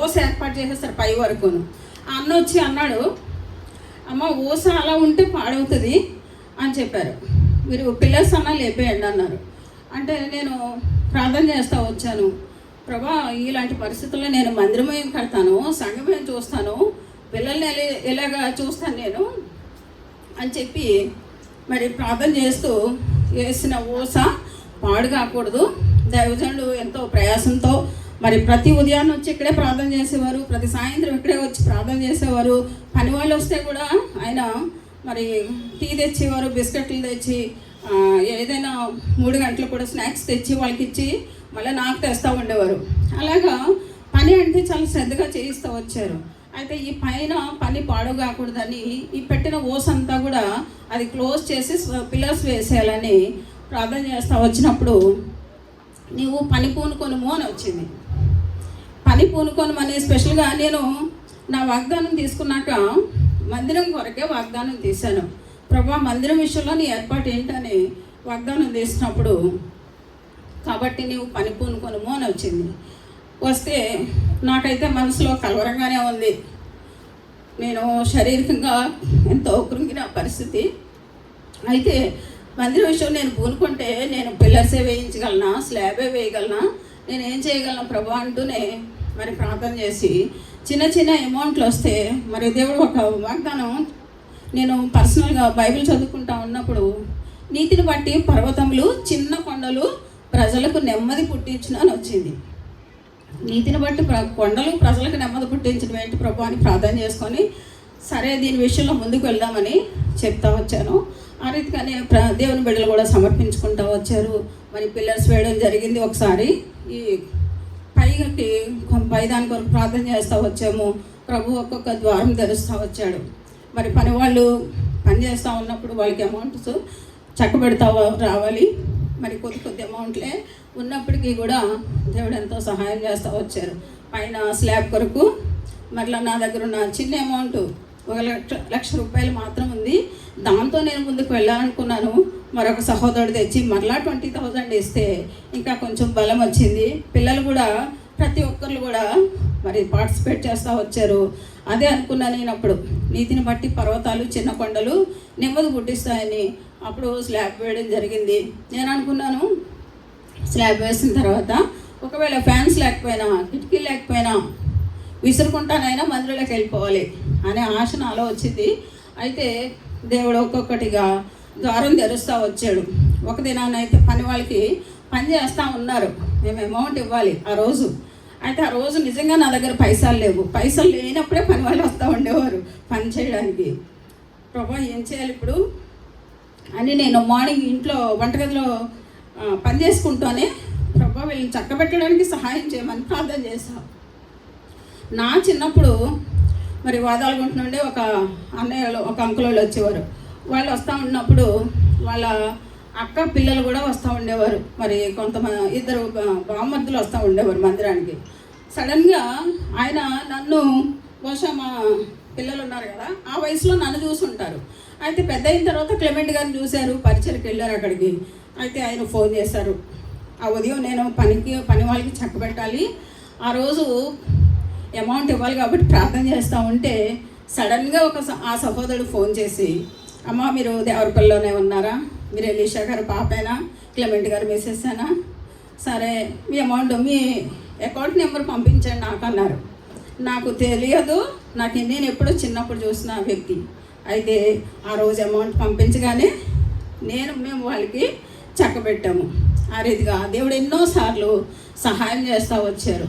S8: ఊస ఏర్పాటు చేసేస్తారు పై వరకును. ఆ అన్న వచ్చి అన్నాడు, అమ్మ ఊస అలా ఉంటే పాడవుతుంది అని చెప్పారు, మీరు పిల్లర్స్ అన్నా లేపేయండి అన్నారు. అంటే నేను ప్రార్థన చేస్తూ వచ్చాను, ప్రభా ఇలాంటి పరిస్థితుల్లో నేను మందిరమేం కడతాను, సంఘమేం చూస్తాను, పిల్లల్ని ఎలాగా చూస్తాను నేను అని చెప్పి మరి ప్రార్థన చేస్తూ వేసిన ఊస పాడు కాకూడదు. దైవజనుడు ఎంతో ప్రయాసంతో మరి ప్రతి ఉదయాన్నే వచ్చి ఇక్కడే ప్రార్థన చేసేవారు, ప్రతి సాయంత్రం ఇక్కడే వచ్చి ప్రార్థన చేసేవారు. పని వాళ్ళు వస్తే కూడా ఆయన మరి టీ తెచ్చేవారు, బిస్కెట్లు తెచ్చి ఏదైనా 3 గంటలు కూడా స్నాక్స్ తెచ్చి వాళ్ళకి ఇచ్చి మళ్ళీ నాకు తెస్తూ ఉండేవారు. అలాగా పని అంటే చాలా శ్రద్ధగా చేయిస్తూ వచ్చారు. అయితే ఈ పైన పని పాడు కాకూడదని ఈ పెట్టిన ఓస్ అంతా కూడా అది క్లోజ్ చేసి పిల్లర్స్ వేసేయాలని ప్రార్థన చేస్తూ వచ్చినప్పుడు, నీవు పని పూనుకొనుము అని వచ్చింది. పని పూనుకొనుమని స్పెషల్గా నేను నా వాగ్దానం తీసుకున్నాక మందిరం కొరకే వాగ్దానం తీశాను. ప్రభా మందిరం విషయంలో నీ ఏర్పాటు ఏంటని వాగ్దానం చేసినప్పుడు కాబట్టి నీవు పని పూనుకొనుము అని వచ్చింది. వస్తే నాకైతే మనసులో కలవరంగానే ఉంది. నేను శారీరకంగా ఎంతో కృంగిన పరిస్థితి. అయితే మందిర విషయం నేను పూనుకుంటే నేను పిల్లర్సే వేయించగలనా, స్లాబే వేయగలనా, నేను ఏం చేయగలను ప్రభు అంటూనే మరి ప్రార్థన చేసి చిన్న చిన్న అమౌంట్లు వస్తే మరి దేవుడు ఒక వాగ్దానం, నేను పర్సనల్గా బైబిల్ చదువుకుంటా ఉన్నప్పుడు నీతిని బట్టి పర్వతములు చిన్న కొండలు ప్రజలకు నెమ్మది పుట్టించిన అని వచ్చింది. నీతిని బట్టి కొండలు ప్రజలకు నెమ్మది పుట్టించడం ఏంటి ప్రభు అని ప్రార్థన చేసుకొని సరే దీని విషయంలో ముందుకు వెళ్దామని చెప్తా వచ్చాను. ఆ రీతిగానే దేవుని బిడ్డలు కూడా సమర్పించుకుంటూ వచ్చారు. మరి పిల్లర్స్ వేయడం జరిగింది. ఒకసారి ఈ పైదాని కొరకు ప్రార్థన చేస్తూ వచ్చాము. ప్రభు ఒక్కొక్క ద్వారం తెరుస్తూ వచ్చాడు. మరి పని వాళ్ళు పని చేస్తూ ఉన్నప్పుడు వాళ్ళకి అమౌంట్స్ చక్కబెడతా రావాలి. మరి కొద్ది అమౌంట్లే ఉన్నప్పటికీ కూడా దేవుడు ఎంతో సహాయం చేస్తూ వచ్చారు. పైన స్లాబ్ కొరకు మరలా నా దగ్గర ఉన్న చిన్న అమౌంట్ 1,00,000 రూపాయలు మాత్రం ఉంది. దాంతో నేను ముందుకు వెళ్ళాలనుకున్నాను. మరొక సహోదరుడు తెచ్చి మరలా 20,000 ఇస్తే ఇంకా కొంచెం బలం వచ్చింది. పిల్లలు కూడా ప్రతి ఒక్కరు కూడా మరి పార్టిసిపేట్ చేస్తూ వచ్చారు. అదే అనుకున్నాను నేను అప్పుడు, నీతిని బట్టి పర్వతాలు చిన్న కొండలు నెమ్మది పుట్టిస్తాయని. అప్పుడు స్లాబ్ వేయడం జరిగింది. నేను అనుకున్నాను స్లాబ్ వేసిన తర్వాత ఒకవేళ ఫ్యాన్స్ లేకపోయినా కిటికీలు లేకపోయినా విసురుకుంటానైనా మందిరంలోకి వెళ్ళిపోవాలి అనే ఆశ నాలో వచ్చింది. అయితే దేవుడు ఒక్కొక్కటిగా ద్వారం తెరుస్తూ వచ్చాడు. ఒక దినాన్నైతే పని వాళ్ళకి పని చేస్తూ ఉన్నారు. మేము అమౌంట్ ఇవ్వాలి ఆ రోజు. అయితే ఆ రోజు నిజంగా నా దగ్గర పైసలు లేవు. పైసలు లేనప్పుడే పని వాళ్ళు వస్తూ ఉండేవారు పని చేయడానికి. ప్రభా ఏం చేయాలి ఇప్పుడు అని నేను మార్నింగ్ ఇంట్లో వంటగదిలో పని చేసుకుంటూనే ప్రభా వీళ్ళని చక్కబెట్టడానికి సహాయం చేయమని ప్రార్థన చేశాను. నా చిన్నప్పుడు మరి వాదాలగుంట నుండి ఒక అన్నయ్యలు ఒక అంకుల్ వాళ్ళు వచ్చేవారు. వాళ్ళు వస్తూ ఉన్నప్పుడు వాళ్ళ అక్క పిల్లలు కూడా వస్తూ ఉండేవారు. మరి కొంతమంది 2 బామ్మర్దులు వస్తూ ఉండేవారు మందిరానికి. సడన్గా ఆయన నన్ను, బహుశా మా పిల్లలు ఉన్నారు కదా ఆ వయసులో నన్ను చూసుంటారు. అయితే పెద్ద అయిన తర్వాత క్లెమెంట్ గారిని చూశారు, పరిచయకి వెళ్ళారు అక్కడికి. అయితే ఆయన ఫోన్ చేశారు. ఆ ఉదయం నేను పని వాళ్ళకి చక్కబెట్టాలి, ఆ రోజు అమౌంట్ ఇవ్వాలి కాబట్టి ప్రార్థన చేస్తూ ఉంటే సడన్గా ఆ సహోదరుడు ఫోన్ చేసి, అమ్మ మీరు దేవరపల్లిలోనే ఉన్నారా, మీరు ఎలీషా గారు పాపేనా, క్లెమెంట్ గారు మిస్సెస్సేనా, సరే మీ అమౌంట్ మీ అకౌంట్ నెంబర్ పంపించండి నాకు అన్నారు. నాకు తెలియదు, నేను ఎప్పుడూ చిన్నప్పుడు చూసిన వ్యక్తి. అయితే ఆ రోజు అమౌంట్ పంపించగానే మేము వాళ్ళకి చక్కబెట్టాము. ఆ రీతిగా దేవుడు ఎన్నోసార్లు సహాయం చేస్తూ వచ్చారు.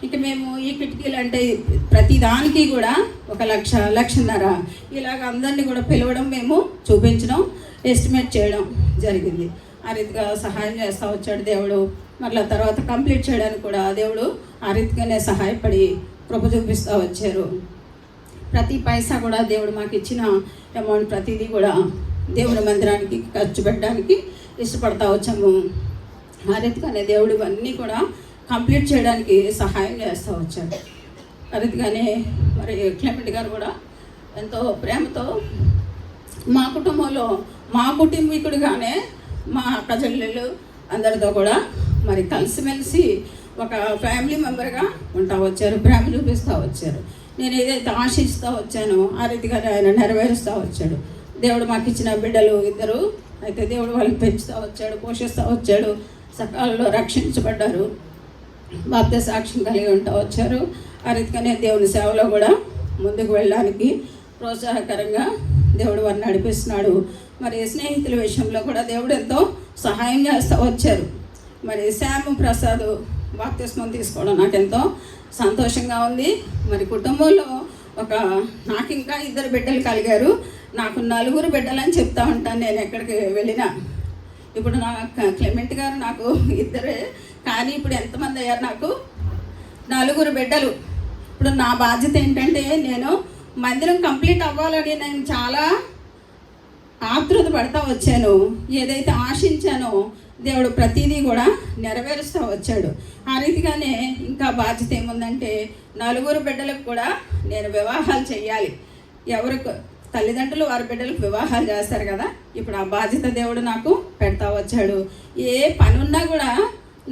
S8: ఇక మేము ఈ కిటికీలు అంటే ప్రతి దానికి కూడా 1,00,000, 1,50,000 ఇలాగ అందరినీ కూడా పిలవడం, మేము చూపించడం, ఎస్టిమేట్ చేయడం జరిగింది. ఆ రీతిగా సహాయం చేస్తూ వచ్చాడు దేవుడు. మళ్ళీ తర్వాత కంప్లీట్ చేయడానికి కూడా దేవుడు ఆ రీతిగానే సహాయపడి కృప చూపిస్తూ వచ్చారు. ప్రతి పైసా కూడా దేవుడు మాకు ఇచ్చిన అమౌంట్ ప్రతిదీ కూడా దేవుని మందిరానికి ఖర్చు పెట్టడానికి ఇష్టపడతా వచ్చాము. ఆ రీతిగానే దేవుడు ఇవన్నీ కూడా కంప్లీట్ చేయడానికి సహాయం చేస్తూ వచ్చాడు. ఆ రీతిగానే మరి క్లెమెంట్ గారు కూడా ఎంతో ప్రేమతో మా కుటుంబంలో మా కుటుంబీకుడిగానే మా అక్క చెల్లెళ్ళు అందరితో కూడా మరి కలిసిమెలిసి ఒక ఫ్యామిలీ మెంబర్గా ఉంటా వచ్చారు, ప్రేమ చూపిస్తూ వచ్చారు. నేను ఏదైతే ఆశిస్తూ వచ్చానో ఆ రీతిగా ఆయన నెరవేరుస్తూ వచ్చాడు. దేవుడు మాకు ఇచ్చిన బిడ్డలు 2, అయితే దేవుడు వాళ్ళని పెంచుతూ వచ్చాడు, పోషిస్తూ వచ్చాడు. సకాలంలో రక్షించబడ్డారు, బాప్తిస్మ సాక్ష్యం కలిగి ఉంటా వచ్చారు. ఆ రీతిగానే దేవుని సేవలో కూడా ముందుకు వెళ్ళడానికి ప్రోత్సాహకరంగా దేవుడు వారిని నడిపిస్తున్నాడు. మరి స్నేహితుల విషయంలో కూడా దేవుడు ఎంతో సహాయం చేస్తూ వచ్చారు. మరి శ్యామ్ ప్రసాద్ బాప్తిస్మం తీసుకోవడం నాకు ఎంతో సంతోషంగా ఉంది. మరి కుటుంబంలో నాకు ఇంకా 2 బిడ్డలు కలిగారు. నాకు 4 బిడ్డలని చెప్తా ఉంటాను నేను ఎక్కడికి వెళ్ళినా. ఇప్పుడు నా క్లెమెంట్ గారు నాకు 2, కానీ ఇప్పుడు ఎంతమంది అయ్యారు, నాకు 4 బిడ్డలు. ఇప్పుడు నా బాధ్యత ఏంటంటే నేను మందిరం కంప్లీట్ అవ్వాలని నేను చాలా ఆతృత పడతా వచ్చాను. ఏదైతే ఆశించానో దేవుడు ప్రతిదీ కూడా నెరవేరుస్తూ వచ్చాడు. ఆ రీతిగానే ఇంకా బాధ్యత ఏముందంటే 4 బిడ్డలకు కూడా నేను వివాహాలు చేయాలి. ఎవరికి తల్లిదండ్రులు వారి బిడ్డలకు వివాహాలు చేస్తారు కదా, ఇప్పుడు ఆ బాధ్యత దేవుడు నాకు పెడతా వచ్చాడు. ఏ పని ఉన్నా కూడా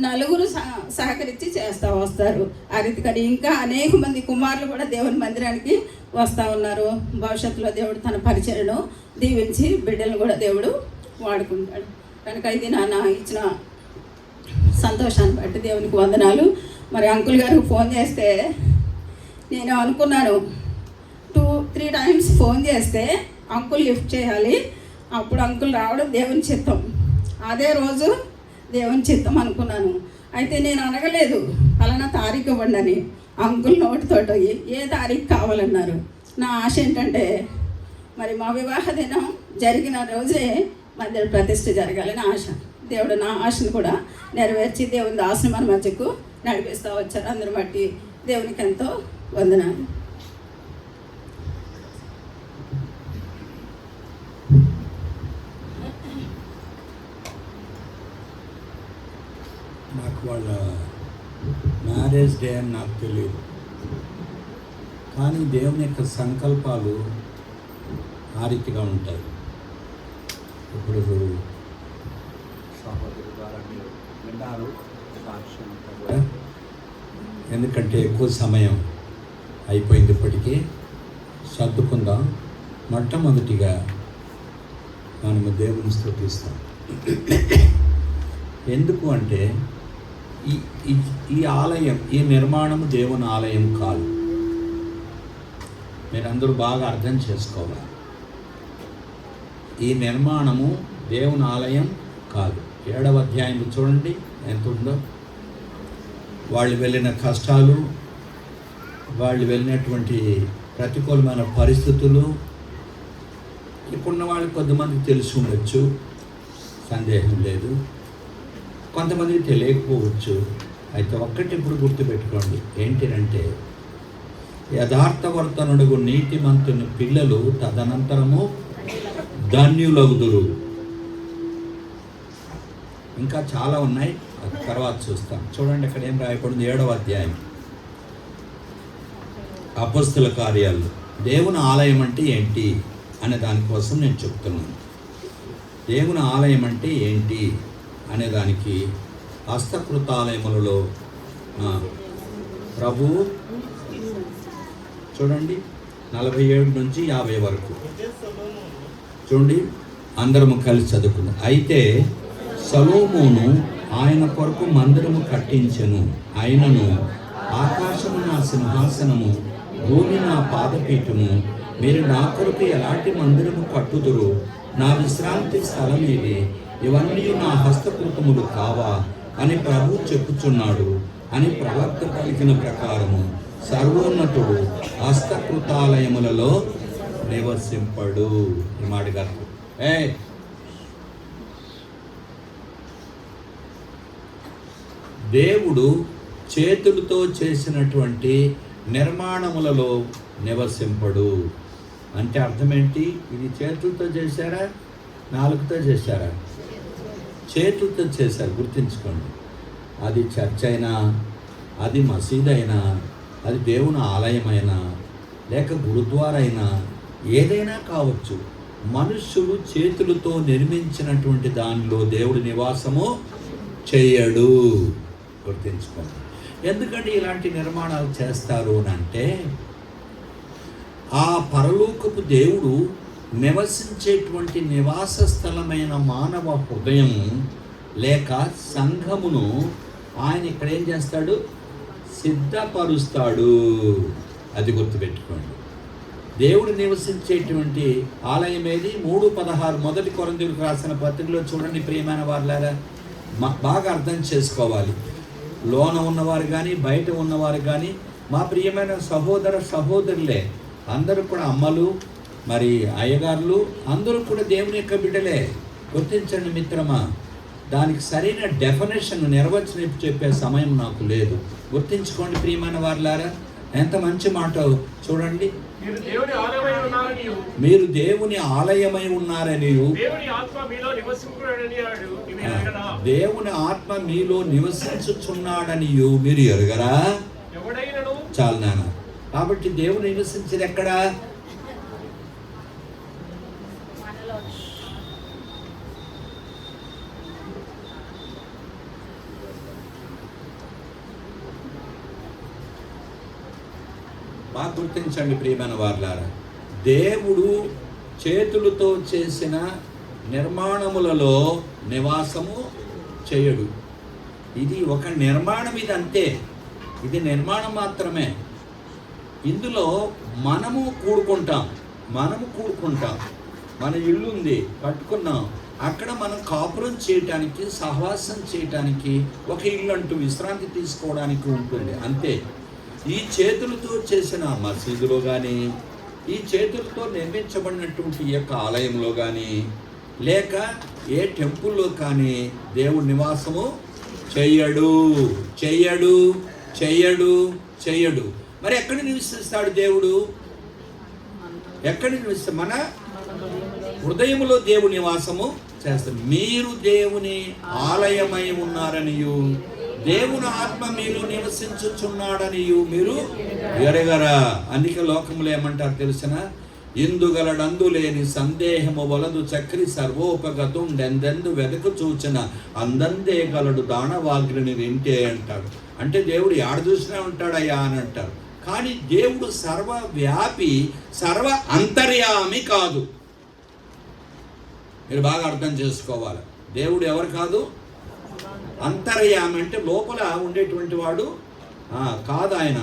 S8: నలుగురు సహకరించి చేస్తూ వస్తారు. ఆ రీతికని ఇంకా అనేక మంది కుమారులు కూడా దేవుని మందిరానికి వస్తూ ఉన్నారు. భవిష్యత్తులో దేవుడు తన పరిచయను దీవించి బిడ్డలను కూడా దేవుడు వాడుకుంటాడు. కనుక ఇది నాన్న ఇచ్చిన సంతోషాన్ని బట్టి దేవునికి వందనాలు. మరి అంకుల్ గారికి ఫోన్ చేస్తే నేను అనుకున్నాను 2-3 టైమ్స్ ఫోన్ చేస్తే అంకుల్ లిఫ్ట్ చేయాలి, అప్పుడు అంకుల్ రావడం దేవుని చిత్తం, అదే రోజు దేవుని చిత్తం అనుకున్నాను. అయితే నేను అనగలేదు పలానా తారీఖు ఇవ్వండి అని, అంకుల్ నోటితోటి ఏ తారీఖు కావాలన్నారు. నా ఆశ ఏంటంటే మరి మా వివాహ దినం జరిగిన రోజే మందిర ప్రతిష్ఠ జరగాలని ఆశ. దేవుడు నా ఆశను కూడా నెరవేర్చి దేవుని దాసుని మన మధ్యకు నడిపిస్తూ వచ్చారు. అందరి బట్టి దేవునికి ఎంతో వందనాలు.
S1: నాకు వాళ్ళ మ్యారేజ్ డే అని నాకు తెలియదు, కానీ దేవుని యొక్క సంకల్పాలు ఆ రీతిగా ఉంటాయి. ఇప్పుడు సహోదరు ద్వారా మీరు విన్నారు సాక్ష్యం అంతా కూడా. ఎందుకంటే ఎక్కువ సమయం అయిపోయింది, ఇప్పటికీ సర్దుకుందాం. మొట్టమొదటిగా మనము దేవుని స్తుతిస్తాం. ఎందుకు అంటే ఈ ఆలయం, ఈ నిర్మాణం దేవుని ఆలయం కాదు. మీరందరూ బాగా అర్థం చేసుకోవాలి. ఈ నిర్మాణము దేవుని ఆలయం కాదు. 7వ అధ్యాయం చూడండి ఎంత ఉందో. వాళ్ళు వెళ్ళిన కష్టాలు, వాళ్ళు వెళ్ళినటువంటి ప్రతికూలమైన పరిస్థితులు ఇప్పుడున్న వాళ్ళు కొంతమందికి తెలిసి ఉండొచ్చు, సందేహం లేదు. కొంతమందికి తెలియకపోవచ్చు. అయితే ఒక్కటి ఇప్పుడు గుర్తుపెట్టుకోండి, ఏంటినంటే యథార్థవర్తనుడు నీతిమంతుని పిల్లలు తదనంతరము ధన్యులగుదురు. ఇంకా చాలా ఉన్నాయి, తర్వాత చూస్తాం. చూడండి అక్కడ ఏం రాయబడింది. 7వ అధ్యాయం అపొస్తలుల కార్యాలు. దేవుని ఆలయం అంటే ఏంటి అనే దానికోసం నేను చెప్తున్నాను. దేవుని ఆలయం అంటే ఏంటి అనే దానికి హస్తకృతాలయములలో ప్రభు చూడండి 47 నుంచి 50 వరకు చూడండి, అందరము కలిసి చదువుకుందాం. అయితే సొలొమోను ఆయన కొరకు మందిరము కట్టించెను. ఆయనను ఆకాశము నా సింహాసనము, భూమి నా పాదపీఠము. మీరు నా కొరకు ఎలాంటి మందిరము కట్టుదురు? నా విశ్రాంతి స్థలం ఇది. ఇవన్నీ నా హస్తకృతములు కావా అని ప్రభు చెప్పుచున్నాడు అని ప్రవక్త పలికిన ప్రకారము సర్వోన్నతుడు హస్తకృతాలయములలో నివసింపడు. ఈ మాట గారు దేవుడు చేతులతో చేసినటువంటి నిర్మాణములలో నివసింపడు. అంటే అర్థం ఏంటి? ఇది చేతులతో చేశారా, నాలుగుతో చేశారా? చేతులతో చేశారు. గుర్తుంచుకోండి. అది చర్చ్ అయినా, అది మసీద్ అయినా, అది దేవుని ఆలయమైనా, లేక గురుద్వారా అయినా, ఏదైనా కావచ్చు. మనుష్యులు చేతులతో నిర్మించినటువంటి దానిలో దేవుడి నివాసము చేయడు. గుర్తుంచుకోండి. ఎందుకంటే ఇలాంటి నిర్మాణాలు చేస్తారు అని అంటే ఆ పరలోకపు దేవుడు నివసించేటువంటి నివాస స్థలమైన మానవ హృదయం లేక సంఘమును ఆయన ఇక్కడ ఏం చేస్తాడు? సిద్ధపరుస్తాడు. అది గుర్తుపెట్టుకోండి. దేవుడు నివసించేటువంటి ఆలయం ఏది? 3:16 మొదటి కొరింథీయులకు రాసిన పత్రికలో చూడండి. ప్రియమైన వారులారా, బాగా అర్థం చేసుకోవాలి. లోన ఉన్నవారు కానీ, బయట ఉన్నవారు కానీ, మా ప్రియమైన సహోదర సహోదరులే, అందరూ కూడా అమ్మలు, మరి అయ్యగారులు, అందరూ కూడా దేవుని యొక్క బిడ్డలే. గుర్తించండి మిత్రమా. దానికి సరైన డెఫినేషన్, నిర్వచనం చెప్పే సమయం నాకు లేదు. గుర్తించుకోండి ప్రియమైన వారులారా. ఎంత మంచి మాట చూడండి. మీరు దేవుని ఆలయమై ఉన్నారని, దేవుని ఆత్మ మీలో నివసించుచున్నాడని మీరు ఎరుగరా? చాలు నాన్న. కాబట్టి దేవుడు నివసించేది ఎక్కడా? బాగా గుర్తించండి ప్రియమైన వారులారా, దేవుడు చేతులతో చేసిన నిర్మాణములలో నివాసము చేయడు. ఇది ఒక నిర్మాణం, ఇది అంతే, ఇది నిర్మాణం మాత్రమే. ఇందులో మనము కూడుకుంటాం, మన ఇల్లు ఉంది, కట్టుకున్నాం, అక్కడ మనం కాపురం చేయటానికి, సహవాసం చేయటానికి ఒక ఇల్లు అంటూ విశ్రాంతి తీసుకోవడానికి ఉంటుంది, అంతే. ఈ చేతులతో చేసిన మసీదులో కానీ, ఈ చేతులతో నిర్మించబడినటువంటి ఈ యొక్క ఆలయంలో కానీ, లేక ఏ టెంపుల్లో కానీ దేవుడు నివాసము చెయ్యడు. మరి ఎక్కడ నివసిస్తాడు దేవుడు? ఎక్కడ నివసిస్తాడు? మన హృదయములో దేవుడు నివాసము చేస్తాడు. మీరు దేవుని ఆలయమై ఉన్నారనియు, దేవుని ఆత్మ మీలో నివసించుచున్నాడనియు మీరు ఎరగరా. అందుకే లోకములు ఏమంటారు తెలిసిన, ఇందుగలడందు లేని సందేహము వలదు చక్రి సర్వోపగతుండెందెందు వెదకు చూచిన అందందే గలడు దానవాగ్రిని వింటే అంటాడు. అంటే దేవుడు ఆడ చూసినా ఉంటాడయ్యా అని అంటారు. కానీ దేవుడు సర్వవ్యాపి, సర్వ అంతర్యామి కాదు. మీరు బాగా అర్థం చేసుకోవాలి. దేవుడు ఎవరు కాదు? అంతర్యామి అంటే లోపల ఉండేటువంటి వాడు కాదు. ఆయన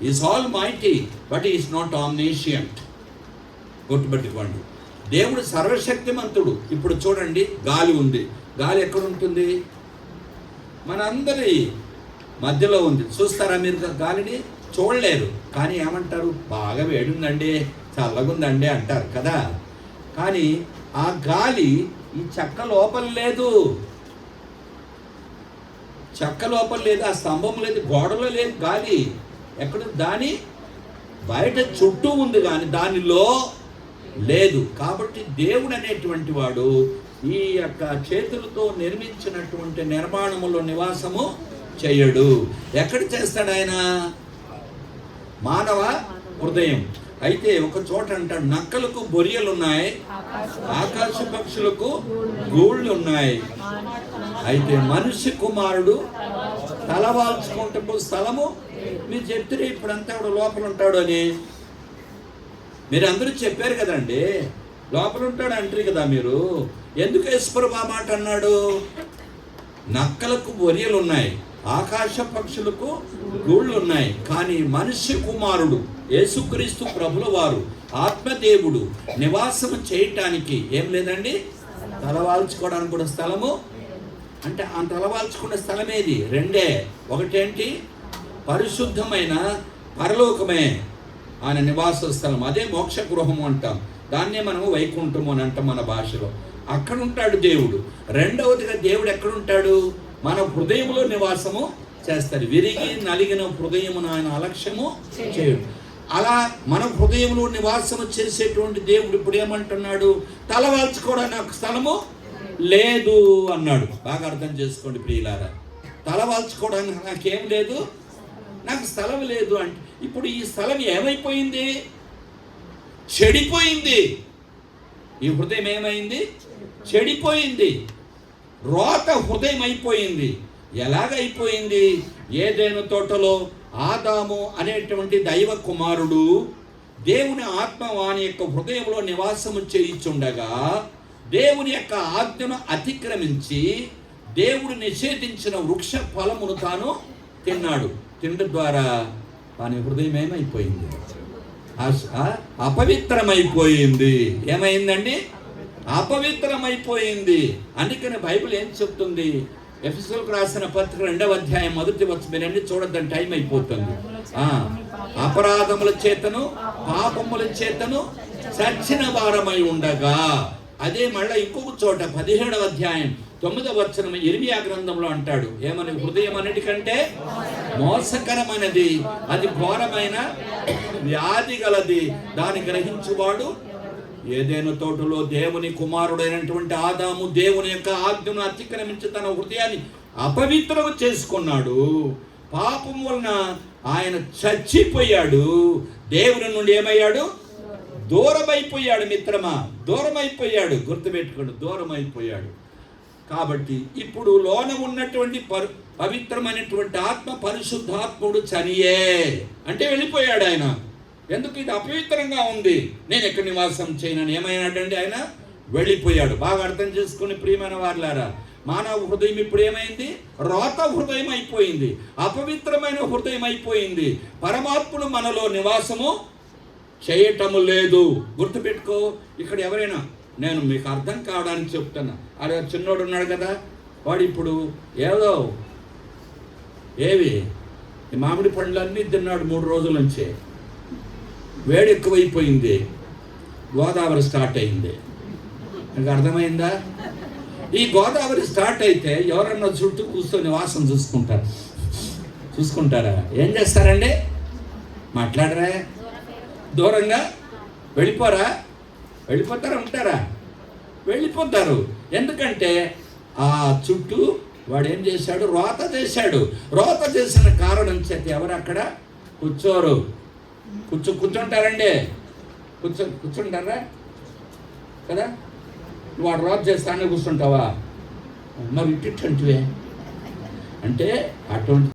S1: is all mighty but is not omniscient. గుర్తుపెట్టుకోండి, దేవుడు సర్వశక్తిమంతుడు. ఇప్పుడు చూడండి, గాలి ఉంది. గాలి ఎక్కడ ఉంటుంది? మనందరి మధ్యలో ఉంది. చూస్తారా మీరు గాలిని? చూడలేరు. కానీ ఏమంటారు? బాగా వేడుందండి, చల్లగుందండి అంటారు కదా. కానీ ఆ గాలి ఈ చెక్క లోపల లేదు, ఆ స్తంభం లేదు, గోడలో లేదు. గాలి ఎక్కడ? దాని బయట చుట్టూ ఉంది కానీ దానిలో లేదు. కాబట్టి దేవుడు అనేటువంటి వాడు ఈ యొక్క చేతులతో నిర్మించినటువంటి నిర్మాణములో నివాసము చేయడు. ఎక్కడ చేస్తాడు ఆయన? మానవ హృదయం. అయితే ఒక చోట అంటాడు, నక్కలకు బొరియలు ఉన్నాయి, ఆకాశ పక్షులకు గూళ్ళు ఉన్నాయి, అయితే మనిషి కుమారుడు తలవాల్చుకుంటూ స్థలము. మీరు చెప్తే ఇప్పుడంతా లోపల ఉంటాడు అని మీరు అందరూ చెప్పారు కదండి, లోపల ఉంటాడు అంటారు కదా మీరు. ఎందుకు యేసుప్రభు ఆ మాట అన్నాడు? నక్కలకు బొరియలు ఉన్నాయి, ఆకాశ పక్షులకు గూళ్ళు ఉన్నాయి, కానీ మనిషి కుమారుడు యేసుక్రీస్తు ప్రభుల వారు ఆత్మదేవుడు నివాసము చేయటానికి ఏం లేదండి, తలవాల్చుకోవడానికి కూడా స్థలము. అంటే ఆ తలవాల్చుకున్న స్థలం ఏది? రెండే. ఒకటేంటి? పరిశుద్ధమైన పరలోకమే ఆయన నివాస స్థలం. అదే మోక్ష గృహము అంటాం, దాన్నే మనము వైకుంఠము అని అంటాం మన భాషలో. అక్కడ ఉంటాడు దేవుడు. రెండవదిగా దేవుడు ఎక్కడుంటాడు? మన హృదయంలో నివాసము చేస్తాడు. విరిగి నలిగిన హృదయమును ఆయన అలక్ష్యము చేయడు. అలా మన హృదయంలో నివాసము చేసేటువంటి దేవుడు ఇప్పుడు ఏమంటున్నాడు? తలవాల్చుకోవడానికి నాకు స్థలము లేదు అన్నాడు. బాగా అర్థం చేసుకోండి ప్రియులారా, తలవాల్చుకోవడానికి నాకేం లేదు, నాకు స్థలం లేదు అంటే ఇప్పుడు ఈ స్థలం ఏమైపోయింది? చెడిపోయింది. ఈ హృదయం ఏమైంది? చెడిపోయింది. రోత హృదయం అయిపోయింది. ఎలాగైపోయింది? ఏదైనా తోటలో ఆదాము అనేటువంటి దైవ కుమారుడు దేవుని ఆత్మ వాని యొక్క హృదయంలో నివాసము చేయిచుండగా దేవుని యొక్క ఆజ్ఞను అతిక్రమించి దేవుడు నిషేధించిన వృక్ష ఫలమును తాను తిన్నాడు. తినడం ద్వారా వాని హృదయం ఏమైపోయింది? అపవిత్రమైపోయింది. ఏమైందండి? అపవిత్రమైపోయింది. అందుకని బైబిల్ ఏం చెప్తుంది? ఎఫెసీయులకు రాసిన పత్రిక 2వ అధ్యాయం 1వ వచనం చూడద్దని టైం అయిపోతుంది. అపరాధముల చేతను పాపముల చేతను చచ్చిన వారమై ఉండగా, అదే మళ్ళీ ఇంకొక చోట 17వ అధ్యాయం 9వ వచనం ఇర్మియా గ్రంథంలో అంటాడు ఏమని? హృదయం అన్నిటికంటే మోసకరమైనది, అది ఘోరమైన వ్యాధి గలది, దాన్ని గ్రహించువాడు. ఏదైనా తోటలో దేవుని కుమారుడైనటువంటి ఆదాము దేవుని యొక్క ఆజ్ఞను అతిక్రమించి తన హృదయాన్ని అపవిత్రము చేసుకున్నాడు. పాపం వలన ఆయన చచ్చిపోయాడు. దేవుని నుండి ఏమయ్యాడు? దూరమైపోయాడు. మిత్రమా, దూరమైపోయాడు. గుర్తుపెట్టుకోండి, దూరమైపోయాడు. కాబట్టి ఇప్పుడు లోన ఉన్నటువంటి పవిత్రమైనటువంటి ఆత్మ, పరిశుద్ధాత్ముడు చనియే అంటే వెళ్ళిపోయాడు. ఆయన ఎందుకు ఇది అపవిత్రంగా ఉంది, నేను ఎక్కడ నివాసం చేయనని ఏమైనాడండి ఆయన? వెళ్ళిపోయాడు. బాగా అర్థం చేసుకుని ప్రియమైన వారులారా, మానవ హృదయం ఇప్పుడు ఏమైంది? రోత హృదయం అయిపోయింది, అపవిత్రమైన హృదయం అయిపోయింది. పరమాత్ముడు మనలో నివాసము చేయటము లేదు. గుర్తుపెట్టుకో. ఇక్కడ ఎవరైనా, నేను మీకు అర్థం కావడానికి చెప్తున్నా, అదే చిన్నోడు ఉన్నాడు కదా, వాడు ఇప్పుడు ఏదో ఈ మామిడి పండ్లన్నీ తిన్నాడు 3 రోజుల నుంచే. వేడి ఎక్కువైపోయింది, గోదావరి స్టార్ట్ అయింది. మీకు అర్థమైందా? ఈ గోదావరి స్టార్ట్ అయితే ఎవరన్నా చుట్టూ కూర్చొని వాసన చూసుకుంటారా? ఏం చేస్తారండి? మాట్లాడరా? దూరంగా వెళ్ళిపోతారా? ఉంటారా? వెళ్ళిపోతారు. ఎందుకంటే ఆ చుట్టూ వాడు ఏం చేశాడు? రోత చేశాడు. రోత చేసిన కారణం చేత ఎవరు అక్కడ కూర్చోరు. కూర్చుంటారండి? కూర్చుంటారా కదా? వాడు రోత చేస్తానే కూర్చుంటావా? మరి ఇట్టంటివే అంటే అటువంటి